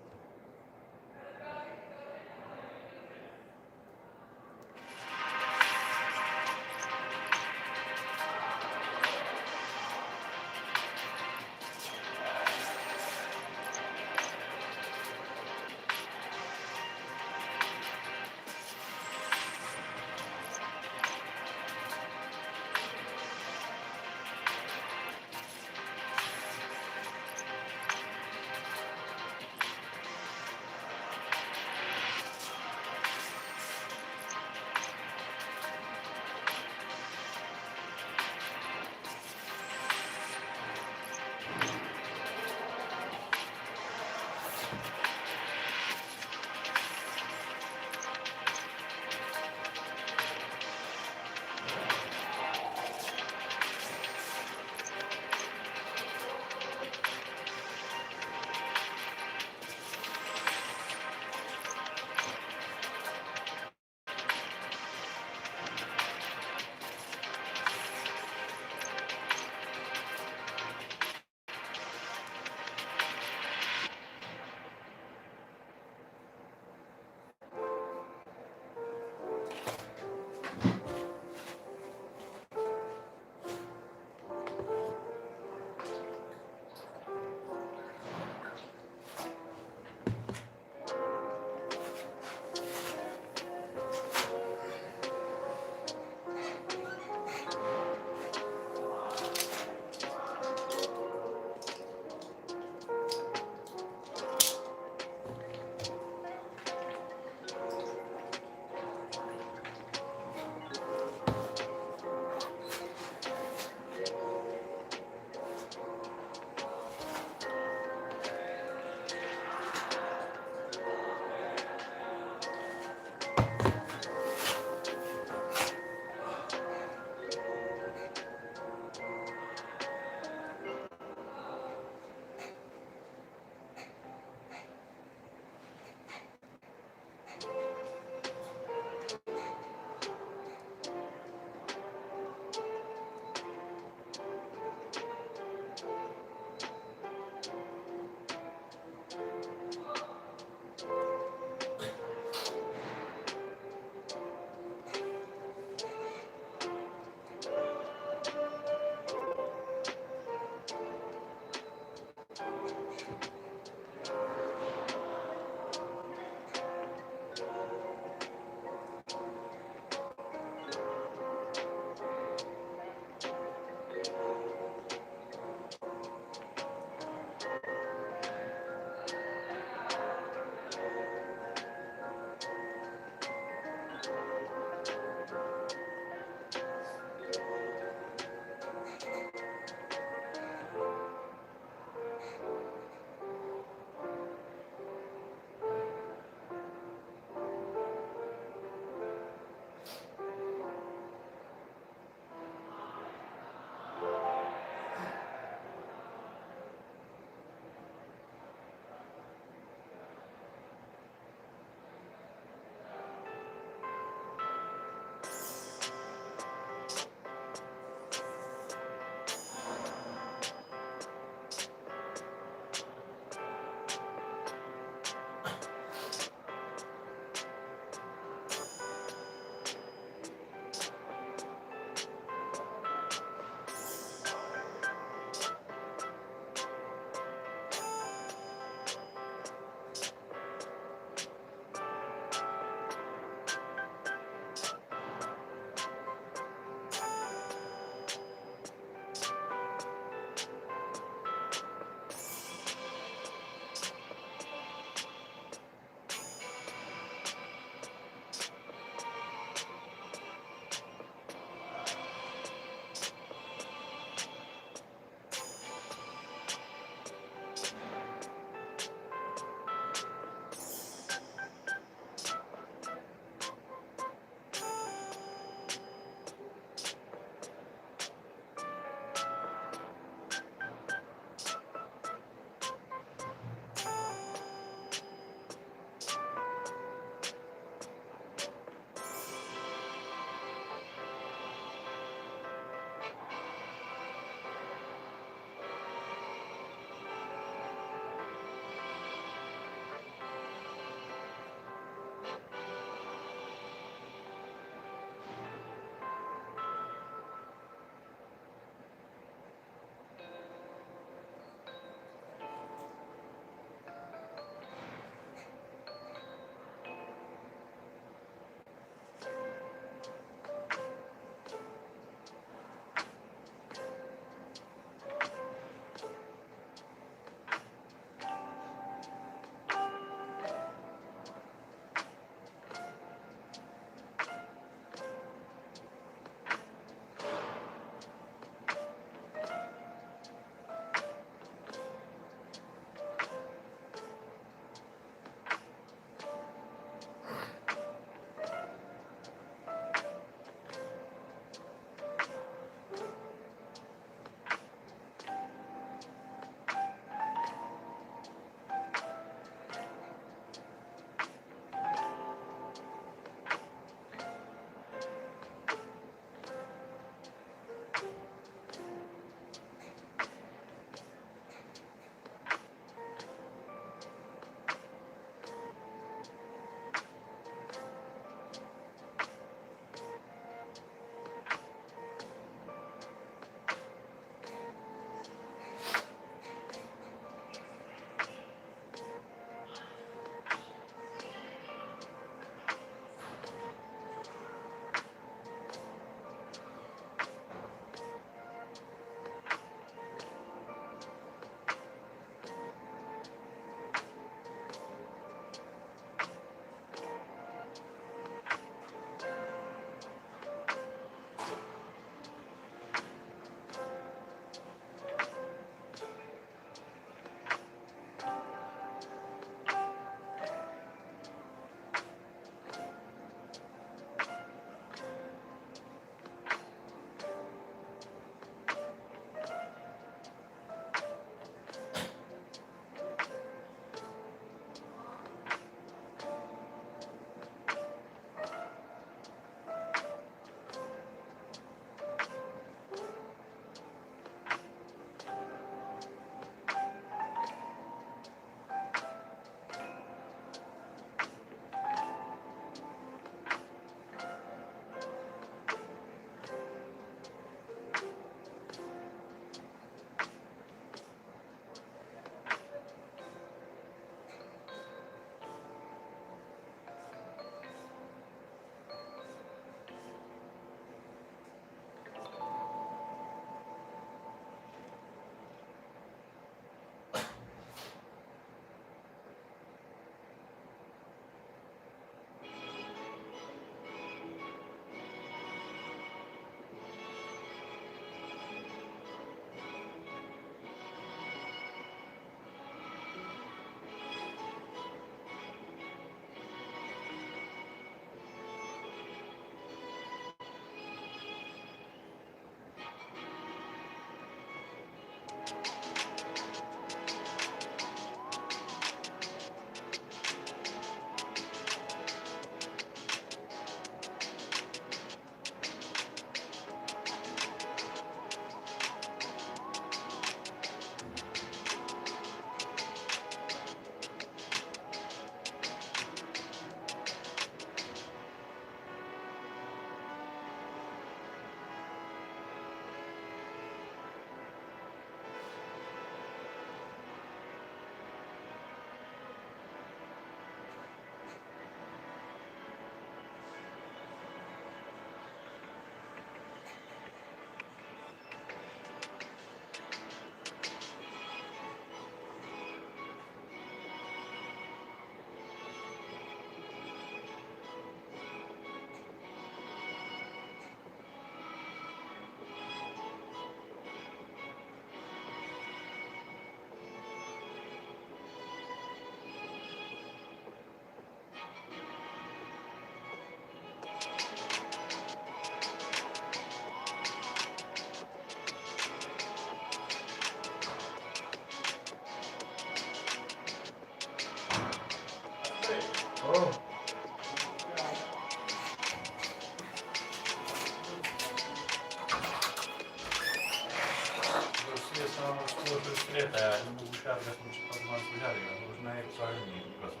Atrás mucho más cuidado, digamos, no hay sabe ni caso.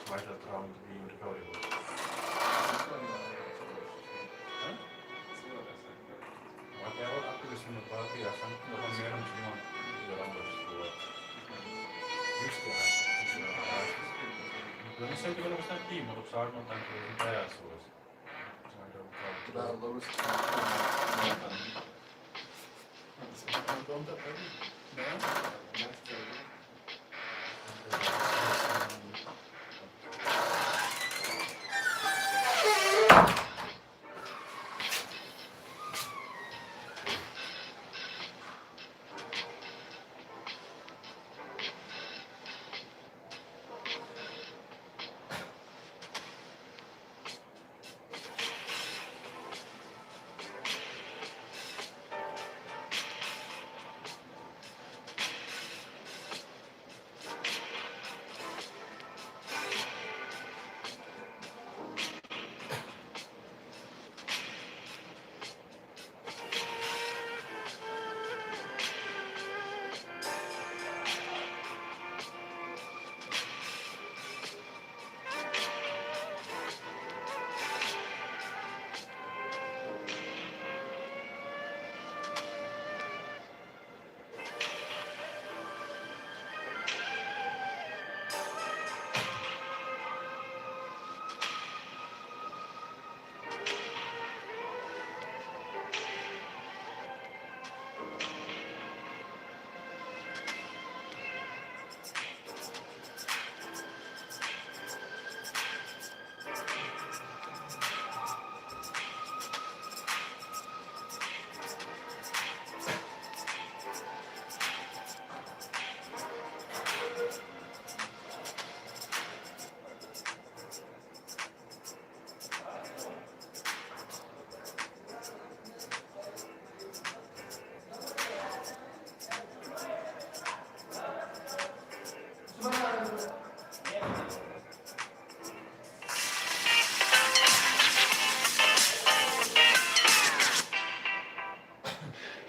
Vai dar trauma de recovery. Vaikka ei ole aktiivisesti, mutta asiassa on mieluummin silloin jollain just det här. Kyllä niissä ei kyllä sitä tiimotuksia arvon tämän kyllä ajassa olisi. Kyllä Lewis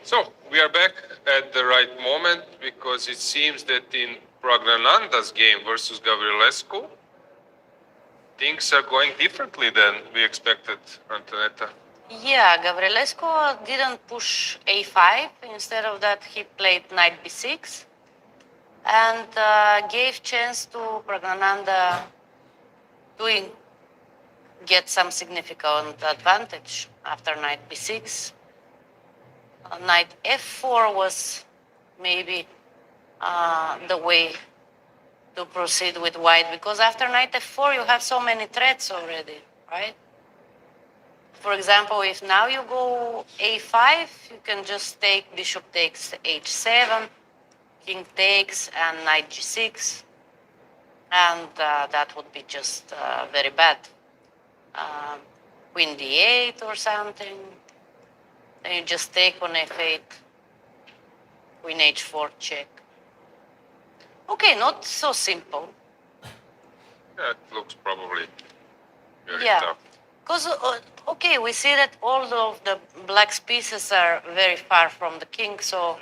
So we are back at the right moment because it seems that in Pragnananda's game versus Gavrilescu, things are going differently than we expected, Antonetta. Yeah, Gavrilescu didn't push a5. Instead of that, he played knight b6 and gave chance to Pragnananda to get some significant advantage after knight b6. Knight f4 was maybe the way to proceed with white, because after knight f4 you have so many threats already, right? For example, if now you go a5, you can just take bishop takes h7, king takes, and knight g6, and that would be just very bad. Queen d8 or something. Then you just take on f8, queen h4 check. Okay, not so simple. That looks probably very Yeah. tough. Because, okay, we see that all of the black pieces are very far from the king, so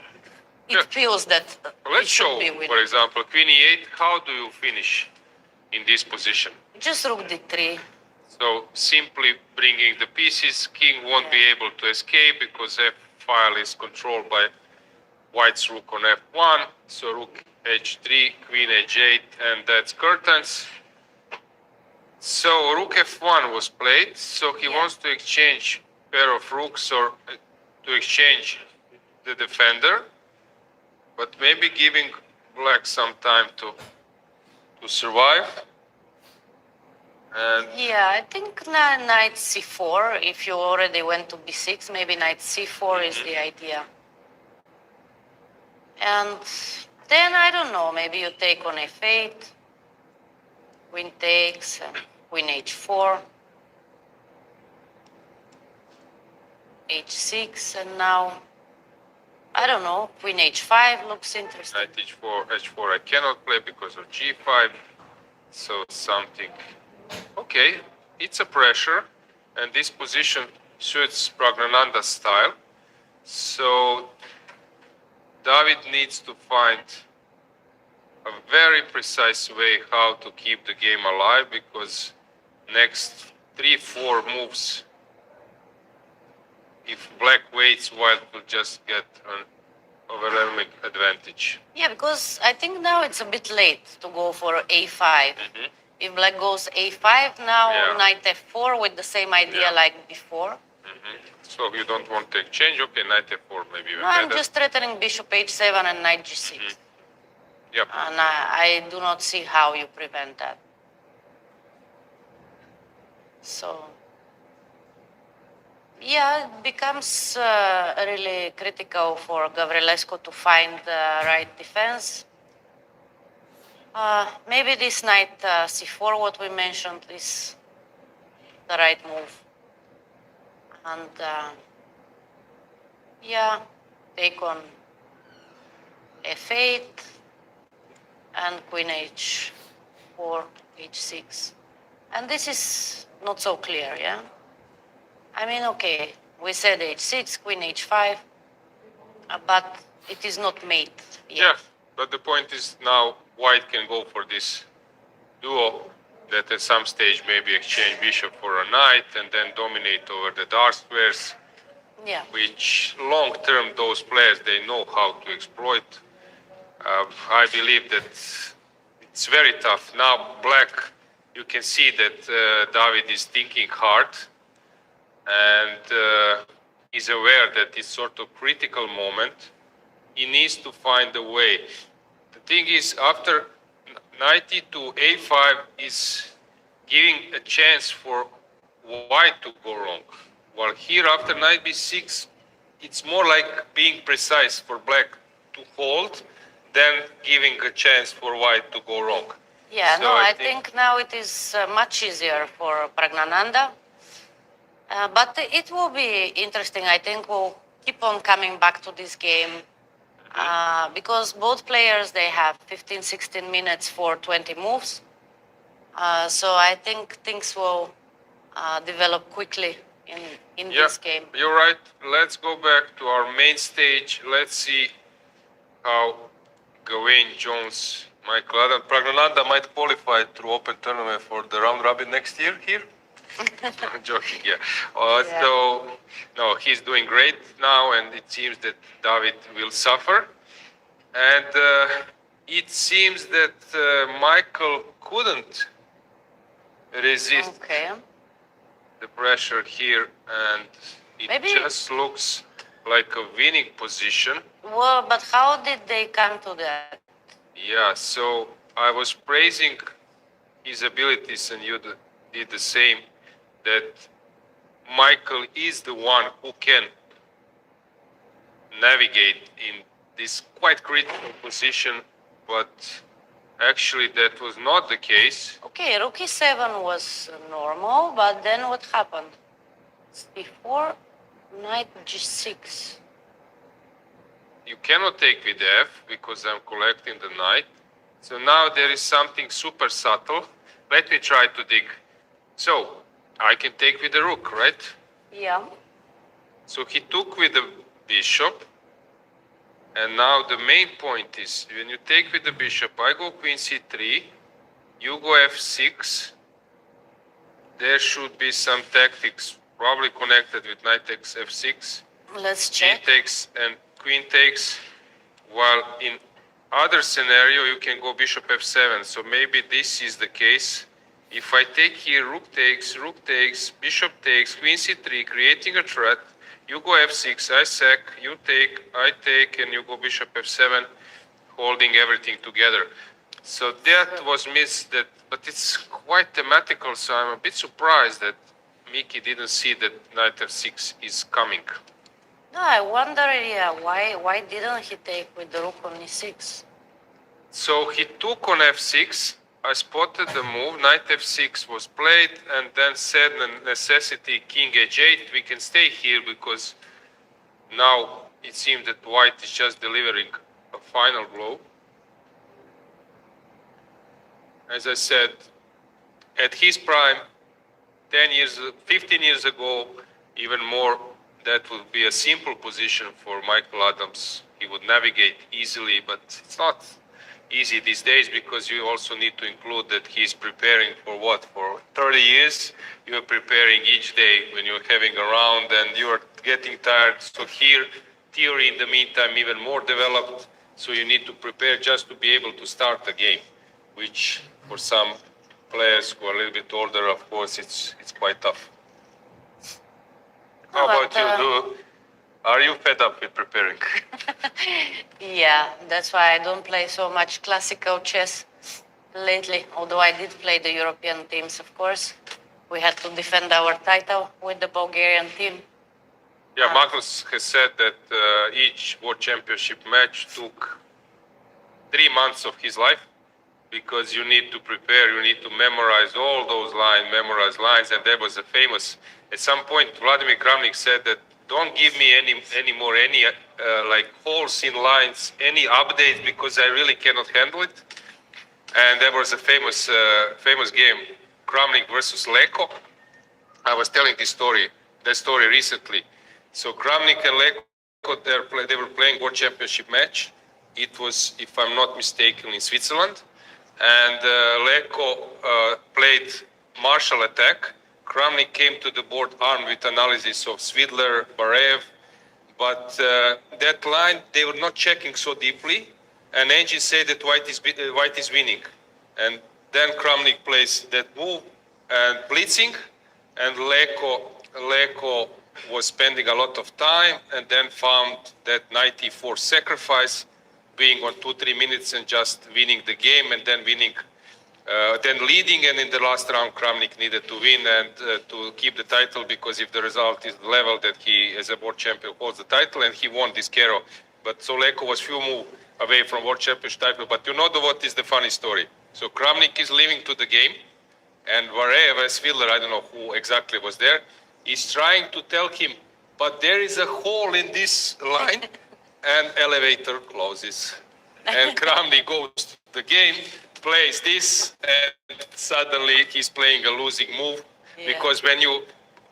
it Yeah. feels that Let's it should show, be winning. for example, Queen e8. How do you finish in this position? Just rook d3. So simply bringing the pieces, king won't be able to escape because f file is controlled by white's rook on f1. So rook h3, queen h8, and that's curtains. So rook f1 was played. So he wants to exchange pair of rooks or to exchange the defender, but maybe giving black some time to survive. And Yeah, I think knight c4, if you already went to b6, maybe knight c4 is the idea. And then, I don't know, maybe you take on f8, queen takes, and queen h4, h6, and now, I don't know, queen h5 looks interesting. knight h4 I cannot play because of g5. So something. Okay, it's a pressure, and this position suits Pragnananda's style. So David needs to find a very precise way how to keep the game alive, because next 3-4 moves, if black waits, white will just get an overwhelming advantage. Yeah, because I think now it's a bit late to go for a5. If black goes a5, now Yeah. knight f4 with the same idea Yeah. like before. So you don't want to exchange? Okay, knight f4 maybe even No, I'm better. just threatening bishop h7 and knight g6. Yep. And I do not see how you prevent that. So, yeah, it becomes really critical for Gavrilescu to find the right defense. Maybe this knight c4, what we mentioned, is the right move. And yeah, take on f8 and queen h4, h6. And this is not so clear, yeah? I mean, okay, we said h6, queen h5, but it is not mate yet. Yeah, but the point is now white can go for this duo that at some stage maybe exchange bishop for a knight and then dominate over the dark squares, Yeah. which long term those players, they know how to exploit. I believe that it's very tough. Now black, you can see that David is thinking hard and is aware that it's sort of critical moment. He needs to find a way. The thing is, after knight to a5 is giving a chance for white to go wrong. While here after knight b6, it's more like being precise for black to hold than giving a chance for white to go wrong. Yeah, So no, I I think now it is much easier for Pragnananda. But it will be interesting. I think we'll keep on coming back to this game because both players, they have 15, 16 minutes for 20 moves. So I think things will develop quickly in this game. You're right. Let's go back to our main stage. Let's see how Gawain Jones, Michael Adam, Pragnananda might qualify through Open Tournament for the round robin next year here. I'm joking, yeah. Yeah. So, no, he's doing great now, and it seems that David will suffer. And it seems that Michael couldn't resist Okay. the pressure here, and it Maybe- just looks like a winning position. Well, but how did they come to that? Yeah, so I was praising his abilities, and you did the same, that Michael is the one who can navigate in this quite critical position, but actually that was not the case. Okay, rook e7 was normal, but then what happened? c4, knight g6. You cannot take with f because I'm collecting the knight. So now there is something super subtle. Let me try to dig. So I can take with the rook, right? Yeah. So he took with the bishop. And now the main point is, when you take with the bishop, I go queen c3, you go f6. There should be some tactics, probably connected with knight takes f6. Let's G check. takes and queen takes. While in other scenario, you can go bishop f7. So maybe this is the case. If I take here, rook takes, bishop takes, queen c3, creating a threat. You go f6, I sack, you take, I take, and you go bishop f7, holding everything together. So that was missed, but it's quite thematical, so I'm a bit surprised that Miki didn't see that knight f6 is coming. No, I wonder, yeah, why didn't he take with the rook on e6? So he took on f6, I spotted the move, knight f6 was played, and then said the necessity, king h8, we can stay here because now it seems that white is just delivering a final blow. As I said, at his prime, 10 years, 15 years ago, even more, that would be a simple position for Michael Adams. He would navigate easily, but it's not. easy these days, because you also need to include that he's preparing for what? For 30 years. You're preparing each day when you're having a round and you're getting tired. So here, theory in the meantime even more developed. So you need to prepare just to be able to start the game, which for some players who are a little bit older, of course, it's quite tough. How about you? Are you fed up with preparing? Yeah, that's why I don't play so much classical chess lately, although I did play the European teams, of course. We had to defend our title with the Bulgarian team. Yeah, Magnus has said that each World Championship match took 3 months of his life, because you need to prepare, you need to memorize all those lines, memorize lines, and there was a famous, at some point, Vladimir Kramnik said that don't give me any more like holes in lines, any updates, because I really cannot handle it. And there was a famous game, Kramnik versus Leko. I was telling that story recently. So Kramnik and Leko, they were playing World Championship match. It was, if I'm not mistaken, in Switzerland. And Leko played martial attack. Kramnik came to the board armed with analysis of Svidler, Barev, but that line they were not checking so deeply, and Angie said that White is winning. And then Kramnik plays that move and blitzing, and Leko was spending a lot of time, and then found that 94 sacrifice, being on 2-3 minutes and just winning the game, and then leading, and in the last round Kramnik needed to win and to keep the title, because if the result is the level that he as a world champion holds the title, and he won this Kero. But so Leko was few moves away from world championship title. But you know what is the funny story? So Kramnik is leaving to the game, and Varev as Fiddler, I don't know who exactly was there, is trying to tell him, but there is a hole in this line, and elevator closes. And Kramnik goes to the game, plays this, and suddenly he's playing a losing move. Yeah. Because when you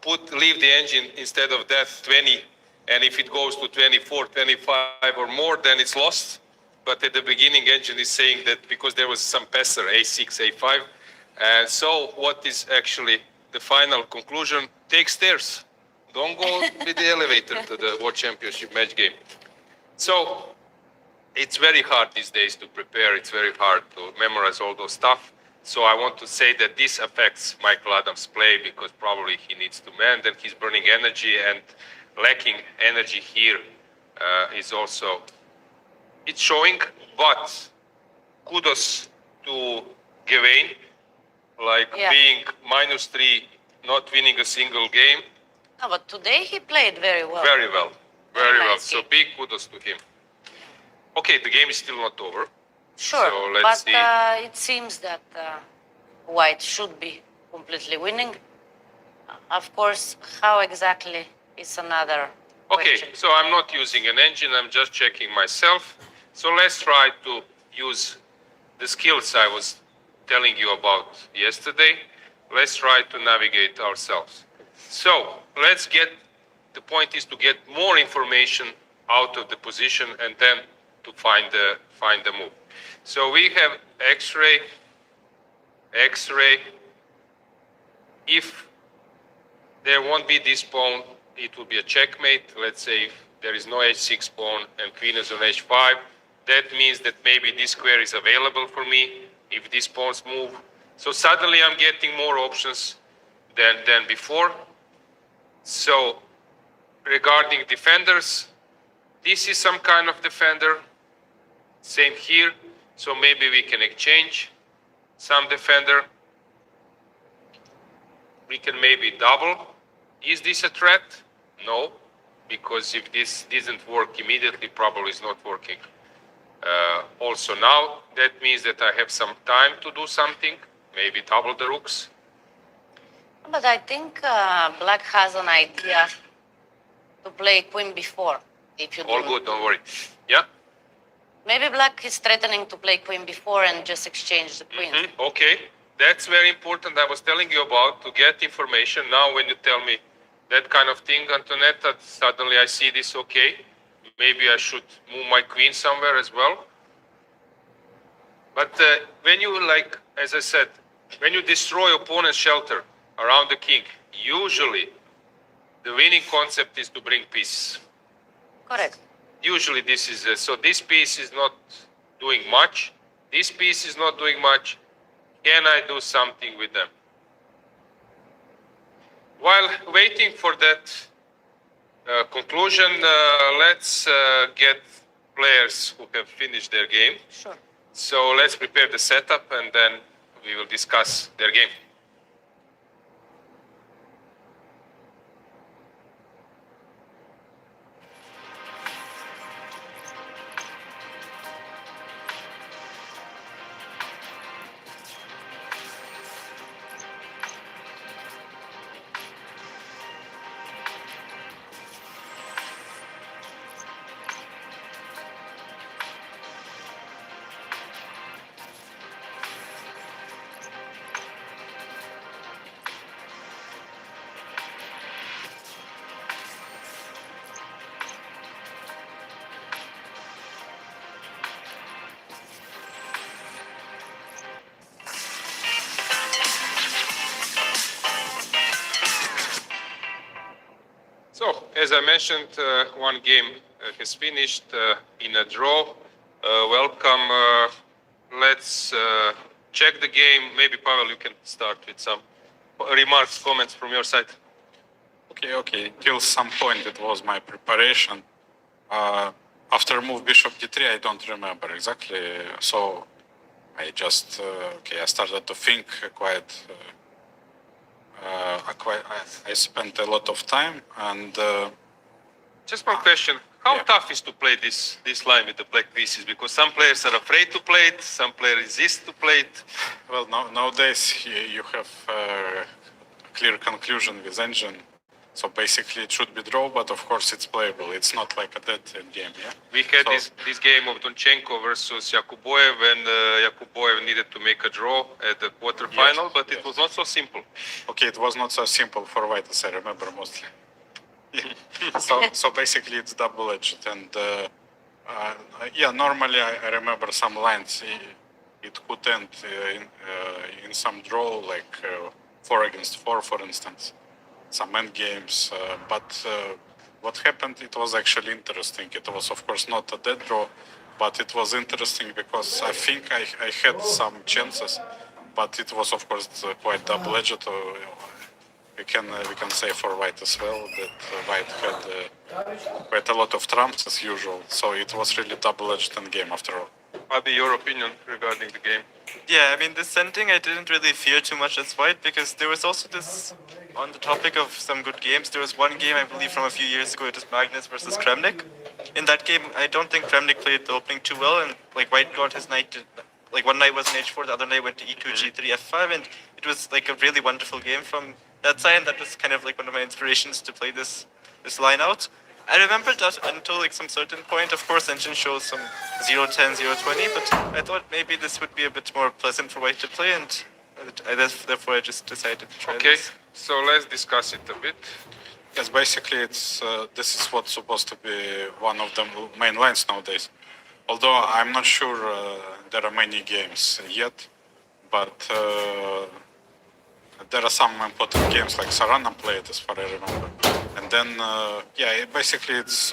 leave the engine instead of that 20, and if it goes to 24, 25 or more, then it's lost. But at the beginning, engine is saying that because there was some passer, A6, A5. And so what is actually the final conclusion? Take stairs. Don't go with the elevator to the World Championship match game. So it's very hard these days to prepare. It's very hard to memorize all those stuff. So I want to say that this affects Michael Adams' play, because probably he needs to mend, and he's burning energy, and lacking energy here is also, it's showing. But kudos to Gawain, like being -3, not winning a single game. No, but today he played very well. Very well, very well. Nice So big kudos to him. Okay, the game is still not over. Sure, So let's but see. it seems that White should be completely winning. Of course, how exactly is another question. Okay, so I'm not using an engine, I'm just checking myself. So let's try to use the skills I was telling you about yesterday. Let's try to navigate ourselves. So the point is to get more information out of the position, and then to find the move. So we have X-ray. If there won't be this pawn, it will be a checkmate. Let's say if there is no H6 pawn and queen is on H5, that means that maybe this square is available for me if these pawns move. So suddenly I'm getting more options than before. So regarding defenders, this is some kind of defender. Same here. So maybe we can exchange some defender. We can maybe double. Is this a threat? No, because if this doesn't work immediately, probably it's not working. Also now, that means that I have some time to do something, maybe double the rooks. But I think Black has an idea to play queen before. If you All good, don't worry. Yeah? Maybe Black is threatening to play queen before and just exchange the queen. Okay, that's very important. I was telling you about to get information. Now when you tell me that kind of thing, Antonetta, suddenly I see this, okay. Maybe I should move my queen somewhere as well. But when you, like, as I said, when you destroy opponent's shelter around the king, usually the winning concept is to bring peace. Correct. Usually this is, so this piece is not doing much. This piece is not doing much. Can I do something with them? While waiting for that conclusion, let's get players who have finished their game. Sure. So let's prepare the setup and then we will discuss their game. So, as I mentioned, one game has finished in a draw. Welcome. Let's check the game. Maybe, Pavel, you can start with some remarks, comments from your side. Okay. Till some point it was my preparation. After move bishop d3, I don't remember exactly. So I just I started to think quite. I spent a lot of time and. Just one question. How Yeah. tough is to play this line with the black pieces? Because some players are afraid to play it, some players resist to play it. Well, nowadays you have clear conclusion with engine. So basically it should be draw, but of course it's playable. It's not like a dead game, yeah? We had So- this game of Donchenko versus Yakuboev when Yakuboev needed to make a draw at the quarterfinal, Yes, but it yes. was not so simple. Okay, it was not so simple for white, as I remember mostly. So basically it's double-edged. And normally I remember some lines. It could end in some draw, like 4 against 4, for instance. Some end games, but what happened, it was actually interesting. It was, of course, not a dead draw, but it was interesting because I think I had some chances, but it was, of course, quite double-edged. We can say for white as well that white had quite a lot of trumps as usual. So it was really double-edged in game after all. Abi, your opinion regarding the game? Yeah, I mean, this sending I didn't really fear too much as white because there was also this, on the topic of some good games, there was one game I believe from a few years ago, it was Magnus versus Kramnik. In that game, I don't think Kramnik played the opening too well, and like white got his knight to, like one knight was in h4, the other knight went to e2, g3, f5, and it was like a really wonderful game from that side, and that was kind of like one of my inspirations to play this line out. I remember that until like some certain point. Of course, engine shows some 0-10, 0-20, but I thought maybe this would be a bit more pleasant for white to play, and therefore I just decided to try Okay, this. so let's discuss it a bit. Yes, basically it's this is what's supposed to be one of the main lines nowadays. Although I'm not sure there are many games yet, but there are some important games like Sarana played, as far as I remember. And then basically it's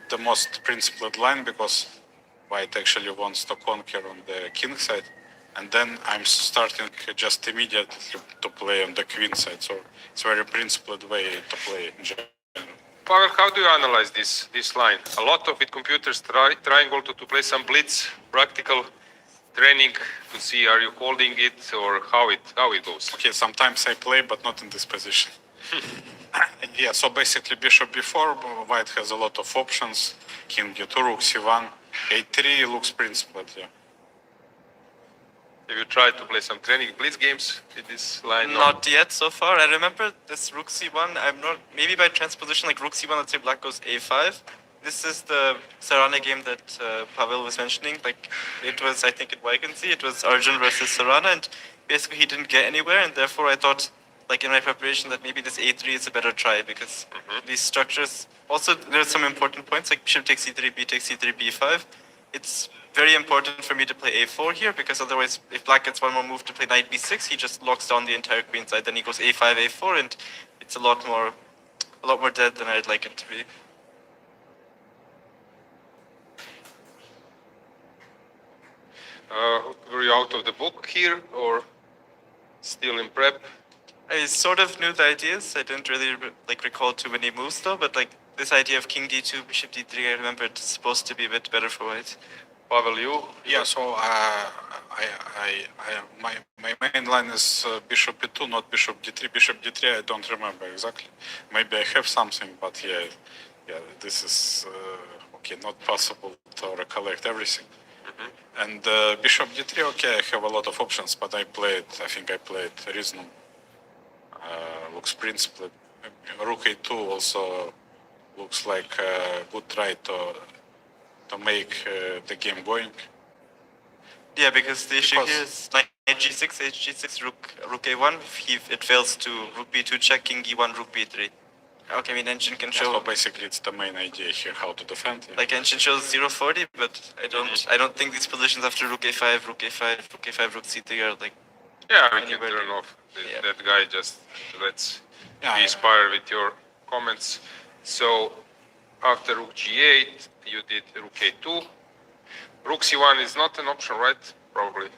the most principled line because white actually wants to conquer on the king side. And then I'm starting just immediately to play on the queen side. So it's a very principled way to play in general. Pavel, how do you analyze this line? A lot of it computers trying also to play some blitz, practical training to see are you holding it or how it goes. Okay, sometimes I play, but not in this position. Yeah, so basically bishop b4, white has a lot of options. King d2, rook c1, a3 looks principled, yeah. Have you tried to play some training blitz games with this line? No? Not yet so far. I remember this rook c1. I'm not, maybe by transposition like rook c1, let's say black goes a5. This is the Sarana game that Pavel was mentioning. Like it was, I think in vacancy, it was Arjun versus Sarana, and basically he didn't get anywhere, and therefore I thought, like in my preparation, that maybe this a3 is a better try because these structures. Also, there are some important points like bishop takes c3, b takes c3, b5. It's very important for me to play a4 here, because otherwise, if black gets one more move to play knight b6, he just locks down the entire queen side. Then he goes a5, a4, and it's a lot more dead than I'd like it to be. Were you out of the book here or still in prep? I sort of knew the ideas. I didn't really recall too many moves though, but this idea of king d2, bishop d3, I remember it's supposed to be a bit better for white. Pavel, you? Yeah, so my main line is bishop e2, not bishop d3. Bishop d3, I don't remember exactly. Maybe I have something, but yeah, this is okay, not possible to recollect everything. And bishop d3, okay, I have a lot of options, but I think I played reasonable. Looks principled. Rook a2 also looks like a good try to make the game going. Yeah, because the issue here is knight g6, h6, rook a1. If it fails to rook b2 check, king e1, rook b3. Okay, I mean, Engine can show. So basically, it's the main idea here, how to defend. Yeah. Like Engine shows 0-40, but I don't think these positions after rook a5, rook a5, rook a5, rook c3 are like. Yeah, we can anywhere. turn off Yeah. that guy. Just let's Yeah, be inspired with your comments. So after rook g8, you did rook a2. Rook c1 is not an option, right? Probably.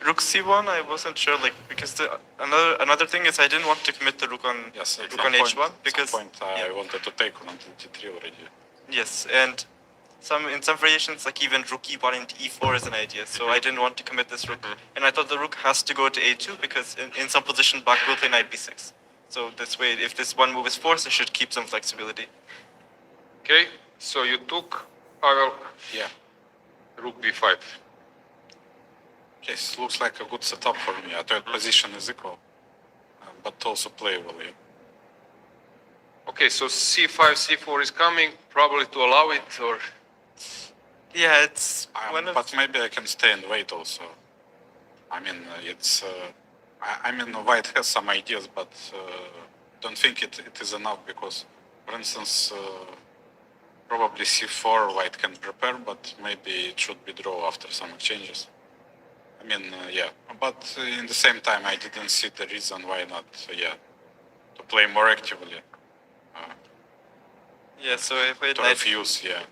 Rook c1, I wasn't sure, because another thing is I didn't want to commit the rook on Yes, at rook some on point, h1 because at some point I wanted to take on until d3 already. yes, and in some variations even rook e1 and e4 is an idea. So I didn't want to commit this rook, and I thought the rook has to go to a2 because in some position black will play knight b6. So this way, if this one move is forced, it should keep some flexibility. Okay, so you took Pavel. Yeah. Rook b5. Yes, looks like a good setup for me. A third position is equal, but also playable. Yeah. Okay, so c5, c4 is coming, probably to allow it, or Yeah, it's one of. But maybe I can stay and wait also. I mean, it's. I mean, White has some ideas, but don't think it is enough because, for instance, probably c4 White can prepare, but maybe it should be draw after some exchanges. I mean, yeah, but in the same time, I didn't see the reason why not, to play more actively. Yeah, so I played To knight. refuse, yeah.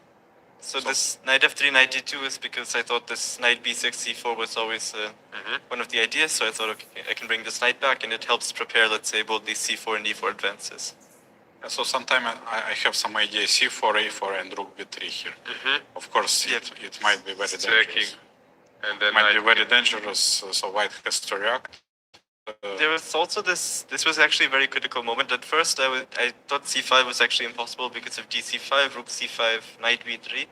So this knight f3, knight d2 is because I thought this knight b6, c4 was always one of the ideas. So I thought, okay, I can bring this knight back, and it helps prepare, let's say, both these c4 and e4 advances. So sometime I have some idea c4, a4, and rook b3 here. Of course, it might be very checking, dangerous. and then Might be knight very dangerous, so White has to react. There was also this was actually a very critical moment. At first, I thought c5 was actually impossible because of dc5, rook c5, knight b3,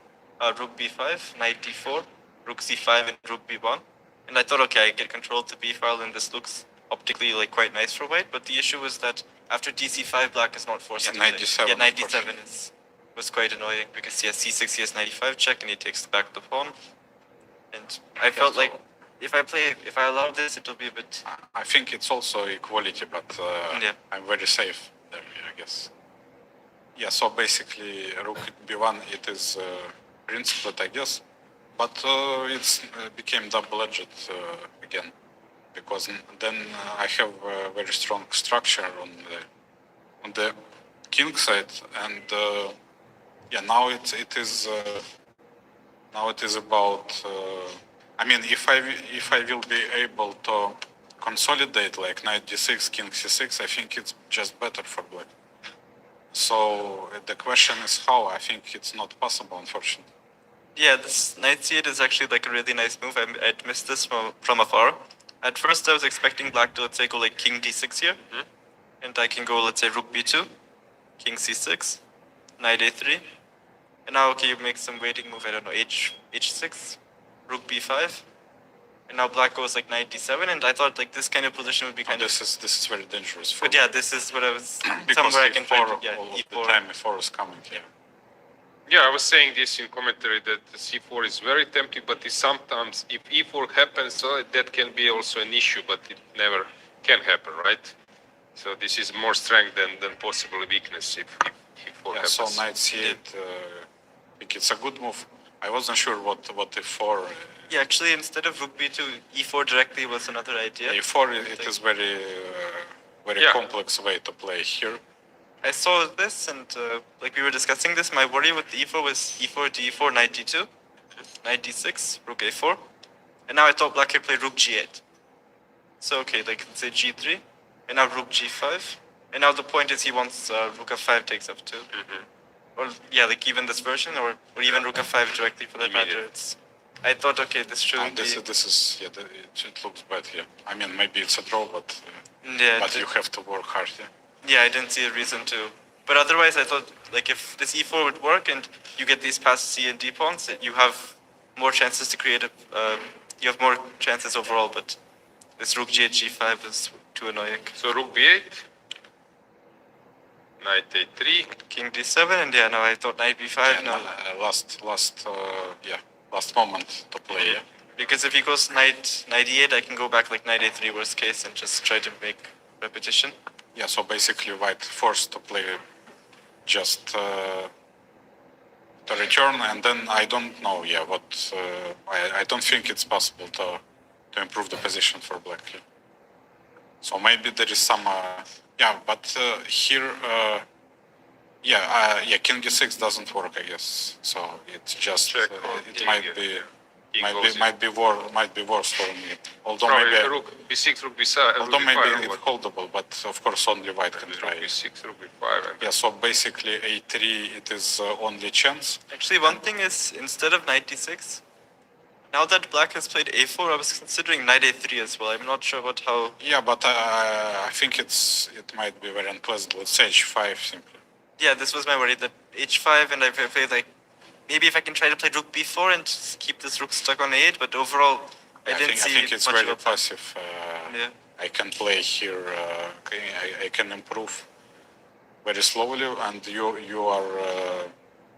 rook b5, knight d4, rook c5, and rook b1. And I thought, okay, I get control to b file, and this looks optically quite nice for white. But the issue was that after dc5, black is not forced to knight play. d7, Yeah, knight of course. d7 was quite annoying because c6 he has knight e5 check, and he takes back the pawn. And I felt like if I allow this, it will be a bit. I think it's also equality, but Yeah. I'm very safe there, I guess. Yeah, so basically rook b1, it is principled, I guess, but it's became double-edged again, because then I have a very strong structure on the king side, and now it is about. I mean, if I will be able to consolidate like knight d6, king c6, I think it's just better for black. So the question is how. I think it's not possible, unfortunately. Yeah, this knight c8 is actually a really nice move. I'd missed this from afar. At first, I was expecting black to, let's say, go king d6 here. And I can go, let's say, rook b2, king c6, knight a3. And now, okay, you make some waiting move, I don't know, h6, rook b5. And now black goes knight d7. And I thought this kind of position would be kind of... This is very dangerous for But yeah, this is what I was... because somewhere I can e4 find... Yeah, all e4. the time e4 is coming here. Yeah, I was saying this in commentary that the c4 is very tempting, but sometimes if e4 happens, that can be also an issue, but it never can happen, right? So this is more strength than possible weakness if e4 happens. So knight c8, I think it's a good move. I wasn't sure what e4. Yeah, actually, instead of rook b2, e4 directly was another idea. e4 it is very Yeah. complex way to play here. I saw this, and like we were discussing this, my worry with the e4 was e4 d4, knight d2, knight d6, rook a4, and now I thought black could play rook g8. So okay, like let's say g3, and now rook g5, and now the point is he wants rook f5 takes f2. Or yeah, like even this version, or even rook f5 directly for that matter. I thought, okay, this shouldn't This be. is it looks bad here. I mean, maybe it's a draw, but Yeah, you have to work hard here. yeah, I didn't see a reason to. But otherwise, I thought like if this e4 would work and you get these passed c and d pawns, that you have more chances to create a. You have more chances overall. But this rook g8 g5 is too annoying. So rook b8, knight a3. King d7, and yeah, now I thought knight b5. No, Last moment to play. Yeah. because if he goes knight e8, I can go back like knight a3 worst case and just try to make repetition. Yeah. So basically, white forced to play just to return, and then I don't know. Yeah. What I don't think it's possible to improve the position for black. Yeah. So maybe there is some. But here. King d6 doesn't work, I guess. So it's just Check. it King, might be King goes in. might be worse for me. Although Probably maybe rook b6, rook b7, although rook maybe b5, it's holdable, but of course only white can try. rook b6, rook b5. And Yeah. So basically a3 it is only chance. Actually, one thing is instead of knight d6, now that black has played a4, I was considering knight a3 as well. I'm not sure about how. Yeah, but I think it might be very unpleasant. Let's say h5 simply. Yeah, this was my worry that h5, and I played like maybe if I can try to play rook b4 and just keep this rook stuck on a8, but overall I didn't see I think it's much very of a plan. passive. Yeah. I can play here. I can improve very slowly, and you are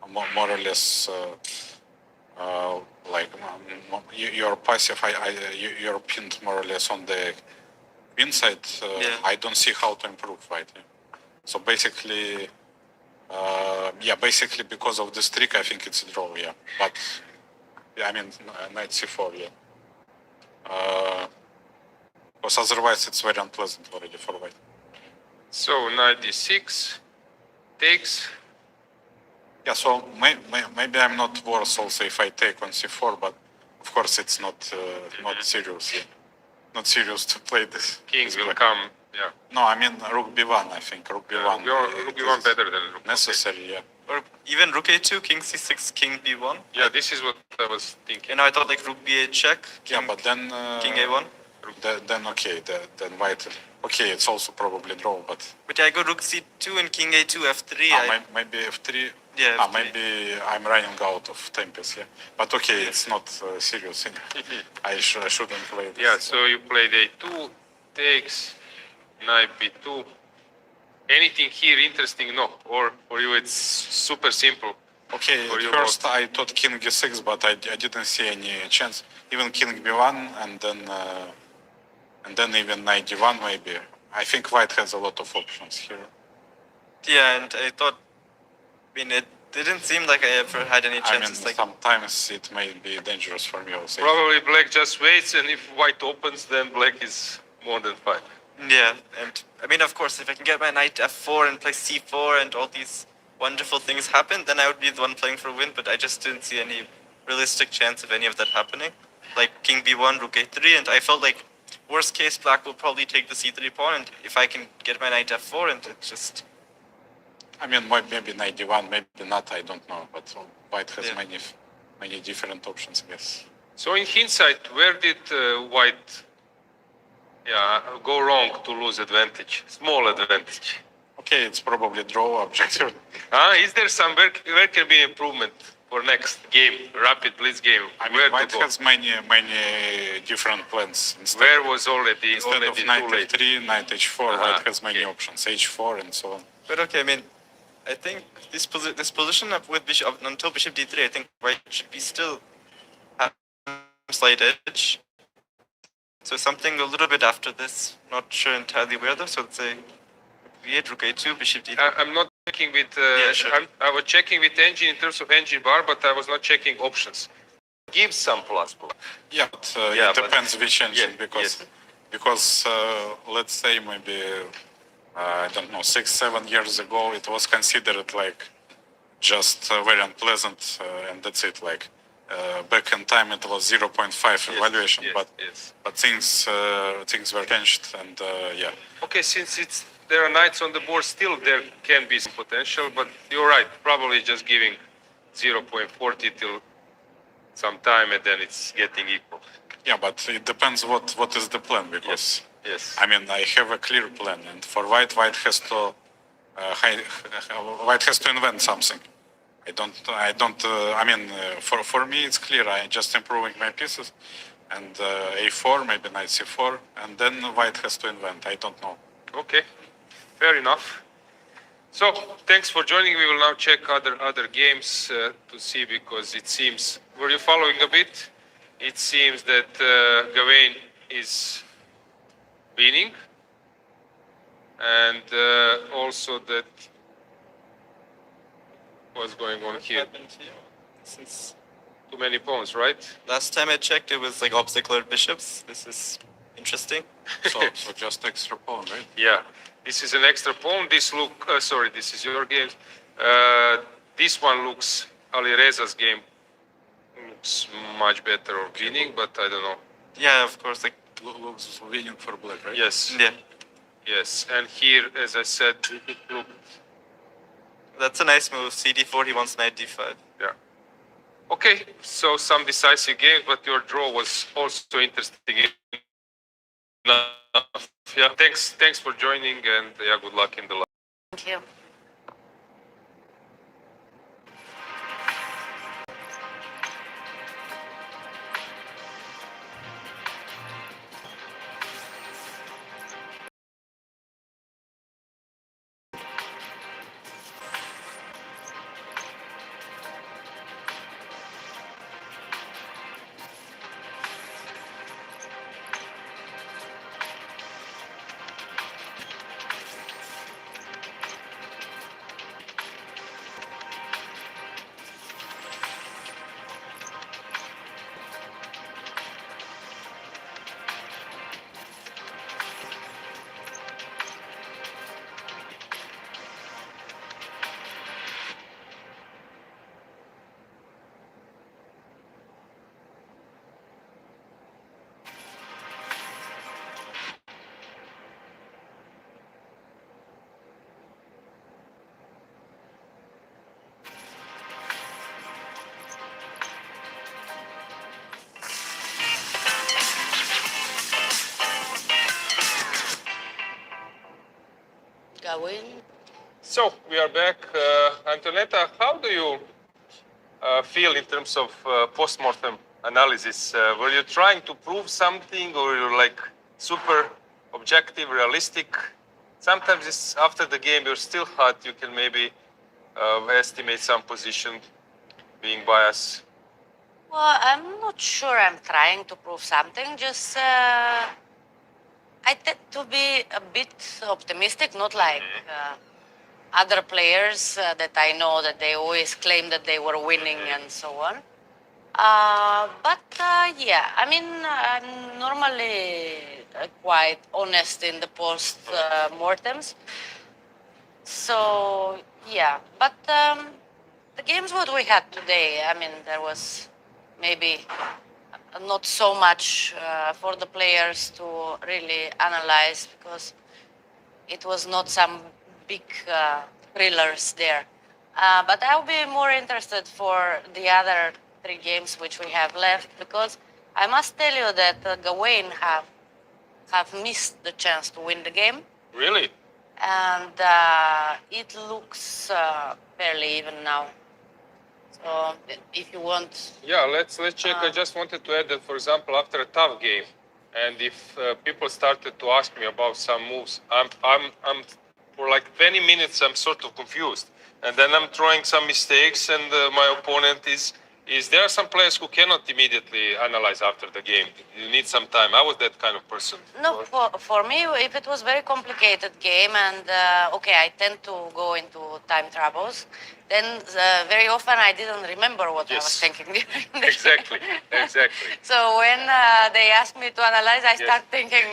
more or less you're passive. You're pinned more or less on the inside. Yeah. I don't see how to improve white. So basically. Basically because of this trick, I think it's a draw. Yeah, but I mean knight c4. Yeah, because otherwise it's very unpleasant already for white. so knight d6 takes. Yeah, so maybe I'm not worse also if I take on c4, but of course it's not serious. Yeah. Not serious to play this. King this will black. come. Yeah. No, I mean rook b1. I think rook b1. Rook b1 better than rook necessary. Yeah. Or even rook a2, king c6, king b1. Yeah, this is what I was thinking. And now I thought like rook b8 check, Yeah, but then king a1. Then okay, then white. Okay, it's also probably draw, but But yeah, I go rook c2 and king a2 f3. maybe f3. Yeah, F3. Maybe I'm running out of tempers. Yeah, but okay, it's not serious. I shouldn't play this. Yeah, so you played a2, takes, knight b2. Anything here interesting? No, or for you it's super simple. Okay, For at you first I thought king g6, but I didn't see any chance. Even king b1, and then even knight d1 maybe. I think white has a lot of options here. Yeah, and I thought, I mean, it didn't seem like I ever had any I mean, chances. Like, sometimes it may be dangerous for me also. Probably black just waits, and if white opens, then black is more than fine. yeah, and I mean, of course, if I can get my knight f4 and play c4 and all these wonderful things happen, then I would be the one playing for a win. But I just didn't see any realistic chance of any of that happening. Like king b1, rook a3, and I felt like worst case black will probably take the c3 pawn, and if I can get my knight f4, and it just. I mean, maybe knight d1, maybe not. I don't know, but white has many different options, I guess. So in hindsight, where did white go wrong to lose advantage, small advantage? Okay, it's probably draw objective. Is there some where can be improvement for next game, rapid blitz game? I mean, Where white to go? has many different plans. Where was already Instead of too knight late? f3, knight h4, white has many okay. options, h4 and so on. But okay, I mean, I think this position up with bishop until bishop d3, I think white should be still have slight edge. So something a little bit after this, not sure entirely where though. So let's say b8, rook a2, bishop d3. I'm not checking with. Yeah, sure. I was checking with engine in terms of engine bar, but I was not checking options. Give some plus. Yeah, but Yeah, it but- depends which engine Yeah, because yes. because let's say maybe I don't know 6-7 years ago it was considered like just very unpleasant and that's it. Like back in time it was 0.5 evaluation, yes, but yes. things were changed and yeah. Okay, since there are knights on the board, still there can be some potential, but you're right. Probably just giving 0.40 till some time, and then it's getting equal. Yeah, but it depends what is the plan because Yes. I mean I have a clear plan and for white has to white has to invent something. I don't. I mean, for me it's clear. I just improving my pieces, and a4 maybe knight c4, and then white has to invent. I don't know. Okay, fair enough. So thanks for joining. We will now check other games to see because it seems. Were you following a bit? It seems that Gawain is winning, and also that what's going on here. Since Too many pawns, right? last time I checked, it was like obstacle bishops. This is interesting. So just extra pawn, right? Yeah, this is an extra pawn. This this is your game. This one looks Alireza's game looks much better or winning, but I don't know. Yeah, of course. Like, Looks winning for black, right? Yes, yeah, yes. And here, as I said, it looked, that's a nice move. CD4, he wants knight d5. yeah. Okay, so some decisive games, but your draw was also interesting enough. Yeah, thanks for joining, and yeah, good luck in the live. Thank you. Gawain. So we are back. Antonetta, how do you feel in terms of post-mortem analysis? Were you trying to prove something, or you're like super objective, realistic? Sometimes it's after the game you're still hot. You can maybe estimate some position, being biased. Well, I'm not sure I'm trying to prove something. Just I tend to be a bit optimistic, not like other players that I know that they always claim that they were winning and so on. But yeah, I mean, I'm normally quite honest in the post mortems. So yeah, but the games what we had today, I mean, there was maybe not so much for the players to really analyze because it was not some big thrillers there. But I'll be more interested for the other 3 games which we have left because I must tell you that Gawain have missed the chance to win the game. Really? And it looks fairly even now. So if you want, Yeah, let's check. I just wanted to add that, for example, after a tough game, and if people started to ask me about some moves, I'm for like 20 minutes I'm sort of confused, and then I'm throwing some mistakes, and my opponent is is there are some players who cannot immediately analyze after the game. You need some time. I was that kind of person. No, for me, if it was very complicated game and okay, I tend to go into time troubles, then very often I didn't remember what I was Yes. thinking during the Exactly, game. exactly. So when they asked me to analyze, I Yes. start thinking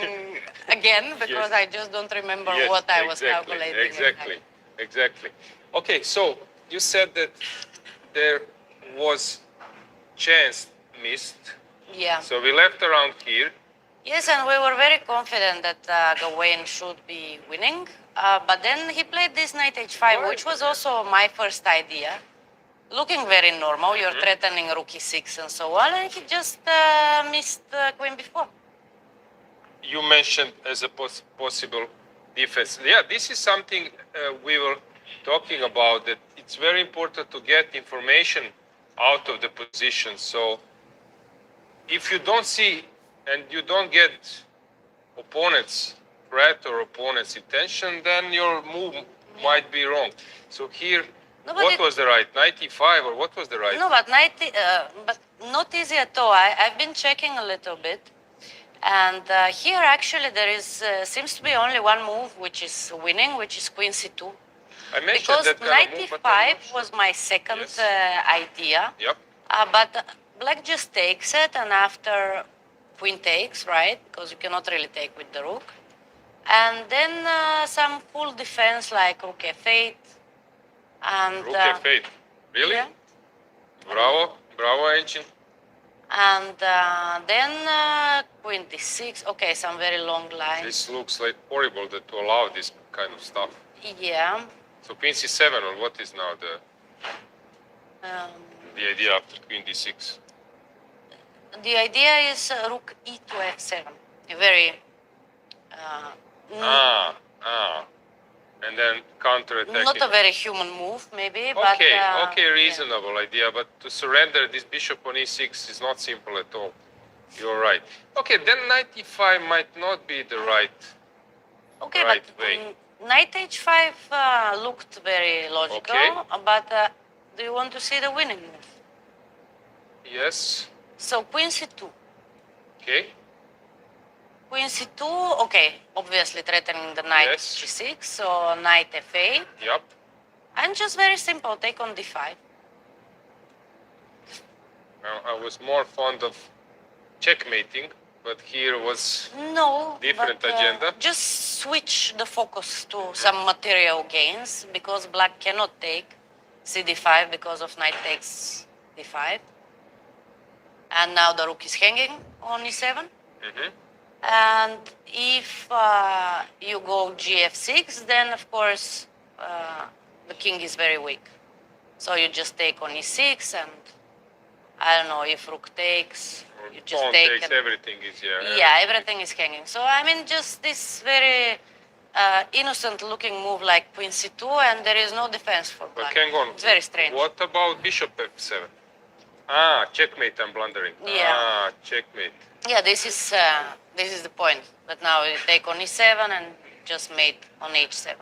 again because Yes. I just don't remember Yes, what I was exactly, calculating. exactly, exactly. Okay, so you said that there was chance missed. Yeah. So we left around here. Yes, and we were very confident that Gawain should be winning. But then he played this knight h5, which was also my first idea. Looking very normal, you're threatening rook e6 and so on, and he just missed queen b4. You mentioned as a possible defense. Yeah, this is something we were talking about, that it's very important to get information out of the position. So if you don't see and you don't get opponent's threat or opponent's intention, then your move might be wrong. So here, No, but what it- was the right? 95 or what was the right? No, but but not easy at all. I've been checking a little bit, and here actually there is seems to be only one move which is winning, which is queen c2. I mentioned Because that kind of move, but I'm 95 not sure. was my second Yes. idea. Yep. But black just takes it, and after queen takes, right? Because you cannot really take with the rook. And then some full defense like rook f8. And, Rook f8. Really? Yeah. Bravo, bravo, engine. And then queen d6. Okay, some very long lines. This looks like horrible that to allow this kind of stuff. Yeah. So queen c7, or what is now Um, the idea after queen d6? the idea is rook e to f7. A very And then counter-attacking. not a very human move, maybe. But, Okay, okay, yeah. reasonable idea, but to surrender this bishop on e6 is not simple at all. You're right. Okay, then 95 might not be the right. Okay, Right but way. knight h5 looked very logical. Okay. But do you want to see the winning move? Yes. So queen c2. Okay. Queen c2, okay, obviously threatening the knight Yes. g6, so knight f8. Yep. And just very simple, take on d5. Now, I was more fond of checkmating, but here was No, Different but, agenda. just switch the focus to some material gains, because black cannot take cd5 because of knight takes d5. And now the rook is hanging on e7. And if you go gf6, then of course the king is very weak. So you just take on e6, and I don't know, if rook takes, you just pawn take takes, it. everything is here. Yeah, everything is hanging. So I mean, just this very innocent-looking move like queen c2, and there is no defense for But black. hang on. It's very strange. What about bishop f7? Checkmate, I'm blundering. Yeah. Checkmate. Yeah, this is the point. That now you take on e7 and just mate on h7.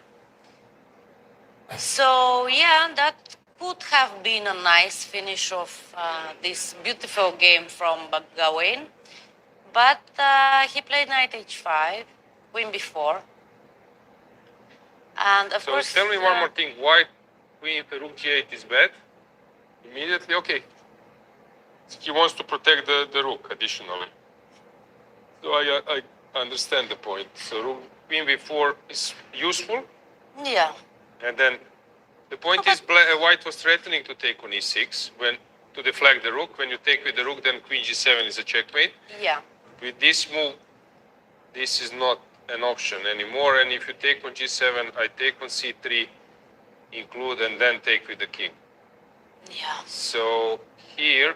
So yeah, that could have been a nice finish of this beautiful game from Gawain. But he played knight h5, queen b4. And of So course, tell me one more thing. Why queen rook g8 is bad? Immediately, okay. He wants to protect the rook additionally. So I understand the point. So rook queen b4 is useful, Yeah. and then the point is white was threatening to take on e6 when to deflect the rook. When you take with the rook, then queen g7 is a checkmate. Yeah. With this move, this is not an option anymore. And if you take on g7, I take on c3, include, and then take with the king. Yeah. So here,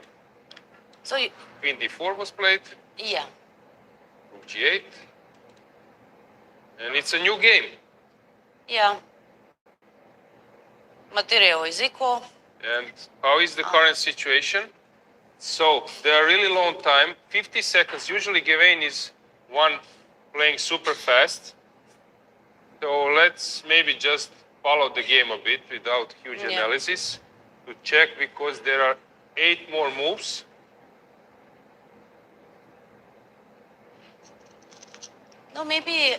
So you, queen d4 was played, yeah. rook g8, and it's a new game. Yeah. Material is equal. And how is the current situation? So they are really long time, 50 seconds. Usually Gawain is one playing super fast. So let's maybe just follow the game a bit without huge Yeah. analysis to check, because there are 8 more moves. No, maybe,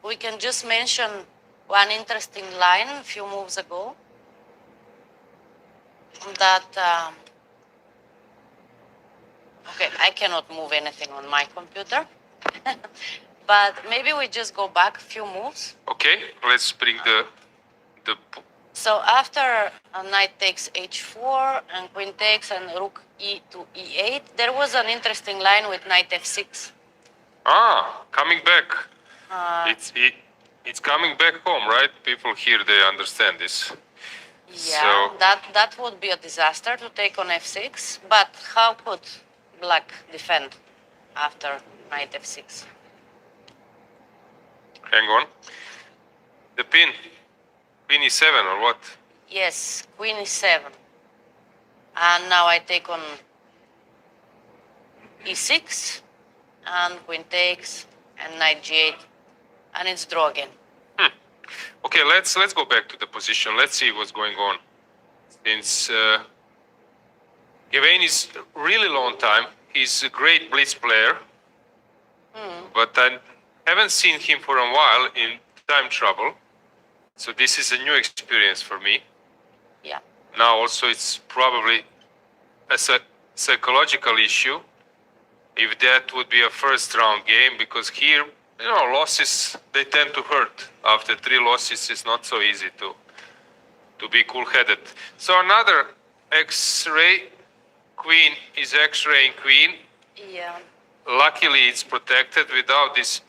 we can just mention one interesting line a few moves ago that, okay, I cannot move anything on my computer, but maybe we just go back a few moves. Okay, let's bring the So after knight takes h4 and queen takes and rook e to e8, there was an interesting line with knight f6. Coming back. Uh, It's coming back home, right? People here, they understand this. Yeah, So- that would be a disaster to take on f6. But how could black defend after knight f6? Hang on. The pin e7 or what? Yes, queen e7. And now I take on e6, and queen takes, and knight g8, and it's draw again. Okay, let's go back to the position. Let's see what's going on. Since Gawain is really long time. He's a great blitz player, but I haven't seen him for a while in time trouble. So this is a new experience for me. Yeah. Now also it's probably a psychological issue. If that would be a first round game, because here, losses, they tend to hurt. After 3 losses, it's not so easy to be cool-headed. So another X-ray, queen is X-raying queen. Yeah. Luckily, it's protected. Without this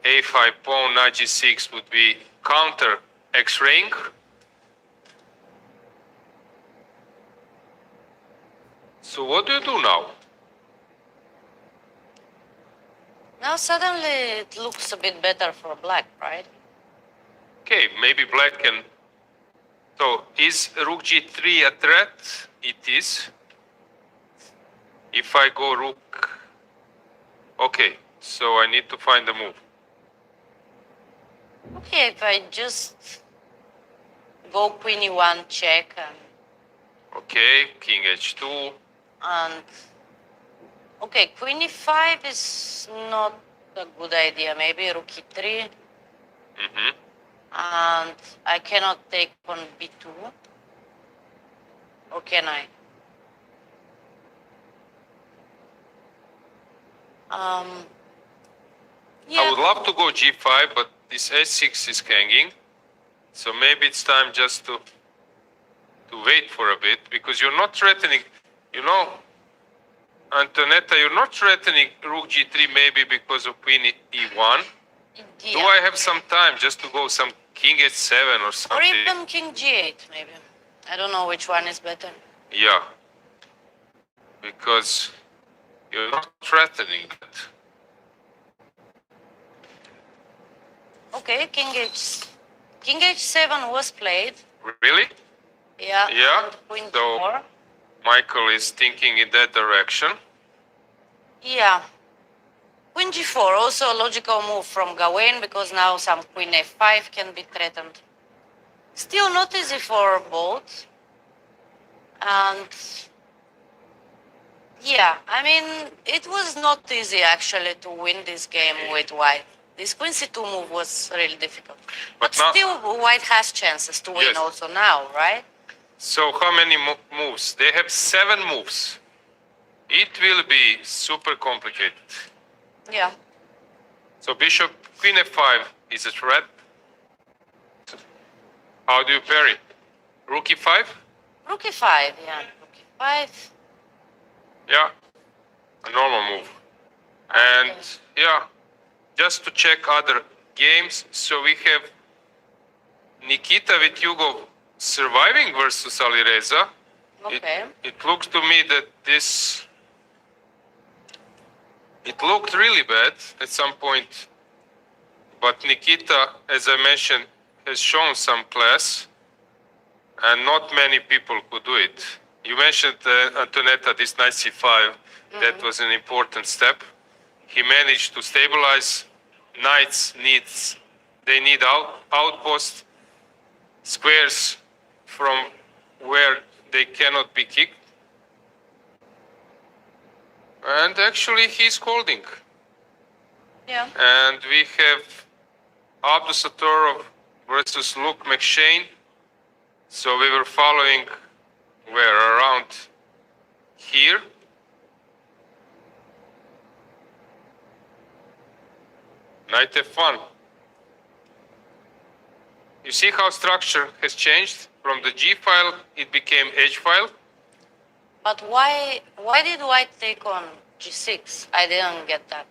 A5 pawn, knight G6 would be counter X-raying. So what do you do now? Now suddenly it looks a bit better for black, right? Okay, maybe black can... So, is rook g3 a threat? It is. If I go rook... Okay, so I need to find a move. Okay, if I just go queen e1 check Okay, king h2. and okay, queen e5 is not a good idea. Maybe rook e3. Mm-hmm. And I cannot take on b2. Or can I? Yeah. I would love to go g5, but this h6 is hanging. So maybe it's time just to wait for a bit, because you're not threatening, Antonetta, you're not threatening rook g3 maybe because of queen e1. Yeah. Do I have some time just to go some king h7 or Or something? even king g8, maybe. I don't know which one is better. Yeah. Because you're not threatening it. Okay, king h7 was played. Really? Yeah. Yeah, and queen so- d4. Michael is thinking in that direction. Yeah. Queen g4, also a logical move from Gawain, because now some queen f5 can be threatened. Still not easy for both. And yeah, I mean, it was not easy actually to win this game with white. This queen c2 move was really difficult. But now- still, white has chances to win Yes. also now, right? So how many moves? They have 7 moves. It will be super complicated. Yeah. So bishop, queen f5 is a threat. How do you parry? Rook e5? Rook e5, yeah. Rook e5. Yeah, a normal move. And yeah, just to check other games. So we have Nikita with Hugo surviving versus Alireza. Okay. It looks to me that it looked really bad at some point. But Nikita, as I mentioned, has shown some class, and not many people could do it. You mentioned, Antonetta, this knight c5. That was an important step. He managed to stabilize. Knights need outpost, squares from where they cannot be kicked. And actually he's holding. Yeah. And we have Abdusattorov versus Luke McShane. So we were following where around here. Knight F1. You see how structure has changed? From the G file, it became H file. But why did white take on G6? I didn't get that.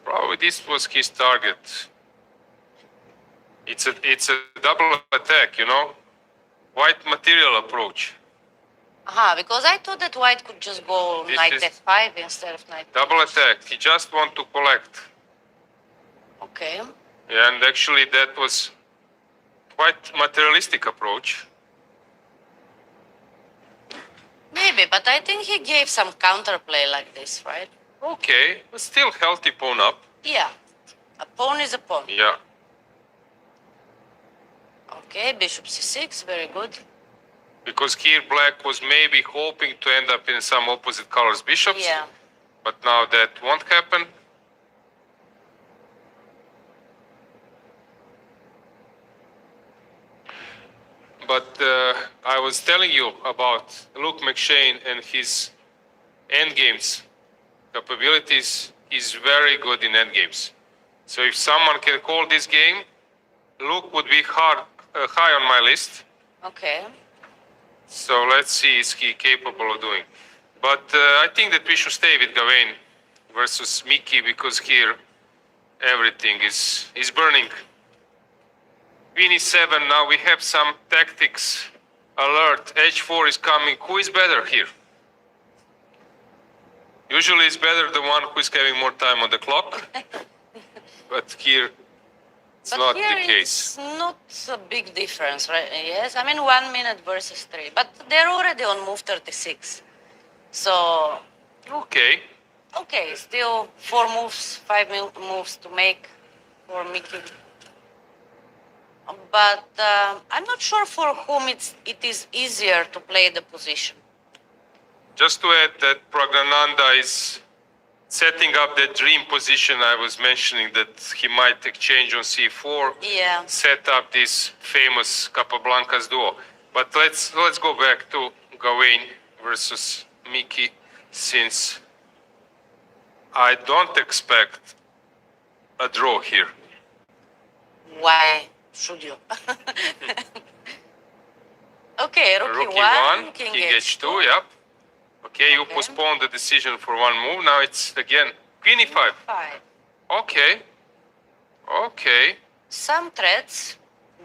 Probably this was his target. It's a double attack, you know? White material approach. Aha, because I thought that white could just go This knight is f5 instead of knight. double attack. He just want to collect. Okay. And actually that was quite materialistic approach. Maybe, but I think he gave some counterplay like this, right? Okay, but still healthy pawn up. Yeah. A pawn is a pawn. Yeah. Okay, bishop c6, very good. Because here black was maybe hoping to end up in some opposite colors bishops. Yeah. But now that won't happen. But I was telling you about Luke McShane and his endgames capabilities. He's very good in endgames. So if someone can call this game, Luke would be high on my list. Okay. So let's see, is he capable of doing? But I think that we should stay with Gawain versus Mickey because here everything is burning. Queen e7, now we have some tactics. Alert, h4 is coming. Who is better here? Usually it's better the one who is having more time on the clock. But here it's But not here the case. it's not a big difference, right? Yes, I mean 1 minute versus 3, but they're already on move 36. So, Okay. okay, still 4 moves, 5 moves to make for Mickey. But I'm not sure for whom it is easier to play the position. Just to add that Pragnananda is setting up that dream position I was mentioning that he might exchange on c4, Yeah. set up this famous Capablanca's duo. But let's go back to Gawain versus Mickey, since I don't expect a draw here. Why should you? Okay, Rook Rook E1, e1, King King H2. h2, yep. Okay, you Okay. postponed the decision for one move. Now it's again Queen e5. 5. Okay. Okay. Some threats.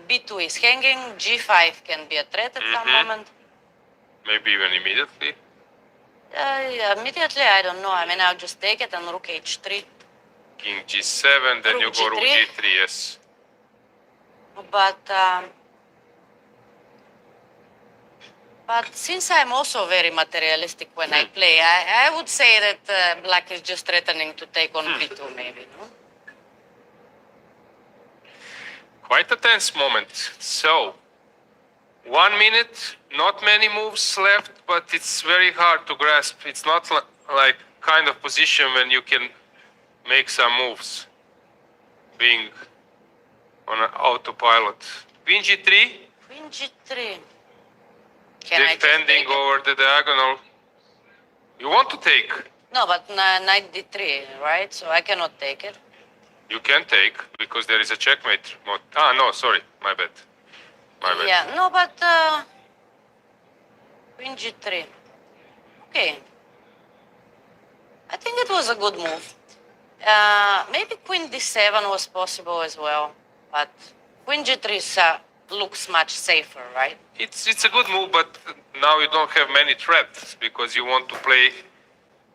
B2 is hanging. G5 can be a threat at some moment. Maybe even immediately. Immediately, I don't know. I mean, I'll just take it and Rook H3. King g7, then Rook you go rook G3. g3, yes. But since I'm also very materialistic when I play, I would say that black is just threatening to take on B2 maybe, no? Quite a tense moment. So, 1 minute, not many moves left, but it's very hard to grasp. It's not like kind of position when you can make some moves, being on an autopilot. Queen g3, Queen G3. Can I just defending take it? over the diagonal. You want to take? No, but knight D3, right? So I cannot take it. You can take, because there is a checkmate mode. Ah, no, sorry, my bad. My bad. Yeah, no, but Queen G3. Okay. I think it was a good move. Maybe Queen D7 was possible as well, but Queen G3 looks much safer, right? It's a good move, but now you don't have many threats because you want to play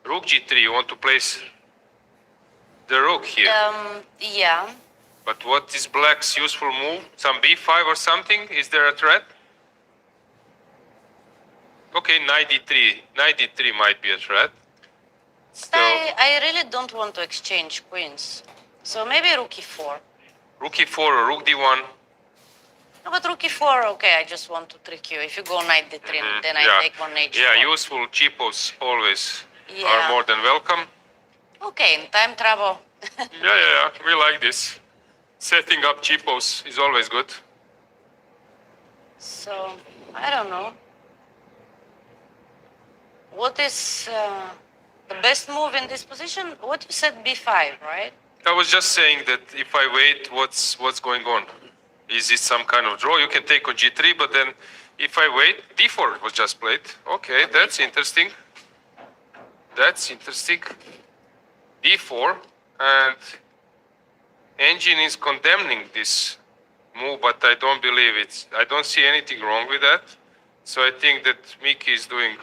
Rook G3. You want to place the rook here. Yeah. But what is Black's useful move? Some B5 or something? Is there a threat? Okay, Knight D3. Knight D3 might be a threat. So I really don't want to exchange queens. So maybe Rook E4. Rook E4 or Rook D1. But rook e4, okay, I just want to trick you. If you go knight d3, then I yeah. take on h4. Yeah, useful cheapos always Yeah. are more than welcome. Okay, in time trouble. Yeah. We like this. Setting up cheapos is always good. So, I don't know. What is the best move in this position? What you said, b5, right? I was just saying that if I wait, what's going on? Is it some kind of draw? You can take on g3, but then if I wait, d4 was just played. Okay, that's interesting. That's interesting. d4, and Engine is condemning this move, but I don't believe it. I don't see anything wrong with that. So I think that Miki is doing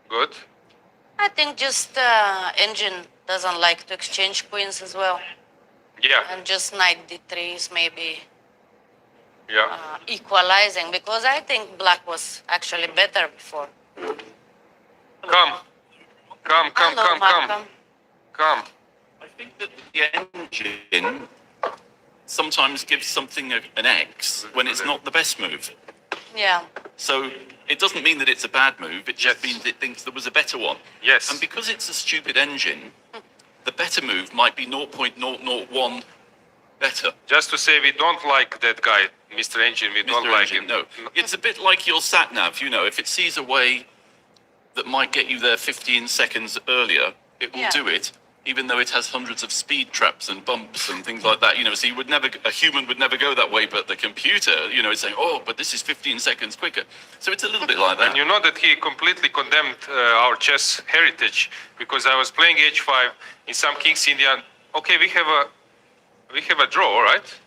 good. I think just Engine doesn't like to exchange queens as well. Yeah, And just knight d3 is maybe yeah. equalizing, because I think black was actually better before. Come. Hello, Malcolm. Come. I think that the engine sometimes gives something an X when it's not the best move. Yeah. So it doesn't mean that it's a bad move, it just Yes. means it thinks there was a better one. Yes. And because it's a stupid engine, the better move might be 0.001 better. Just to say, we don't like that guy, Mr. Engine. We don't Mr. like Engine, him. no. It's a bit like your sat nav, you know, if it sees a way that might get you there 15 seconds earlier, it will Yeah. do it, even though it has hundreds of speed traps and bumps and things like that. You know, so a human would never go that way, but the computer, you know, is saying, oh, but this is 15 seconds quicker. So it's a little bit like that. And you know that he completely condemned our chess heritage, because I was playing h5 in some King's Indian. Okay, we have a draw, right?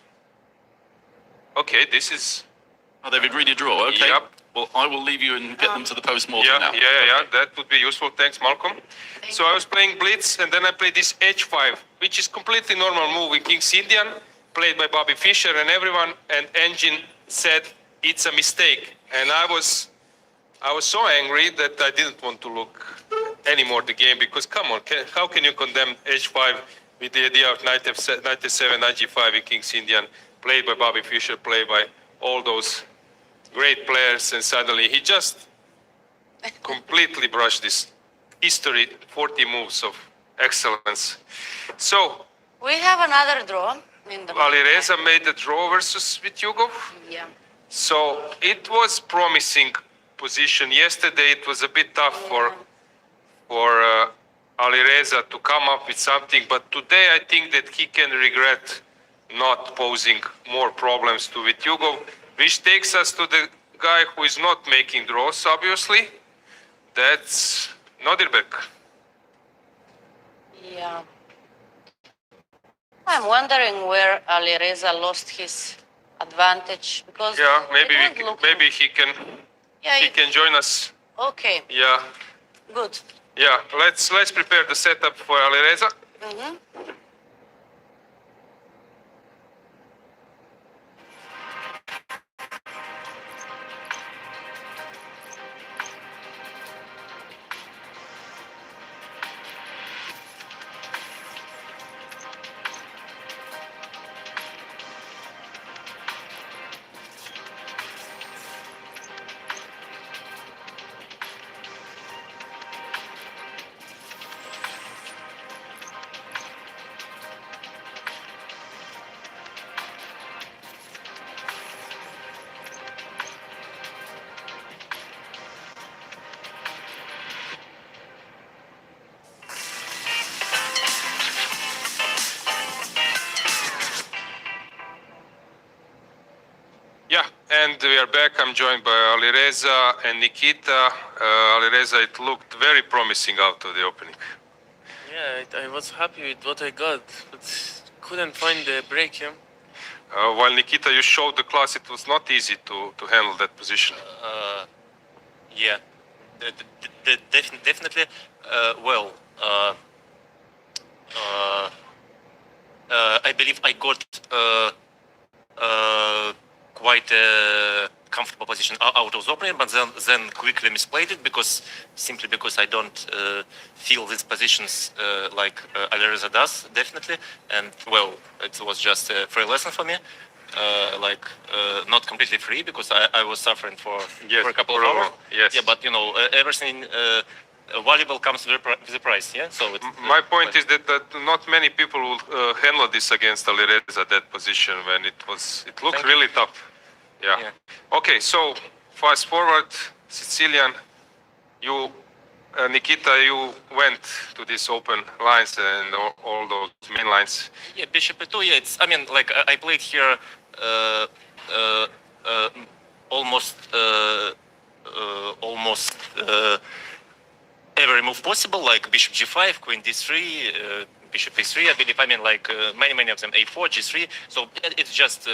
Okay, this is. Oh, they would really draw, okay. Yep. Well, I will leave you and get them to the post-mortem now. Yeah. That would be useful. Thanks, Malcolm. So I was playing blitz, and then I played this h5, which is completely normal move in King's Indian, played by Bobby Fischer and everyone. And Engine said it's a mistake, and I was so angry that I didn't want to look anymore the game, because come on, how can you condemn h5 with the idea of knight f7, knight f7, knight g5 in King's Indian, played by Bobby Fischer, played by all those great players, and suddenly he just completely brushed this history, 40 moves of excellence. So We have another draw in the Alireza made a draw versus Vityugov. Yeah. So it was promising position. Yesterday it was a bit tough for Alireza to come up with something, but today I think that he can regret not posing more problems to Vityugov, which takes us to the guy who is not making draws, obviously. That's Nodirbek. Yeah. I'm wondering where Alireza lost his advantage, because Yeah, maybe it was looking- maybe he Yeah, can join us. Okay, Yeah. good. Yeah, let's prepare the setup for Alireza. Mm-hmm. Yeah, and we are back. I'm joined by Alireza and Nikita. Alireza, it looked very promising out of the opening. Yeah, I was happy with what I got, but couldn't find the break. Yeah. While Nikita, you showed the class, it was not easy to handle that position. Yeah, definitely. I believe I got quite a comfortable position out of the opening, but then quickly misplayed it simply because I don't feel these positions like Alireza does, definitely. And well, it was just a free lesson for me. not completely free because I was suffering for Yes, a couple for of a hours. while, yes. Yeah, but everything valuable comes with a price. Yeah. So it's, My point is that not many people will handle this against Alireza, that position, when it looked Thank really tough. Yeah. Yeah. Okay, so fast forward, Sicilian, you, Nikita, you went to these open lines and all those main lines. Yeah, bishop e2. Yeah, it's. I mean, like I played here uh, uh, uh, almost every move possible, like bishop g5, queen d3, bishop e3. I believe. I mean, like many of them a4, g3. So it's just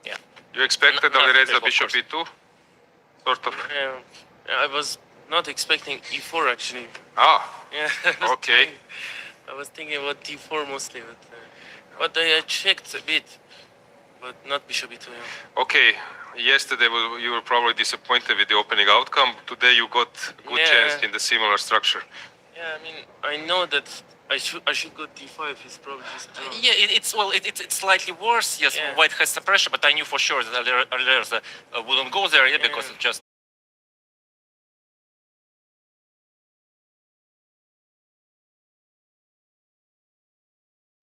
yeah. You expected Not Alireza special, of bishop course. e2, sort of. I was not expecting e4 actually. Ah, Yeah. okay. I was thinking about d4 mostly, but I checked a bit, but not bishop e2. Yeah. Okay, yesterday you were probably disappointed with the opening outcome. Today you got a good Yeah. chance in the similar structure. Yeah, I mean, I know that I should go d5. It's probably just draw. Yeah, it's slightly worse. Yes, Yeah. White has the pressure, but I knew for sure that Alireza wouldn't go there. Yeah, because it just.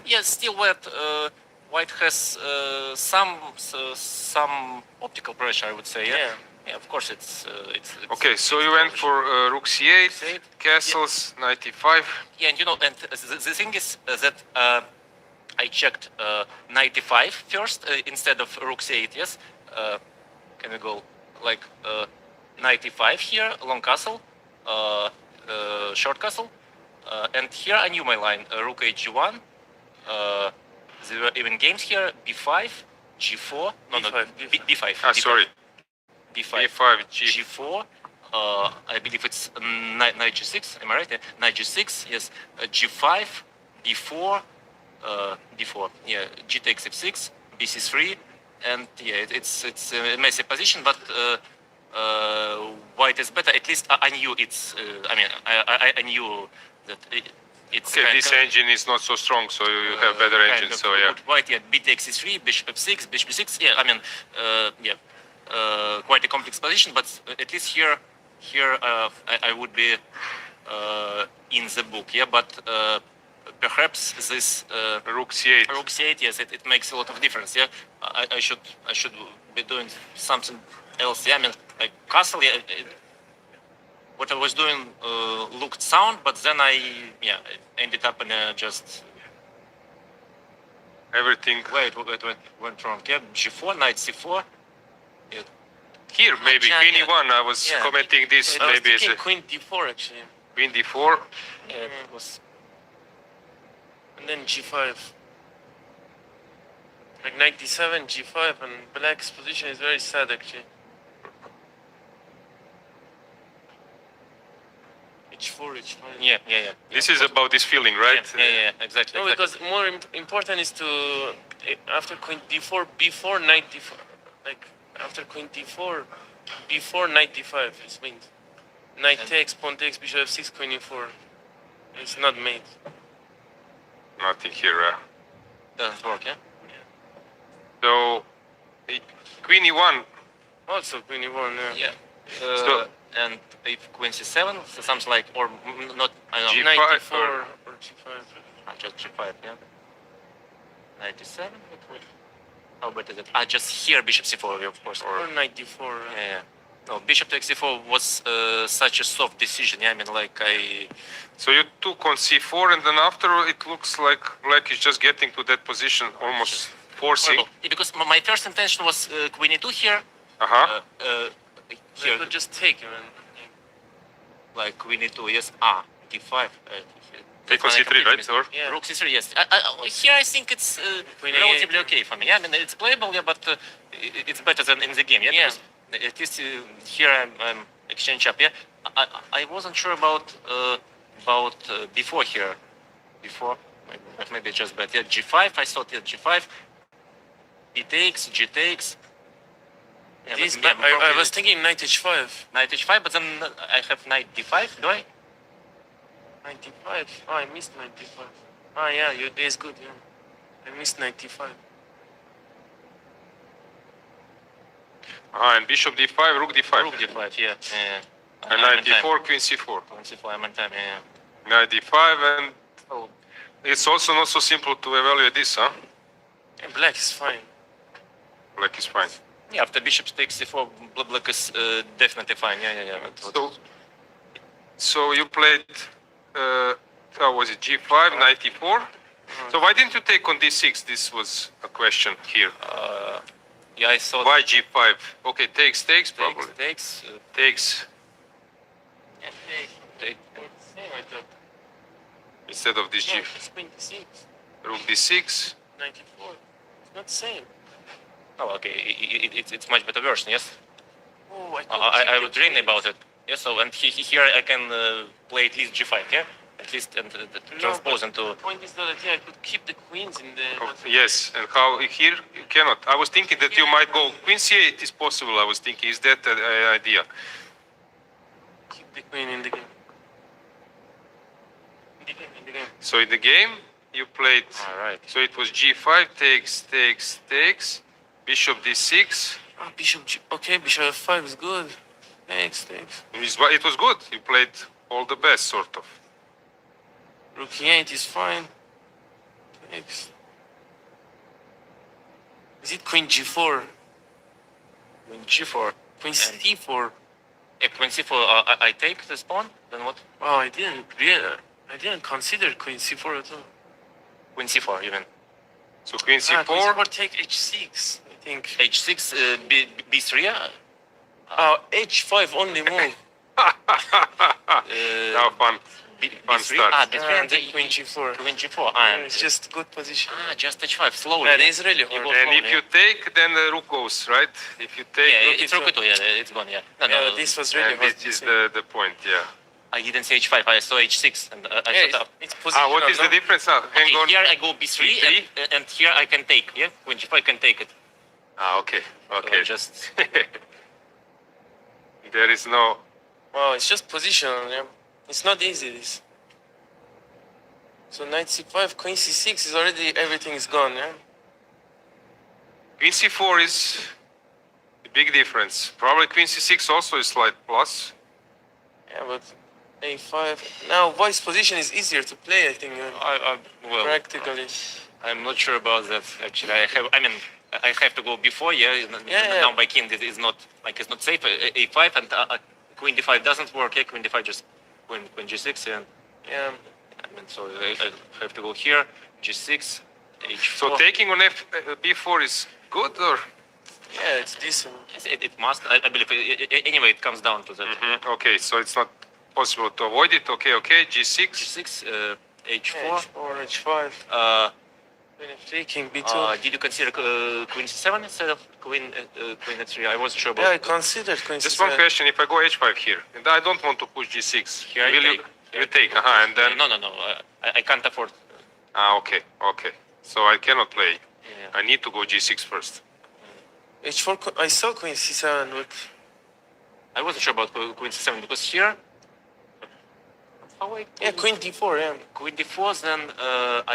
Yeah, still White has some optical pressure, I would say. Yeah. Yeah. Yeah, of course it's Okay, so you went for rook c8, C8, castles, 95. Yeah, and and the thing is that I checked knight e5 first instead of rook c8. Yes, can we go like knight e5 here, long castle, short castle, and here I knew my line, rook h1. There were even games here, b5, g4, no, B5, b5. Ah, sorry. b5, b5, g4. I believe it's knight g6. Am I right? Yeah. Knight g6. Yes. G5, b4, b4. Yeah. G takes f6, bc3, and yeah, it's a messy position, but white is better. At least I knew it's. I mean, I knew that it's. Okay, this engine is not so strong, so you have better engine. So yeah. White, yeah. B takes e3, bishop f6, bishop e6. Yeah. I mean, yeah. Quite a complex position, but at least here I would be in the book. Yeah, but perhaps this Rook c8. rook c8, yes, it makes a lot of difference. Yeah, I should be doing something else. Yeah, I mean, like castle. Yeah, what I was doing looked sound, but then I ended up in just Everything went wrong. Yeah, g4, knight c4. Yeah. here, maybe Yeah, queen yeah. e1. I was Yeah. commenting this. I was Maybe it's thinking a queen d4 actually, queen d4. Yeah, it was. and then g5. Like knight d7, g5, and black's position is very sad actually. h4, h5. Yeah. This is about this feeling, right? Yeah, exactly. No, exactly. because more important is to after queen d4, b4, knight d4. Like after queen d4, b4, knight d5 is wins. Knight takes, pawn takes, bishop f6, queen e4. It's not made. Nothing here. Doesn't work, yeah? So queen e1. Also queen e1, yeah. Yeah. So- And if queen c7, so something like, or not, I don't know, G5 Knight d4 or- or g5. just g5, yeah? 97, how about is it? Just here, bishop c4, of course. Or knight d4. Yeah. No, bishop to x4 was such a soft decision, yeah? I mean, like, So you took on c4, and then after it looks like black is just getting to that position, almost forcing. well, because my first intention was queen e2 here. Uh-huh. Here. Could just take him and Like queen e2, yes. d5. Take on c3, right? Or yeah. Rook c3, yes. Here I think it's Queen relatively A8. okay for me. Yeah, I mean it's playable, yeah, but it's better than in the game. Yeah, Yeah. because at least here I'm exchange up. Yeah, I wasn't sure about before here. Before maybe just bad. Yeah, g5. I thought yeah g5. B takes, g takes. Yeah, This, but, yeah, I probably was thinking knight h5. knight h5, but then I have knight d5. Do I? Knight d5. Oh, I missed knight d5. Ah, yeah, your day is good, yeah. I missed knight d5. And bishop d5, rook d5. Rook d5, yeah. And knight d4, queen c4. Queen c4, I'm on time, yeah. Knight d5, and Oh, it's also not so simple to evaluate this, huh? Yeah, black is fine. Black is fine. yeah, after bishop takes c4, black is definitely fine, yeah. So you played, how was it, g5, knight e4? So why didn't you take on d6? This was a question here. Yeah, I thought... Why g5? Okay, takes probably. Takes, Takes Yeah, take. same, I thought. instead of this No, g. it's 26, Rook d6. 94. It's not the same. Oh, okay, it's much better version, yes? Oh, I thought I keep was the reading queen. about it. Yes, so, and here I can play at least g5, yeah? At least, and transpose but into... the point is that yeah, I could keep the queens in the... Oh, yes, and how here you cannot. I was thinking that you might go queen c8 is possible. I was thinking, is that an idea? Keep the queen in the game. In the game. So in the game you played. All right. So it was g5, takes, bishop d6. Ah, bishop G... Okay, bishop f5 is good. Thanks. It was good. You played all the best, sort of. Rook e8 is fine. Thanks. Is it queen g4? Queen g4. Queen c4? Queen c4, I take this pawn, then what? Wow, I didn't consider queen c4 at all. Queen c4 even. So queen Queen c4. c4 take h6, I think. h6, b3, yeah. Oh, h5 only move. Now fun. Fun b3, start. b3 and Take queen g4. Queen g4, It's just good position. just h5, slowly. Yeah, it is really You hard. go And slowly, if you take, then the rook goes, right? If you take, yeah, rook it's is- rook two, yeah, it's gone, yeah. No, Yeah, this was really and hard. this to is say. the point, yeah. I didn't say h5, I saw h6, and I Yeah, thought, it's positional. What is the no? difference now? Hang okay, on. here I go b3, and here I can take, yeah? Queen g5 I can take it. Okay. So Okay. just, There is no. Wow, it's just positional, yeah. It's not easy, this. So knight c5, queen c6 is already, everything is gone, yeah? Queen c4 is a big difference. Probably queen c6 also is slight plus. Yeah, but a5. Now, vice position is easier to play, I think, well, practically. I'm not sure about that, actually. I have to go before, yeah? Yeah. Now by king is not, like, it's not safe. A5 and queen d5 doesn't work, yeah? Queen d5 just queen g6, and Yeah. so I have to go here, g6, h4. So taking on b4 is good, or? Yeah, it's decent. Yes, it must, I believe. Anyway, it comes down to that. Okay, so it's not possible to avoid it. Okay, g6. g6, Yeah, h4. h4, h5. Queen f3, king b2. Did you consider queen c7 instead of queen h3? I wasn't sure about Yeah, I considered queen Just c7. one question: if I go h5 here, and I don't want to push g6, Here I will take. you take? And then. No. I can't afford. Okay. So I cannot play. Yeah. I need to go g6 first. h4, I saw queen c7, but I wasn't sure about queen c7 because here. yeah, queen d4, yeah. Queen d4, then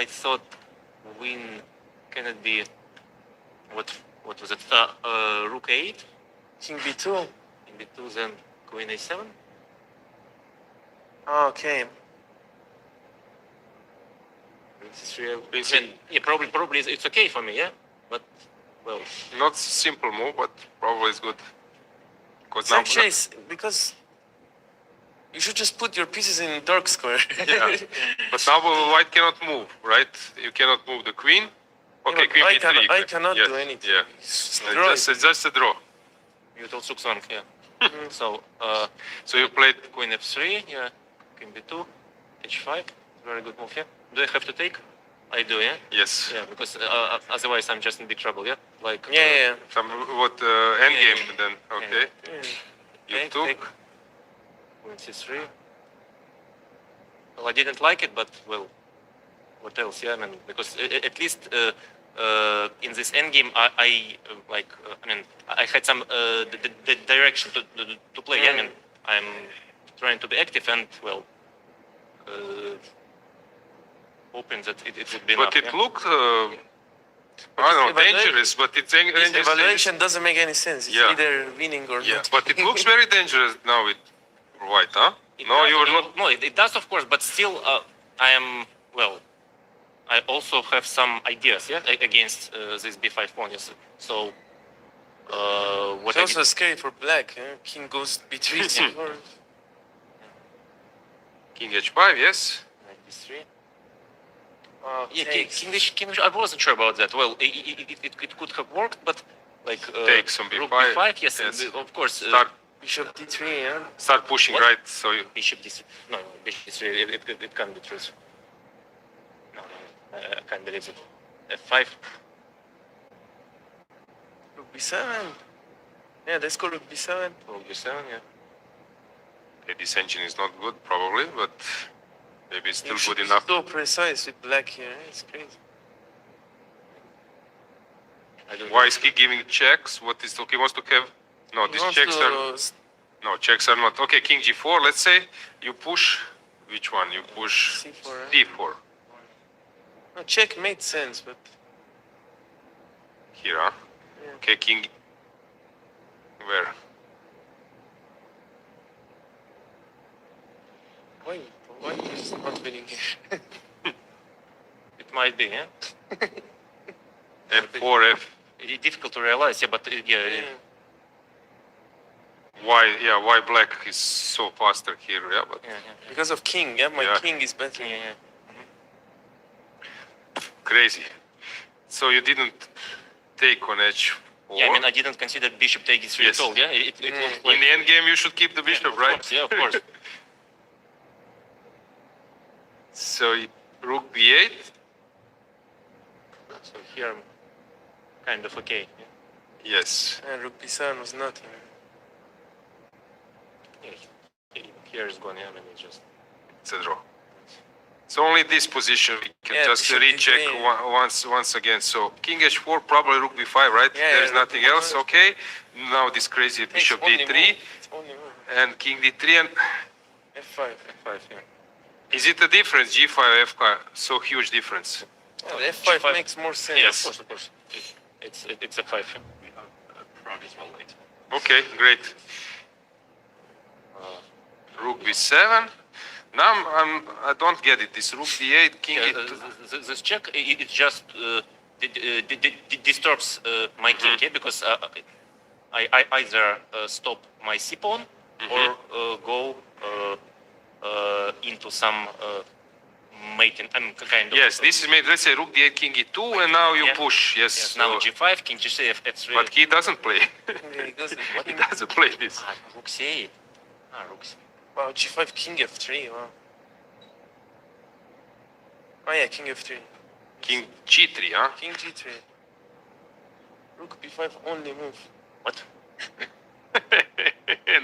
I thought queen cannot be. What was it? Rook 8, King b2. in b2, then queen a7. Okay. Queen c3. I mean, yeah, probably it's okay for me, yeah. But well, Not simple move, but probably it's good. Because It's actually because you should just put your pieces in dark square. yeah. But now white cannot move, right? You cannot move the queen. Okay, but queen I b3. I cannot Yes, do anything. Yeah. It's draw It's just a draw. you told Suksang, yeah. So So you played. queen f3, yeah. Queen b2, h5. Very good move, yeah. Do I have to take? I do, yeah. Yes. Yeah, because otherwise I'm just in big trouble, yeah. Like Yeah. Some what endgame then? Okay. You Okay, took. take. Queen c3. Well, I didn't like it, but well, what else? Yeah, I mean, because at least in this endgame, I had some the direction to play. Yeah, I mean, I'm trying to be active and well, hoping that it would be enough. But it yeah. looked But I don't know, this dangerous, but it's This dangerous. evaluation doesn't make any sense. It's Yeah. either winning or Yeah, not. but it looks very dangerous now with white, huh? It No, does- you're not. No, it does, of course, but still, I am, well, I also have some ideas, yeah, against this b5 pawn. Yes. So, what It's I also scary for black. King goes b3, c4. King h5, yes. knight b3. Yeah, King, I wasn't sure about that. Well, it could have worked, but like Take some rook b5, b5, yes, yes. and, of course. Start Bishop d3, yeah. start pushing What? right, so you. Bishop d3. No, bishop d3. It can't be true. No, I can't believe it. f5. Rook b7. Yeah, let's go rook b7. Rook b7. Yeah. Okay, this engine is not good, probably, but maybe it's still You should good be enough. so precise with black here. It's crazy. I don't Why know. is he giving checks? What is okay? Wants to have? No, He these wants checks to are no checks are not okay. King g4. Let's say you push. Which one? You push c4. d4 No, check made sense, but here, huh? Yeah. Okay, king. Where? why is not winning here? It might be, yeah. f4, f. It's difficult to realize, yeah, but yeah. Why black is so faster here? Yeah, but Yeah. Because of king, yeah, my Yeah. king is better. Yeah. crazy. So you didn't take on h4. Yeah, I mean, I didn't consider bishop taking 3 Yes. at all. Yeah, it looks like In the end game, you should keep the bishop, of right? course, yeah, of course. So rook b8. So here, I'm kind of okay. Yeah. Yes. And rook b7 was nothing. Here is gone. Yeah, I mean, it's just. It's a draw. So only this position we can Yeah, just bishop recheck d3. once again. So king h4, probably rook b5, right? Yeah, There's rook nothing b5. else. Okay. Now this crazy bishop It's only d3 move. It's only move. and king d3. And f5. F5, yeah. is it a difference? g5, f5, so huge difference. Oh, f5 G5. makes more sense. Yes, of course. It's a 5. Prague as well later. Okay, great. Rook b7. Now I don't get it. This rook d8, king Yeah, e2. this check it just disturbs my king, yeah, because I either stop my c pawn or go into some mating. I'm kind of. Yes, this is made. Let's say rook d8, king e2, and now you Yeah. push. Yes. Yes, now so- g5, king g6, f3. but he doesn't play. Yeah, he goes he doesn't play this. Rook c8. Rook c8. Wow, g5, king f3. Wow. Oh yeah, king f3. King g3, huh? King g3. Rook b5 only move. What? now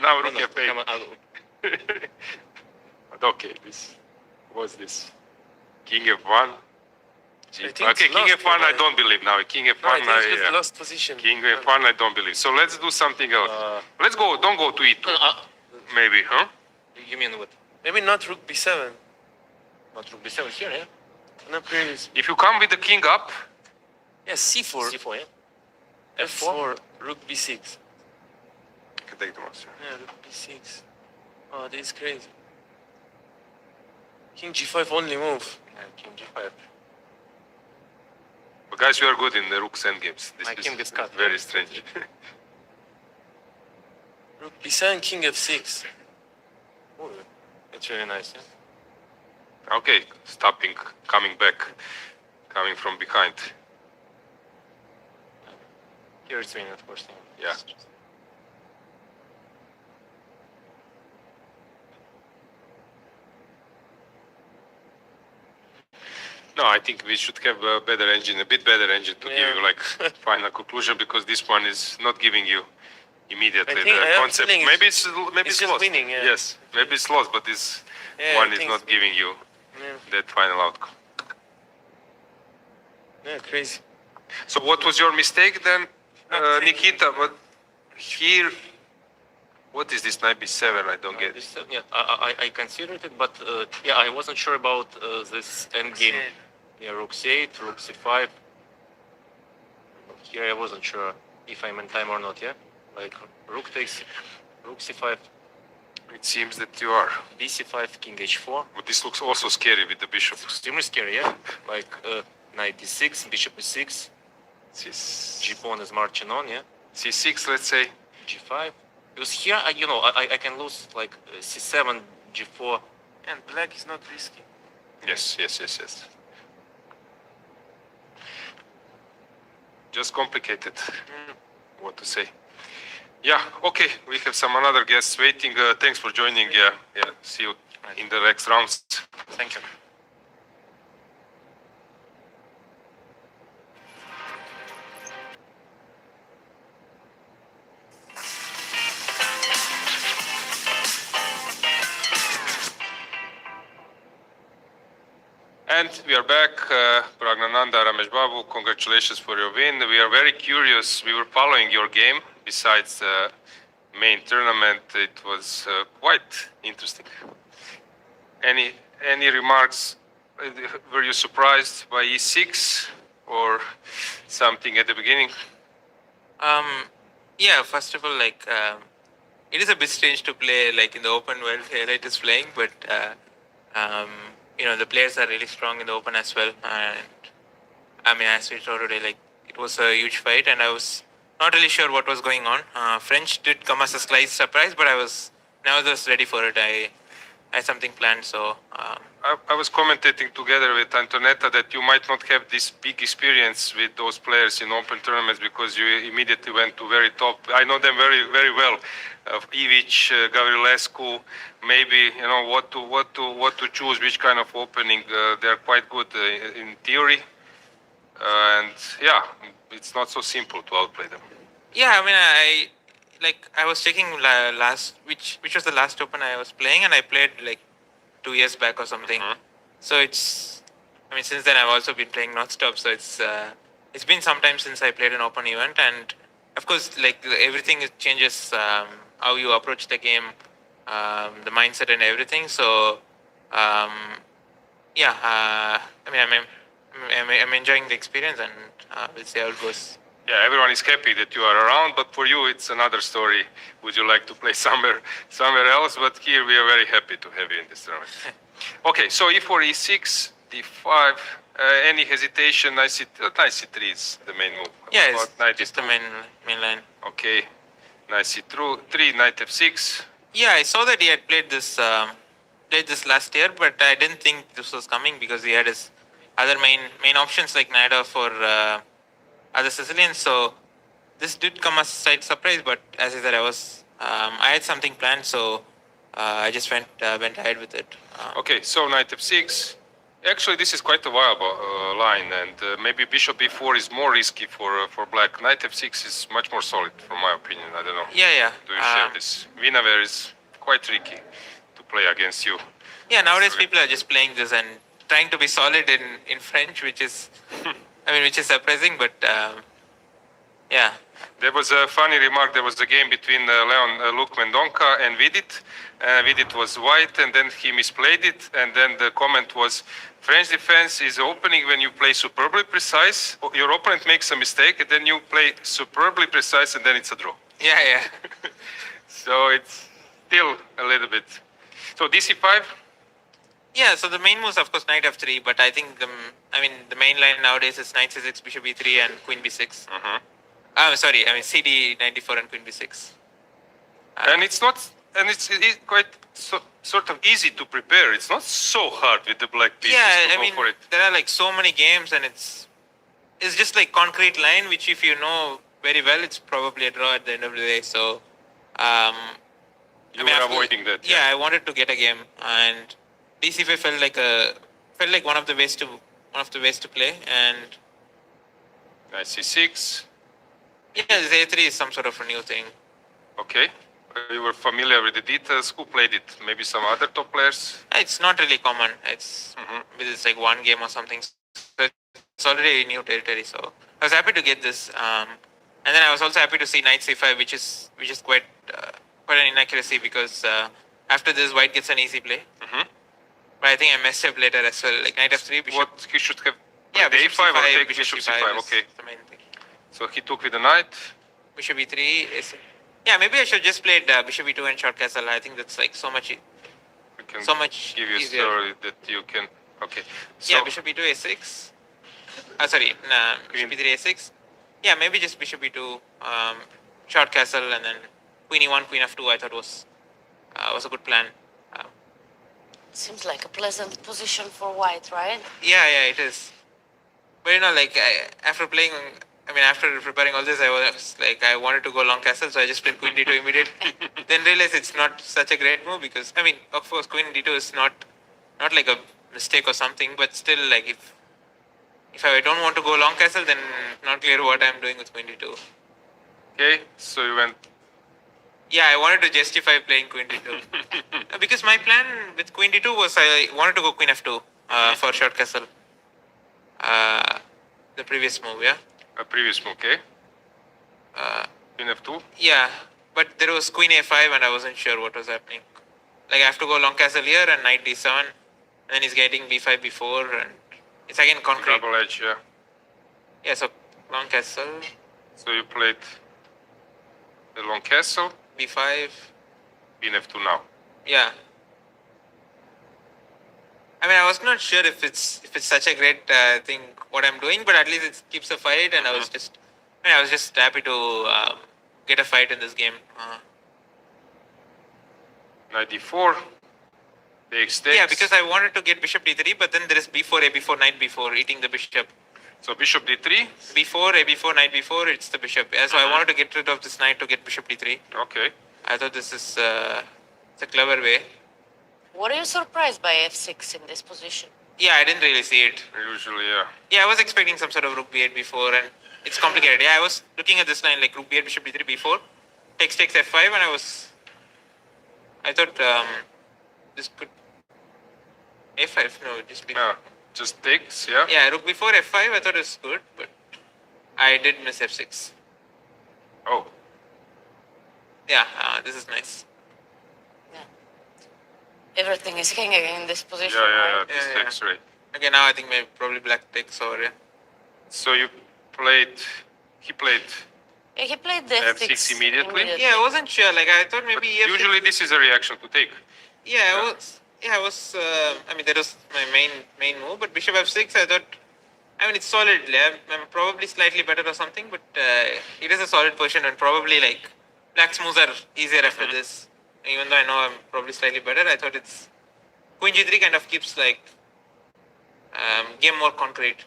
No, rook no, f8. come on, But okay, this what's this? King f1. I think Okay, it's king lost, f1 I yeah. don't believe now. King f1 No, I think I, it's just lost position. King f1 I don't believe. So let's do something else. Let's go. Don't go to e2. Maybe, huh? You mean what? Maybe not rook b7. Not rook b7 here, yeah? No, previous. If you come with the king up, Yeah, c4. c4, yeah? f4. Rook b6. you can take the master. Yeah, rook b6. Oh, this is crazy. King g5 only move. Yeah, king g5. But guys, you are good in the rook's endgames. This My is king is cut. very strange. Rook b7, king f6. Oh, it's really nice, yeah? Okay, stopping, coming back, coming from behind. Here it's winning, of course. Yeah. No, I think we should have a better engine, a bit better engine to give Yeah. you like final conclusion, because this one is not giving you immediately I think I the have concept. feeling Maybe it's- maybe it's it's just lost. winning, yeah. Yes, maybe it's lost, but this Yeah, one I is think not it's giving you Yeah, that final outcome. yeah, crazy. So what was your mistake then, Nothing. Nikita? But here, what is this knight b7? I don't get it. This, yeah, I considered it, but yeah, I wasn't sure about this endgame. Yeah. Yeah, rook c8, rook c5. here I wasn't sure if I'm in time or not. Yeah, like rook takes, rook c5, It seems that you are. bc5, king h4. But this looks also scary with the bishop. Extremely scary. Yeah, like knight d6, bishop e6, C- g pawn is marching on. Yeah, C6, let's say. g5. Because here, I can lose like c7, g4, and black is not risky. Yes. Just complicated. What to say? Yeah. Okay. We have some another guests waiting. Thanks for joining. Yeah. See you in the next rounds. Thank you. And we are back. Pragnananda, Ramesh Babu, congratulations for your win. We are very curious. We were following your game. Besides the main tournament, it was quite interesting. Any remarks? Were you surprised by E6 or something at the beginning? Yeah, first of all, it is a bit strange to play like in the open world Highlight is playing, but the players are really strong in the open as well. And I mean, as we saw today, like it was a huge fight, and I was not really sure what was going on. French did come as a slight surprise, but I was nevertheless ready for it. I had something planned, so. I was commentating together with Antonetta that you might not have this big experience with those players in open tournaments because you immediately went to very top. I know them very, very well. Ivic, Gavrilescu, maybe what to choose, which kind of opening. They're quite good in theory, and yeah, it's not so simple to outplay them. Yeah, I mean, I was checking which was the last open I was playing, and I played like 2 years back or something. So since then I've also been playing non-stop. So it's been some time since I played an open event, and of course, like everything changes. How you approach the game, the mindset, and everything. So, I'm enjoying the experience, and we'll see how it goes. Yeah, everyone is happy that you are around, but for you it's another story. Would you like to play somewhere else? But here we are very happy to have you in this tournament. Okay, so E4, E6, D5. Any hesitation? Knight C3 is the main move. Yeah, But it's knight just E2. the main line. Okay, knight C3, knight F6. Yeah, I saw that he had played this last year, but I didn't think this was coming because he had his other main options like knight off or other Sicilians. So this did come as a slight surprise, but as I said, I had something planned, so I just went ahead with it. Okay, so knight F6. Actually, this is quite a viable line, and maybe bishop B4 is more risky for black. Knight F6 is much more solid, from my opinion. I don't know. Yeah. Do you share this? Winawer is quite tricky to play against you. Yeah, nowadays people are just playing this and trying to be solid in French, which is, which is surprising, but yeah. There was a funny remark. There was a game between Luc Mendonca and Vidit. Vidit was white, and then he misplayed it. And then the comment was, French defense is opening when you play superbly precise. Your opponent makes a mistake, and then you play superbly precise, and then it's a draw. Yeah. So it's still a little bit. So DC5? Yeah, so the main moves, of course, knight f3, but I think the main line nowadays is knight c6, bishop e3, and queen b6. CD 94 and queen b6. And it's quite sort of easy to prepare. It's not so hard with the black pieces to go for it. There are like so many games, and it's just like concrete line, which if you know very well, it's probably a draw at the end of the day. So, you were avoiding that. Yeah, I wanted to get a game, and DC5 felt like one of the ways to play, and knight c6. Yeah, this A3 is some sort of a new thing. Okay. You were familiar with the details. Who played it? Maybe some other top players? It's not really common. It's like one game or something. So it's already new territory. So I was happy to get this. And then I was also happy to see knight c5, which is quite an inaccuracy because after this, white gets an easy play. But I think I messed up later as well. Like knight f3, bishop. What he should have? Yeah, bishop a5 c5 or take bishop c5. Okay. The main thing. So he took with the knight. Bishop e3 is. Yeah, maybe I should just play bishop e2 and short castle. I think that's like so much We can so much give you a easier. story that you can. Okay. So Yeah, bishop e2 a6. Sorry, nah, bishop e3 a6. Yeah, maybe just bishop e2, short castle, and then queen e1, queen f2. I thought was a good plan. Seems like a pleasant position for white, right? Yeah, it is. But like after playing, after preparing all this, I was like, I wanted to go long castle, so I just played queen d2 immediately. Then realized it's not such a great move because of course, queen d2 is not like a mistake or something, but still, like if I don't want to go long castle, then not clear what I'm doing with queen d2. okay, so you went. Yeah, I wanted to justify playing queen d2 because my plan with queen d2 was I wanted to go queen f2 for short castle. The previous move, yeah. A previous move, okay? Queen f2. Yeah, but there was queen a5 and I wasn't sure what was happening. Like I have to go long castle here and knight d7, and then he's getting b5, b4, and it's again concrete. Double edge, yeah. Yeah, so long castle, So you played the long castle, b5. queen f2 now. Yeah. I was not sure if it's such a great thing what I'm doing, but at least it keeps a fight, and I was just happy to get a fight in this game. Knight d4. Takes. Yeah, because I wanted to get bishop d3, but then there is b4, a b4, knight b4, eating the bishop. So bishop d3. b4, a b4, knight b4, it's the bishop. Yeah, so I wanted to get rid of this knight to get bishop d3. Okay. I thought this is it's a clever way. Were you surprised by f6 in this position? Yeah, I didn't really see it. Usually, yeah. Yeah, I was expecting some sort of rook b8, b4, and it's complicated. Yeah, I was looking at this line like rook b8, bishop d3, b4, takes f5, and I thought this could a5. No, just b4. Yeah. Just takes, yeah. Yeah, rook b4, f5. I thought it was good, but I did miss f6. Oh. Yeah, this is nice. Everything is hanging in this position, Yeah. right? This Yeah. takes, right. Okay, now I think maybe probably black takes over. Yeah. So he played Yeah, he played the f6 immediately? Yeah, I wasn't sure. Like I thought maybe But e5. usually this is a reaction to take. Yeah, I was. That was my main move. But bishop f6, I thought. It's solid. I'm probably slightly better or something, but it is a solid position, and probably like black's moves are easier after this. Even though I know I'm probably slightly better, I thought it's queen g3 kind of keeps like game more concrete.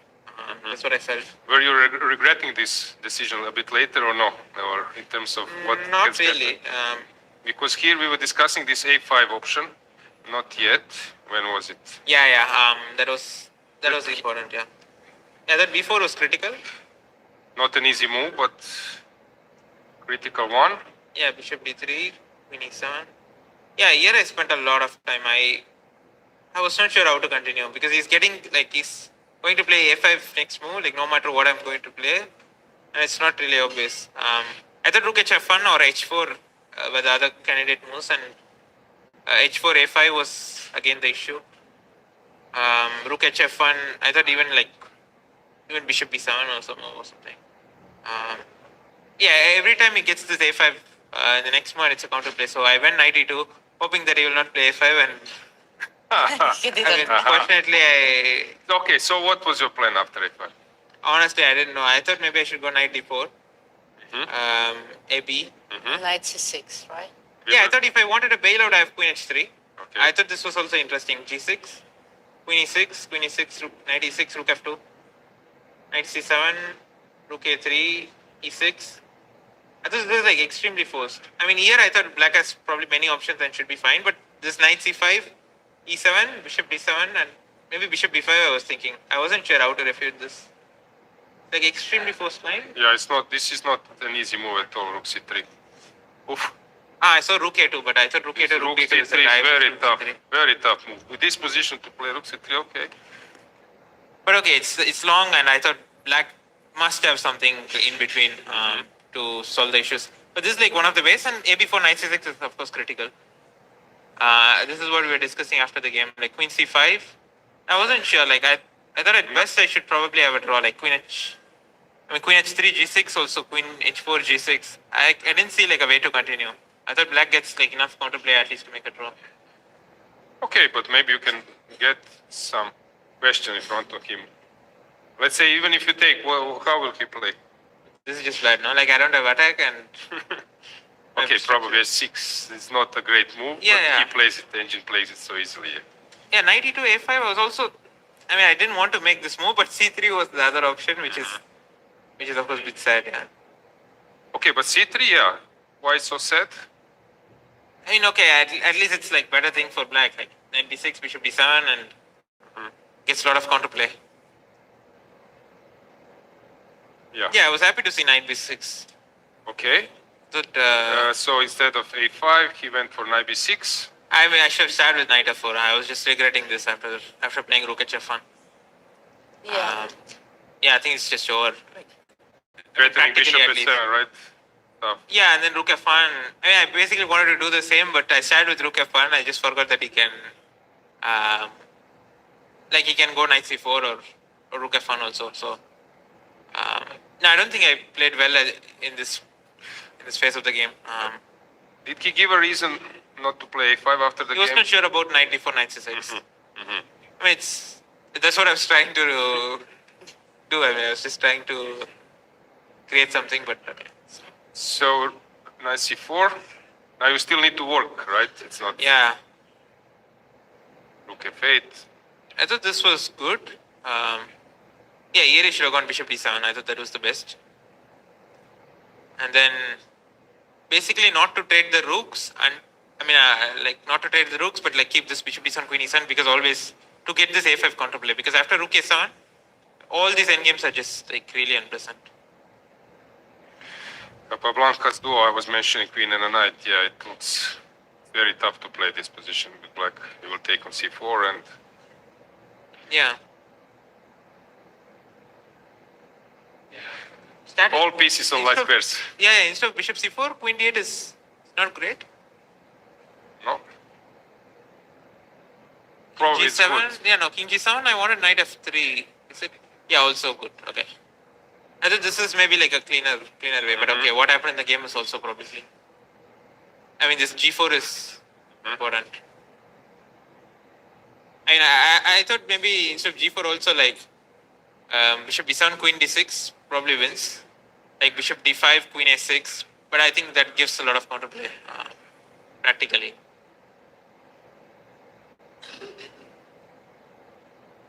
That's what I felt. Were you regretting this decision a bit later or no? Or in terms of what Not gets really. better? Because here we were discussing this a5 option. Not yet. When was it? Yeah. That was important. Yeah. Yeah, that b4 was critical. Not an easy move, but critical one. Yeah, bishop d3, queen e7. Yeah, here I spent a lot of time. I was not sure how to continue because he's going to play a5 next move, like no matter what I'm going to play, and it's not really obvious. I thought rook h1 or h4 were the other candidate moves, and h4 a5 was again the issue. Rook hf1, I thought even bishop b7 or something. Yeah, every time he gets this a5, the next move it's a counter play. So I went knight e2, hoping that he will not play a5, and He didn't. fortunately Okay, so what was your plan after a5? honestly I didn't know. I thought maybe I should go knight d4, ab. Knight c6, right? Yeah, I thought if I wanted a bailout, I have queen h3. Okay. I thought this was also interesting. g6, queen e6, rook, knight e6, rook f2, knight c7, rook a3, e6. I thought this was like extremely forced. Here I thought black has probably many options and should be fine, but this knight c5, e7, bishop d7, and maybe bishop b5 I was thinking. I wasn't sure how to refute this. Like extremely forced line. Yeah, this is not an easy move at all, rook c3. Oof. I saw rook a2, but I thought rook a2, Rook rook c3 a2 is is a drive. very tough move. With this position to play rook c3, okay. But okay, it's long, and I thought black must have something in between to solve the issues. But this is like one of the ways, and ab4 knight c6 is of course critical. This is what we were discussing after the game. Like queen c5, I wasn't sure. Like I thought at best I should probably have a draw, like queen h. I mean, queen h3, g6, also queen h4, g6. I didn't see like a way to continue. I thought black gets like enough counterplay at least to make a draw. Okay, but maybe you can get some question in front of him. Let's say even if you take, well, how will he play? This is just bad, no? Like I don't have attack and Okay, probably a6 is not a great move, Yeah, but yeah. he plays it, the engine plays it so easily. yeah, knight e2, a5 was also. I mean, I didn't want to make this move, but c3 was the other option, which is of course a bit sad. Yeah. Okay, but c3, yeah. Why so sad? I mean, okay, at least it's like better thing for black, like knight d6, bishop d7, and gets a lot of counterplay. Yeah. Yeah, I was happy to see knight b6. Okay. That, So instead of a5, he went for knight b6. I mean, I should have started with knight f4. I was just regretting this after playing rook h1. Yeah. Yeah, I think it's just over. Like, Threatening bishop practically at h7, least. right? Tough. Yeah, and then rook f1. I mean, I basically wanted to do the same, but I started with rook f1. I just forgot that he can, he can go knight c4 or rook f1 also. So, no, I don't think I played well in this phase of the game. Did he give a reason not to play a5 after the He was game? not sure about knight d4, knight c6. I mean, that's what I was trying to do. I mean, I was just trying to create something, but okay. So knight c4. Now you still need to work, right? It's not Yeah, rook f8. I thought this was good. Yeah, here he should have gone bishop d7. I thought that was the best. And then basically not to trade the rooks, and I mean, not to trade the rooks, but like keep this bishop d7, queen e7, because always to get this a5 counterplay. Because after rook a7, all these endgames are just like really unpleasant. Capablanca's duo, I was mentioning queen and a knight. Yeah, it looks very tough to play this position with black. He will take on c4 and Yeah. Static. all pieces on light pairs. Yeah, instead of bishop c4, queen d8 is not great. No? Probably it's g7, good. yeah, no, king g7, I wanted knight f3. Is it? Yeah, also good. Okay. I thought this is maybe like a cleaner way, but okay, what happened in the game is also probably. I mean, this g4 is important. I mean, I thought maybe instead of g4 also like bishop d7, queen d6 probably wins. Like bishop d5, queen a6, but I think that gives a lot of counterplay practically.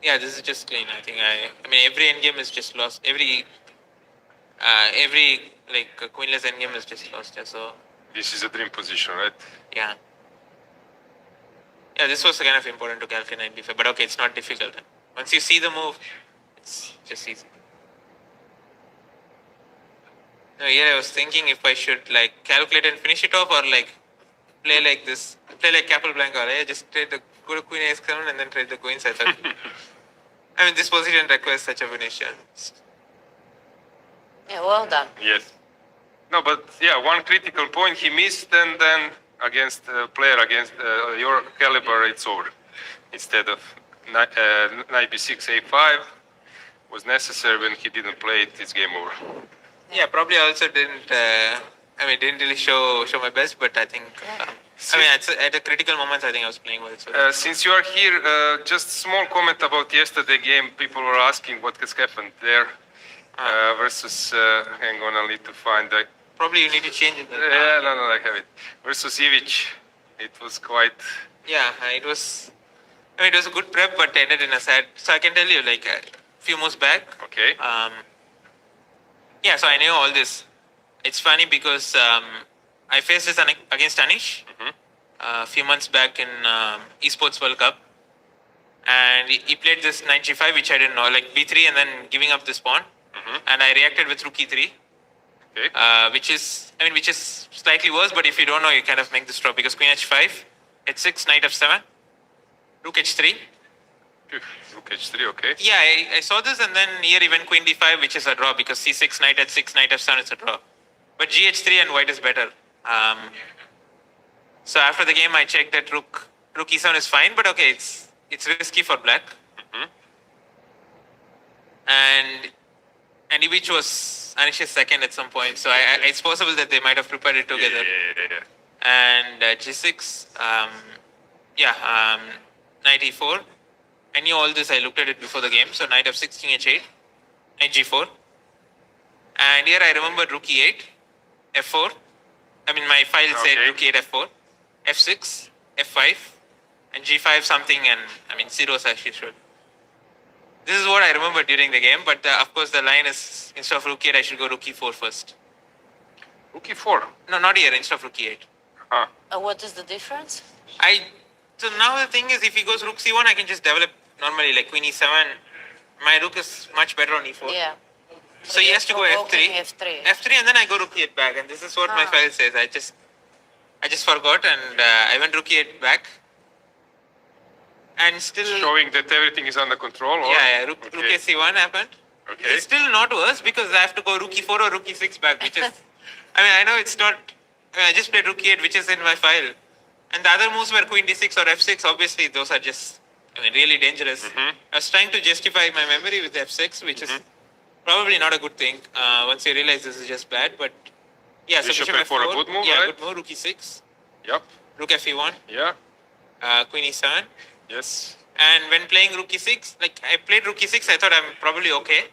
Yeah, this is just clean. I think I mean every endgame is just lost. Every like queenless endgame is just lost. Yeah, so This is a dream position, right? yeah. Yeah, this was kind of important to calculate knight d5, but okay, it's not difficult. Once you see the move, it's just easy. No, yeah, I was thinking if I should like calculate and finish it off, or like play like this, play like Capablanca, right? Just trade the go to queen a7 and then trade the queens. I thought. I mean, this position requires such a finish. Yeah, well done. Yes. No, but yeah, one critical point he missed, and then against a player against your caliber, it's over. Instead of knight b6, a5 was necessary. When he didn't play it, it's game over. Yeah, probably I also didn't. I mean, didn't really show my best, but I think. I mean, at a critical moment, I think I was playing well. So. Since you are here, just small comment about yesterday game. People were asking what has happened there versus. Hang on, I'll need to find the. Probably you need to change it. Yeah, no, I have it. Versus Ivic, it was quite. Yeah, it was. I mean, it was a good prep, but ended in a sad. So I can tell you, like a few moves back. Okay. Yeah, so I knew all this. It's funny because I faced this against Anish a few months back in Esports World Cup, and he played this knight g5, which I didn't know, like b3, and then giving up this pawn, and I reacted with rook e3. Okay. Which is slightly worse, but if you don't know, you kind of make this draw because queen h5, h6, knight f7, rook h3. Rook h3, okay. Yeah, I saw this, and then here even queen d5, which is a draw because c6, knight h6, knight f7 is a draw. But gh3 and white is better. So after the game, I checked that rook e7 is fine, but okay, it's risky for black. And and Ibic was Anish's second at some point. So it's possible that they might have prepared it together. Yeah. And G6, 94. I knew all this. I looked at it before the game. So knight f6, king h8, knight g4. And here I remember rook e8, f4. I mean, my file said Okay. rook e8, f4, f6, f5, and g5 something, and I mean zeros as usual. This is what I remember during the game, but of course the line is instead of rook e8, I should go rook e4 first. Rook e4. No, not here, instead of rook e8. What is the difference? So now the thing is, if he goes rook c1, I can just develop normally like queen e7. My rook is much better on e4. Yeah. So he has to go provoking f3. F3. F3, and then I go rook e8 back, and this is what my file says. I just forgot, and I went rook e8 back, and still Showing that everything is under control. Or? yeah, rook Okay. c1 happened. Okay. It's still not worse because I have to go rook e4 or rook e6 back, which is, I mean, I know it's not. I just played rook e8, which is in my file, and the other moves were queen d6 or f6. Obviously, those are just, I mean, really dangerous. Mm-hmm. I was trying to justify my memory with f6, which is probably not a good thing. Once you realize this is just bad, but yeah. So Bishop bishop f4, a f4, good move, yeah, right? good move. Rook e6, Yep. rook fe1, Yeah. queen e7. Yes. And when playing rook e6, like I played rook e6, I thought I'm probably okay.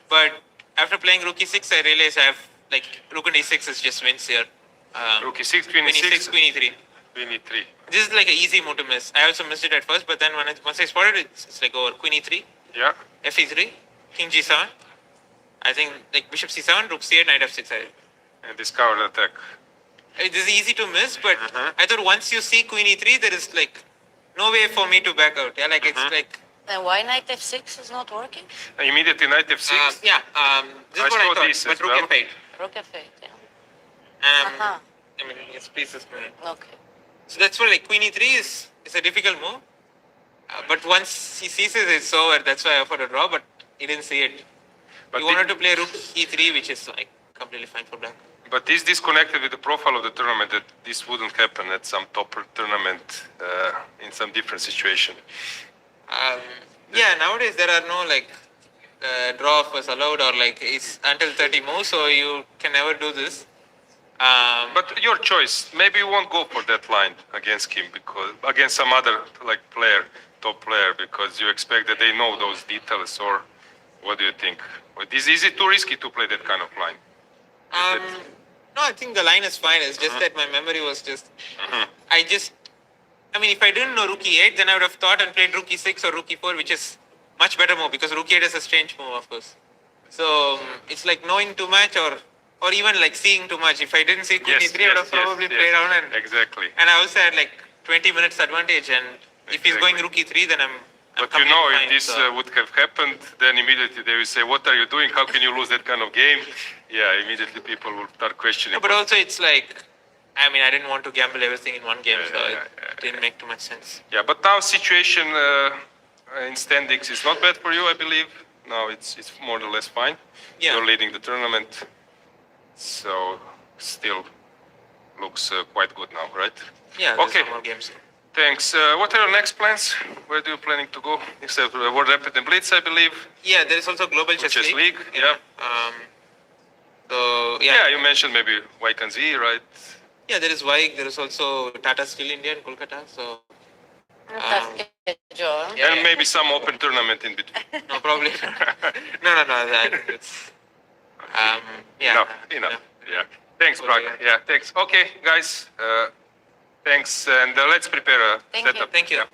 But after playing rook e6, I realized I have like rook and e6 is just wins here. Rook e6, queen Queen e6, e6, queen e3. queen e3. This is like an easy move to miss. I also missed it at first, but then once I spotted it, it's like over queen e3, Yeah. fe3, king g7. I think like bishop c7, rook c8, knight f6. And discovered attack. This is easy to miss, but Uh-huh. I thought once you see queen e3, there is like no way for me to back out. Yeah, like it's like And why knight f6 is not working? Immediately knight f6. this is I what saw I thought. this But as rook well. f8. Rook f8, yeah. I mean, it's pieces. Okay. So that's why like queen e3 is a difficult move. But once he sees it, it's over. That's why I offered a draw, but he didn't see it. But He wanted to play rook e3, which is like completely fine for black. But is disconnected with the profile of the tournament that this wouldn't happen at some top tournament in some different situation. Yeah, nowadays there are no like draw offers allowed or like it's until 30 moves, so you can never do this. But your choice. Maybe you won't go for that line against him because against some other like player, top player, because you expect that they know those details. Or what do you think? Is it too risky to play that kind of line? No, I think the line is fine. It's just that my memory was just. I mean, if I didn't know rook e8, then I would have thought and played rook e6 or rook e4, which is much better move because rook e8 is a strange move, of course. So it's like knowing too much or even like seeing too much. If I didn't see queen e3, I would have probably played around and Exactly. I also had like 20 minutes advantage. And if he's going rook e3, then I'm But you know, if fine, this so- would have happened, then immediately they will say, "What are you doing? How can you lose that kind of game?" Yeah, immediately people will start questioning. No, but also it's like, I mean, I didn't want to gamble everything in one game, so yeah, it didn't make too much sense. Yeah, but now situation in standings is not bad for you, I believe. Now it's more or less fine. Yeah. You're leading the tournament, so still looks quite good now, right? Yeah, there's Okay. some more games. Thanks. What are your next plans? Where do you planning to go? Except World Rapid and Blitz, I believe. Yeah, there is also Global Chess Chess League, yeah. So Yeah, you mentioned maybe Waikanzi, right? Yeah, there is Vaik. There is also Tata Steel India in Kolkata. So Tough schedule. yeah, And maybe some open tournament in between. no, probably no. It's yeah. Enough. Yeah. Thanks, Okay, Braga. Yeah, thanks. Okay, guys. Thanks, and let's prepare a Thank you. setup. Thank you. Yeah.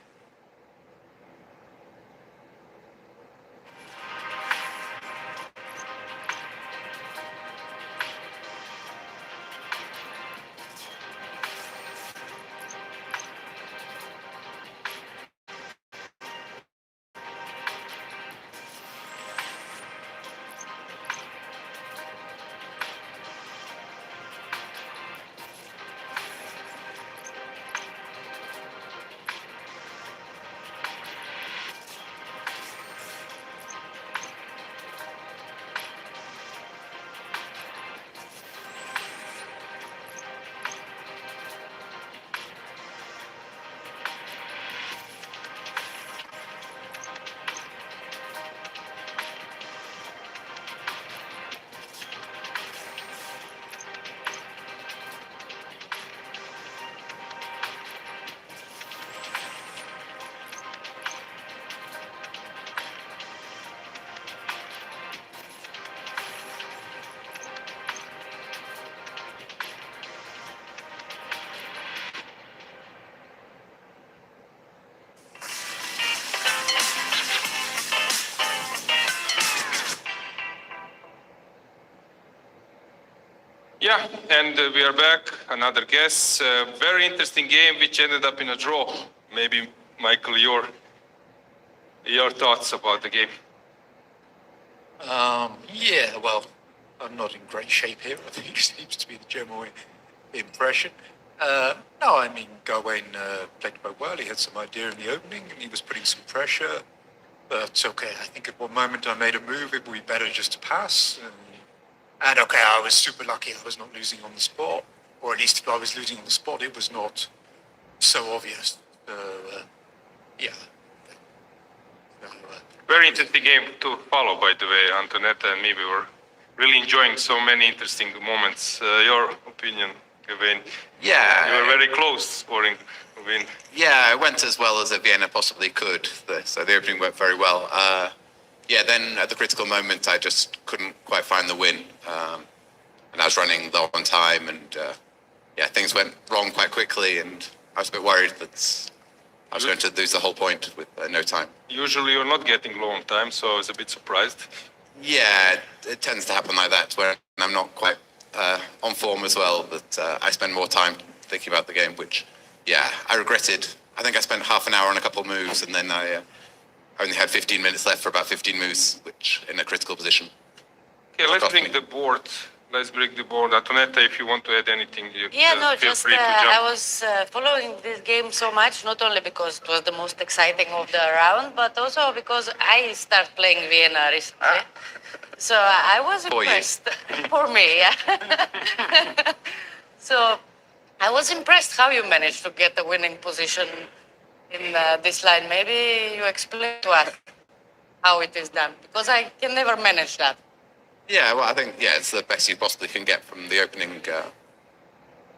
Yeah, and we are back. Another guest. Very interesting game, which ended up in a draw. Maybe, Michael, your thoughts about the game? Yeah, well, I'm not in great shape here. I think it seems to be the general impression. No, I mean, Gawain played quite well. He had some idea in the opening, and he was putting some pressure. But okay, I think at one moment I made a move. It would be better just to pass. And okay, I was super lucky. I was not losing on the spot, or at least if I was losing on the spot, it was not so obvious. Yeah. Very interesting game to follow, by the way. Antonetta and me, we were really enjoying so many interesting moments. Your opinion, Kevin? Yeah. You were very close scoring a win. Yeah, it went as well as a Vienna possibly could. So the opening went very well. Yeah, then at the critical moment, I just couldn't quite find the win. And I was running low on time, and yeah, things went wrong quite quickly, and I was a bit worried that I was going to lose the whole point with no time. Usually you're not getting low on time, so I was a bit surprised. Yeah, it tends to happen like that when I'm not quite on form as well, but I spend more time thinking about the game, which, yeah, I regretted. I think I spent half an hour on a couple of moves, and then I only had 15 minutes left for about 15 moves, which in a critical position. Okay, let's bring the board. Let's break the board. Antonetta, if you want to add anything, no, feel just free to jump. I was following this game so much, not only because it was the most exciting of the round, but also because I started playing Vienna recently. So I was impressed. For me, yeah. So I was impressed how you managed to get a winning position in this line. Maybe you explain to us how it is done, because I can never manage that. Yeah, well, I think, yeah, it's the best you possibly can get from the opening.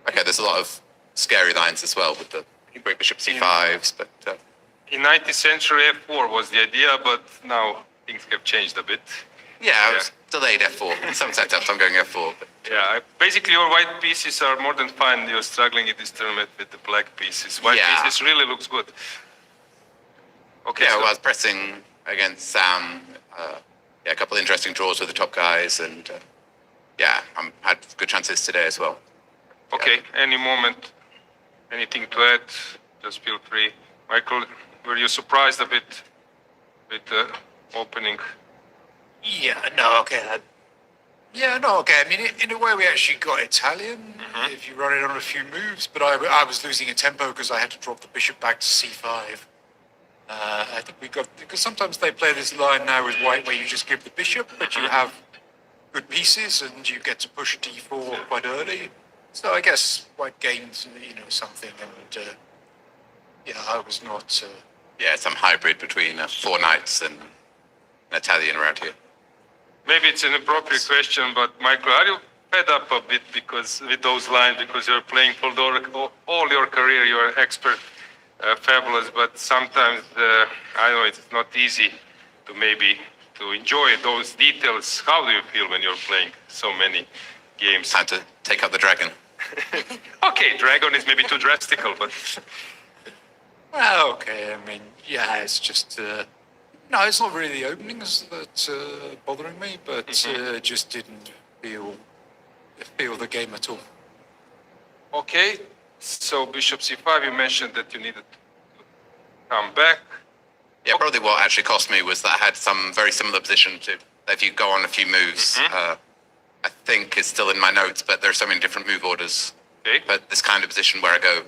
Okay, there's a lot of scary lines as well with the Great Bishop C5s, but... In 19th century, F4 was the idea, but now things have changed a bit. Yeah, I was delayed F4. In some setups, I'm going F4. But... Yeah, basically your white pieces are more than fine. You're struggling in this tournament with the black pieces. White pieces really looks good. Okay. Yeah, well, I was pressing against Sam. Yeah, a couple of interesting draws with the top guys, and yeah, I had good chances today as well. Okay, any moment, anything to add, just feel free. Michael, were you surprised a bit with the opening? Yeah, no, okay. I mean, in a way, we actually got Italian if you run it on a few moves, but I was losing a tempo because I had to drop the bishop back to c5. I think we got, because sometimes they play this line now with white where you just give the bishop, but you have good pieces and you get to push d4 quite early. So I guess white gained, something, and yeah, I was not. Yeah, some hybrid between 4 knights and an Italian around here. Maybe it's an appropriate question, but Michael, are you fed up a bit because with those lines, because you're playing for all your career, you're an expert, fabulous, but sometimes, I know it's not easy to enjoy those details. How do you feel when you're playing so many games? Time to take out the dragon. Okay, dragon is maybe too drastical, but... Well, okay, I mean, yeah, it's just... no, it's not really the openings that bothering me, but just didn't feel the game at all. Okay, so bishop c5, you mentioned that you needed to come back. Yeah, probably what actually cost me was that I had some very similar position to, if you go on a few moves, I think it's still in my notes, but there are so many different move orders. Okay. But this kind of position where I go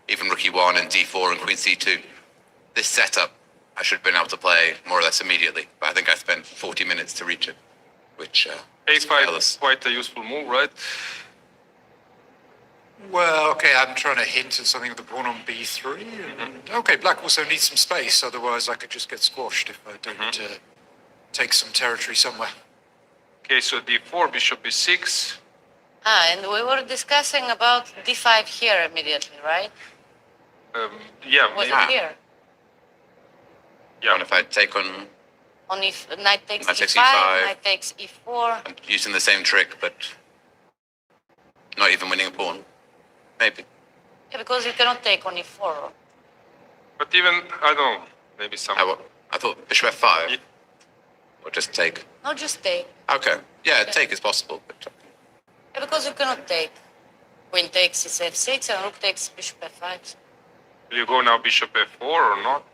even rook e1 and d4 and queen c2, this setup I should have been able to play more or less immediately, but I think I spent 40 minutes to reach it, which a5 is quite a useful move, right? Well, okay, I'm trying to hint at something with the pawn on b3. And, okay, black also needs some space, otherwise I could just get squashed if I don't take some territory somewhere. Okay, so d4, bishop b6. And we were discussing about d5 here immediately, right? Yeah, Was maybe. it here? Yeah, and if I take on... On if knight takes Knight takes e5, e5. knight takes e4. I'm using the same trick, but not even winning a pawn. Maybe. Yeah, because you cannot take on e4. But even, I don't know, maybe some... I thought bishop f5. Yeah. Or just take. No, just take. Okay. Yeah, take is possible, but... Yeah, because you cannot take. Queen takes is f6 and rook takes bishop f5. Will you go now bishop f4 or not?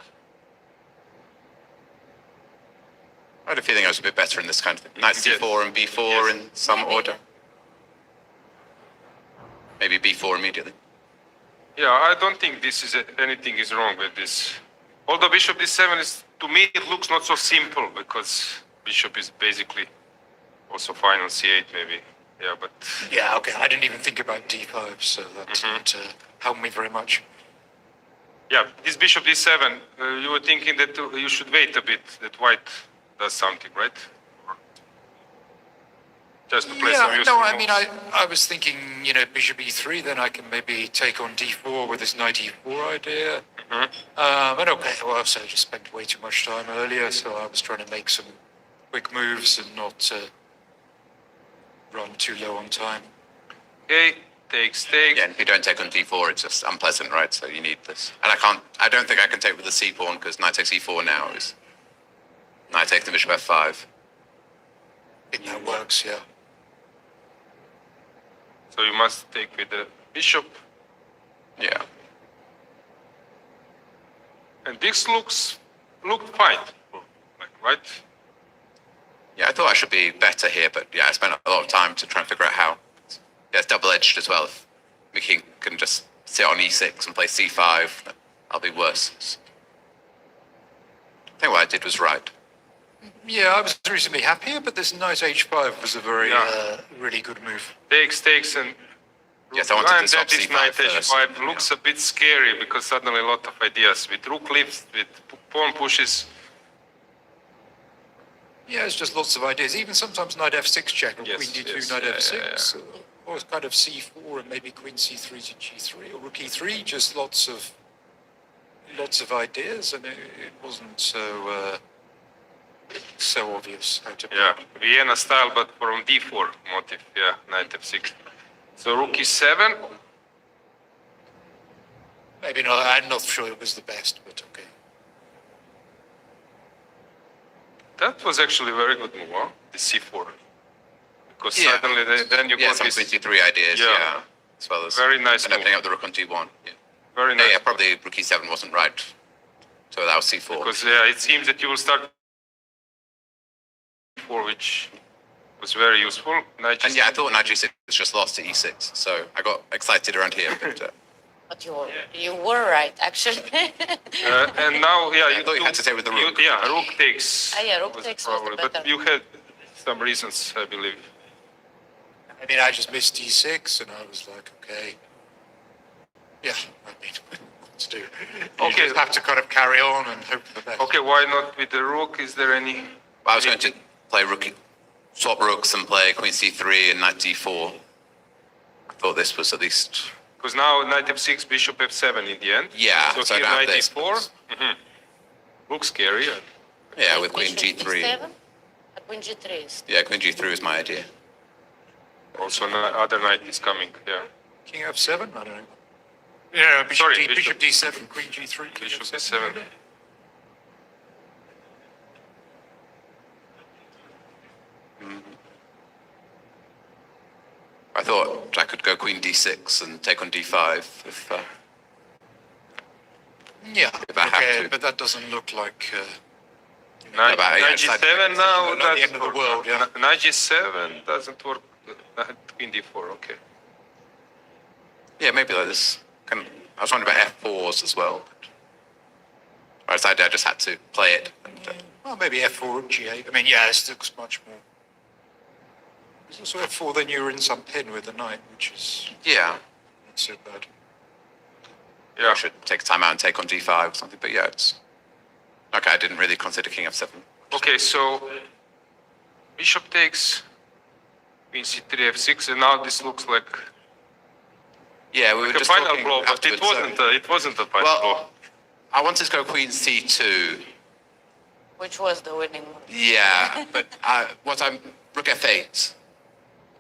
I had a feeling I was a bit better in this kind of thing. Knight c4 and b4 in some Maybe, order. Maybe b4 immediately. Yeah, I don't think this is anything is wrong with this. Although bishop d7 is, to me, it looks not so simple because bishop is basically also fine on c8 maybe. Yeah, but Yeah, okay. I didn't even think about d5, so that didn't help me very much. yeah, this bishop d7, you were thinking that you should wait a bit, that white does something, right? Or just to play some useful no, I mean, moves. I was thinking, bishop e3, then I can maybe take on d4 with this knight e4 idea. And okay, well, also I just spent way too much time earlier, so I was trying to make some quick moves and not run too low on time. Okay, takes. Yeah, and if you don't take on d4, it's just unpleasant, right? So you need this. And I don't think I can take with the c pawn because knight takes e4 now is knight takes the bishop f5. I think that works, yeah. So you must take with the bishop. Yeah. And this looked fine, right? Yeah, I thought I should be better here, but yeah, I spent a lot of time to try and figure out how. Yeah, it's double-edged as well. If my king can just sit on e6 and play c5, then I'll be worse. I think what I did was right. Yeah, I was reasonably happier, but this knight h5 was a very, really good move. Takes and Yes, I wanted and to stop that is c5 knight first. h5 looks a bit scary because suddenly a lot of ideas with rook lifts, with pawn pushes. Yeah, it's just lots of ideas. Even sometimes knight f6 check, or Yes, queen d2, yes, knight yeah, f6, or kind of c4 and maybe queen c3 to g3, or rook e3. Just lots of ideas, and it wasn't so obvious how to play. Yeah, Vienna style, but from d4 motif. Yeah, knight f6. So rook e7. Maybe not. I'm not sure it was the best, but okay. That was actually a very good move, huh? The c4. Because Yeah. suddenly then you got Some this queen c3 ideas, yeah. As well as very nice and opening move. up the rook on d1. Yeah. Very nice. Yeah, probably rook e7 wasn't right to allow c4. Because it seems that you will start d4, which was very useful. Knight And yeah, I thought knight g6 was just lost to e6, so I got excited around here. But But you were right, actually. and now, yeah, I thought you had to take with the rook. Yeah, rook takes. Yeah, rook was takes was the probably, better. but you had some reasons, I believe. I mean, I just missed d6, and I was like, okay. Yeah, I mean, what to do? You Okay. just have to kind of carry on and hope for the best. Okay, why not with the rook? Is there any? I was going to play rook, swap rooks and play queen c3 and knight d4. I thought this was at least. Because now knight f6, bishop f7 in the end. Yeah, So, so I here don't have knight this, d4. Looks scary. Yeah, with queen Bishop g3. d7, queen g3 is. Yeah, queen g3 was my idea. Also, other knight is coming. Yeah. King f7? I don't know. Yeah, bishop, Sorry, bishop d7, queen g3, king Bishop f7. f7. I thought I could go queen d6 and take on d5 if. Yeah, If I have okay, to. but that doesn't look like... Knight, but yeah, knight it's like- g7 now. not the end of the world, yeah. Knight g7 doesn't work. Queen d4. Okay. Yeah, maybe like this. I was wondering about f4s as well. But I decided I just had to play it. And, Well, maybe f4 rook g8. I mean, yeah, this looks much more... It's also f4, then you're in some pin with the knight, which is yeah, not so bad. Yeah. I should take time out and take on d5 or something. But yeah, it's okay. I didn't really consider king f7. Okay, so bishop takes, queen c3, f6, and now this looks like Yeah, we were a just final talking blow, but it afterwards, so- wasn't. It wasn't a final Well, blow. I wanted to go queen c2. Which was the winning one. Yeah, but rook f8,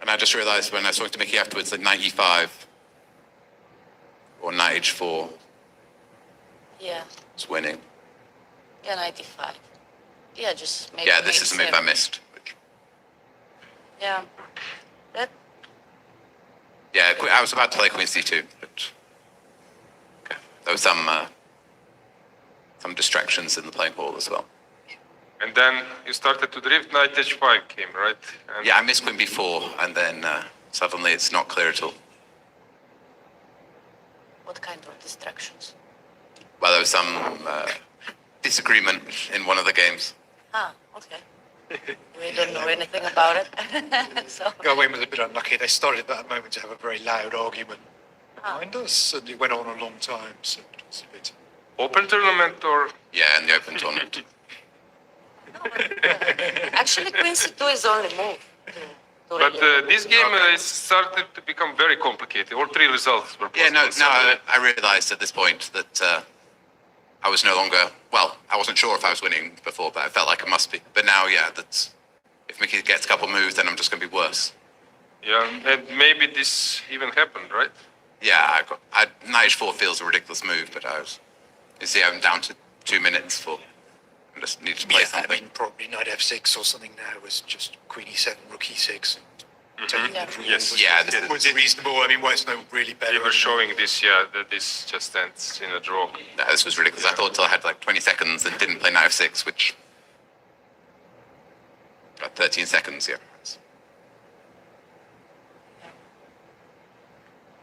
and I just realised when I was talking to Mickey afterwards that knight e5 or knight h4 Yeah, was winning. yeah, 95. Yeah, just make Yeah, this is the move I h7. missed. Yeah, that Yeah, I was about to play Queen C2, but okay. There was some distractions in the playing hall as well. And then you started to drift, knight h5 came, right? And Yeah, I missed Queen B4, and then suddenly it's not clear at all. What kind of distractions? Well, there was some disagreement in one of the games. Ah, okay. We don't know anything about it. So. Gawain was a bit unlucky. They started at that moment to have a very loud argument Ah. behind us, and it went on a long time, so it was a bit... Open tournament or? Yeah, in the open tournament. Actually, Queen C2 is only move. But this game is started to become very complicated. All three results were Yeah, no, possible. I realized at this point that I was no longer, well, I wasn't sure if I was winning before, but I felt like I must be. But now, yeah, that's, if Mickey gets a couple moves, then I'm just going to be worse. Yeah, and maybe this even happened, right? Yeah, knight h4 feels a ridiculous move, but you see, I'm down to 2 minutes for, I just need to play Yeah, something. I mean, probably knight f6 or something now was just queen e7, rook e6. Yeah. Yes. Yeah, this Was is, it reasonable? I mean, well, it's no really better. They were showing this, yeah, that this just ends in a draw. no, this was ridiculous. I thought I had like 20 seconds and didn't play knight f6, which, about 13 seconds, yeah.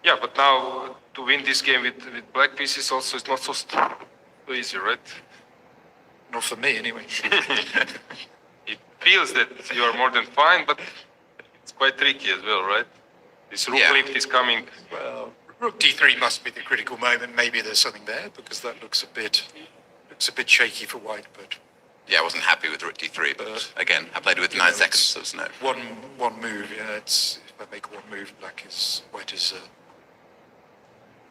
Yeah, but now to win this game with black pieces also is not so easy, right? Not for me, anyway. It feels that you are more than fine, but it's quite tricky as well, right? This rook Yeah. lift is coming. Well, rook d3 must be the critical moment. Maybe there's something there, because that looks a bit shaky for white, but... Yeah, I wasn't happy with rook d3, but again, I played with 9 seconds, so it's no. One move, yeah, it's... If I make one move, white is...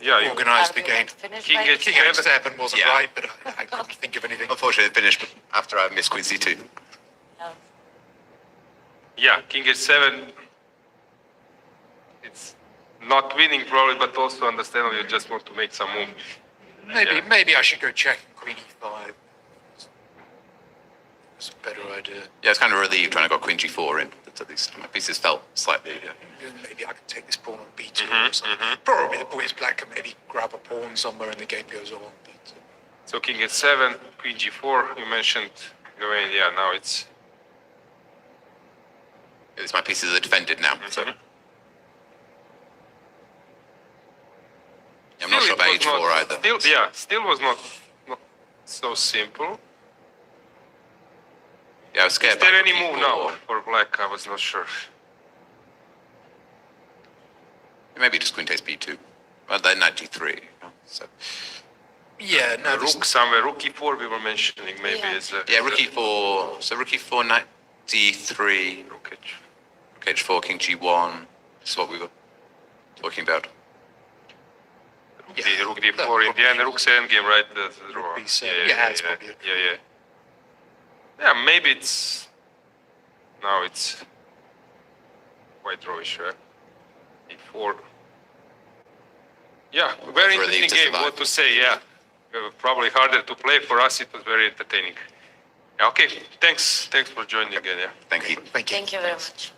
Yeah, you organised Are the we game. finished King by gets this? King seven. f7 wasn't Yeah. right, but I couldn't think of anything. Unfortunately, it finished after I missed queen c2. Yeah. Yeah, king h7. It's not winning probably, but also understandable. You just want to make some move. Maybe I should go check queen e5. That's a better idea. Yeah, it's kind of relieved when I got queen g4 in. That at least my pieces felt slightly. Maybe I can take this pawn on b2 or something. Probably the point is black can maybe grab a pawn somewhere and the game goes on. But, So king h7, queen g4. You mentioned. Yeah, now it's. At least my pieces are defended now. So yeah, I'm not sure Still, about it was h4 not- either. Still was not so simple. Yeah, I was scared. Is there about any rook move e4. now for black? I was not sure. Maybe just queen takes b2. Well, then knight d3. So yeah, no, this, Rook somewhere, rook e4 we were mentioning maybe Yeah. is a, yeah, rook e4. So rook e4, knight d3, rook h. rook h4, king g1. This is what we were talking about. The rook d4 in the end, rook 7 game, right? The draw. Rook b7. Yeah, it's probably a- yeah. Yeah, maybe it's now it's quite drawish, right? d4. Yeah, very Relieved interesting to game. survive. What to say? Yeah, probably harder to play for us. It was very entertaining. Yeah, okay, thanks for joining again. Yeah. Thank you. thank you. Thank you very much.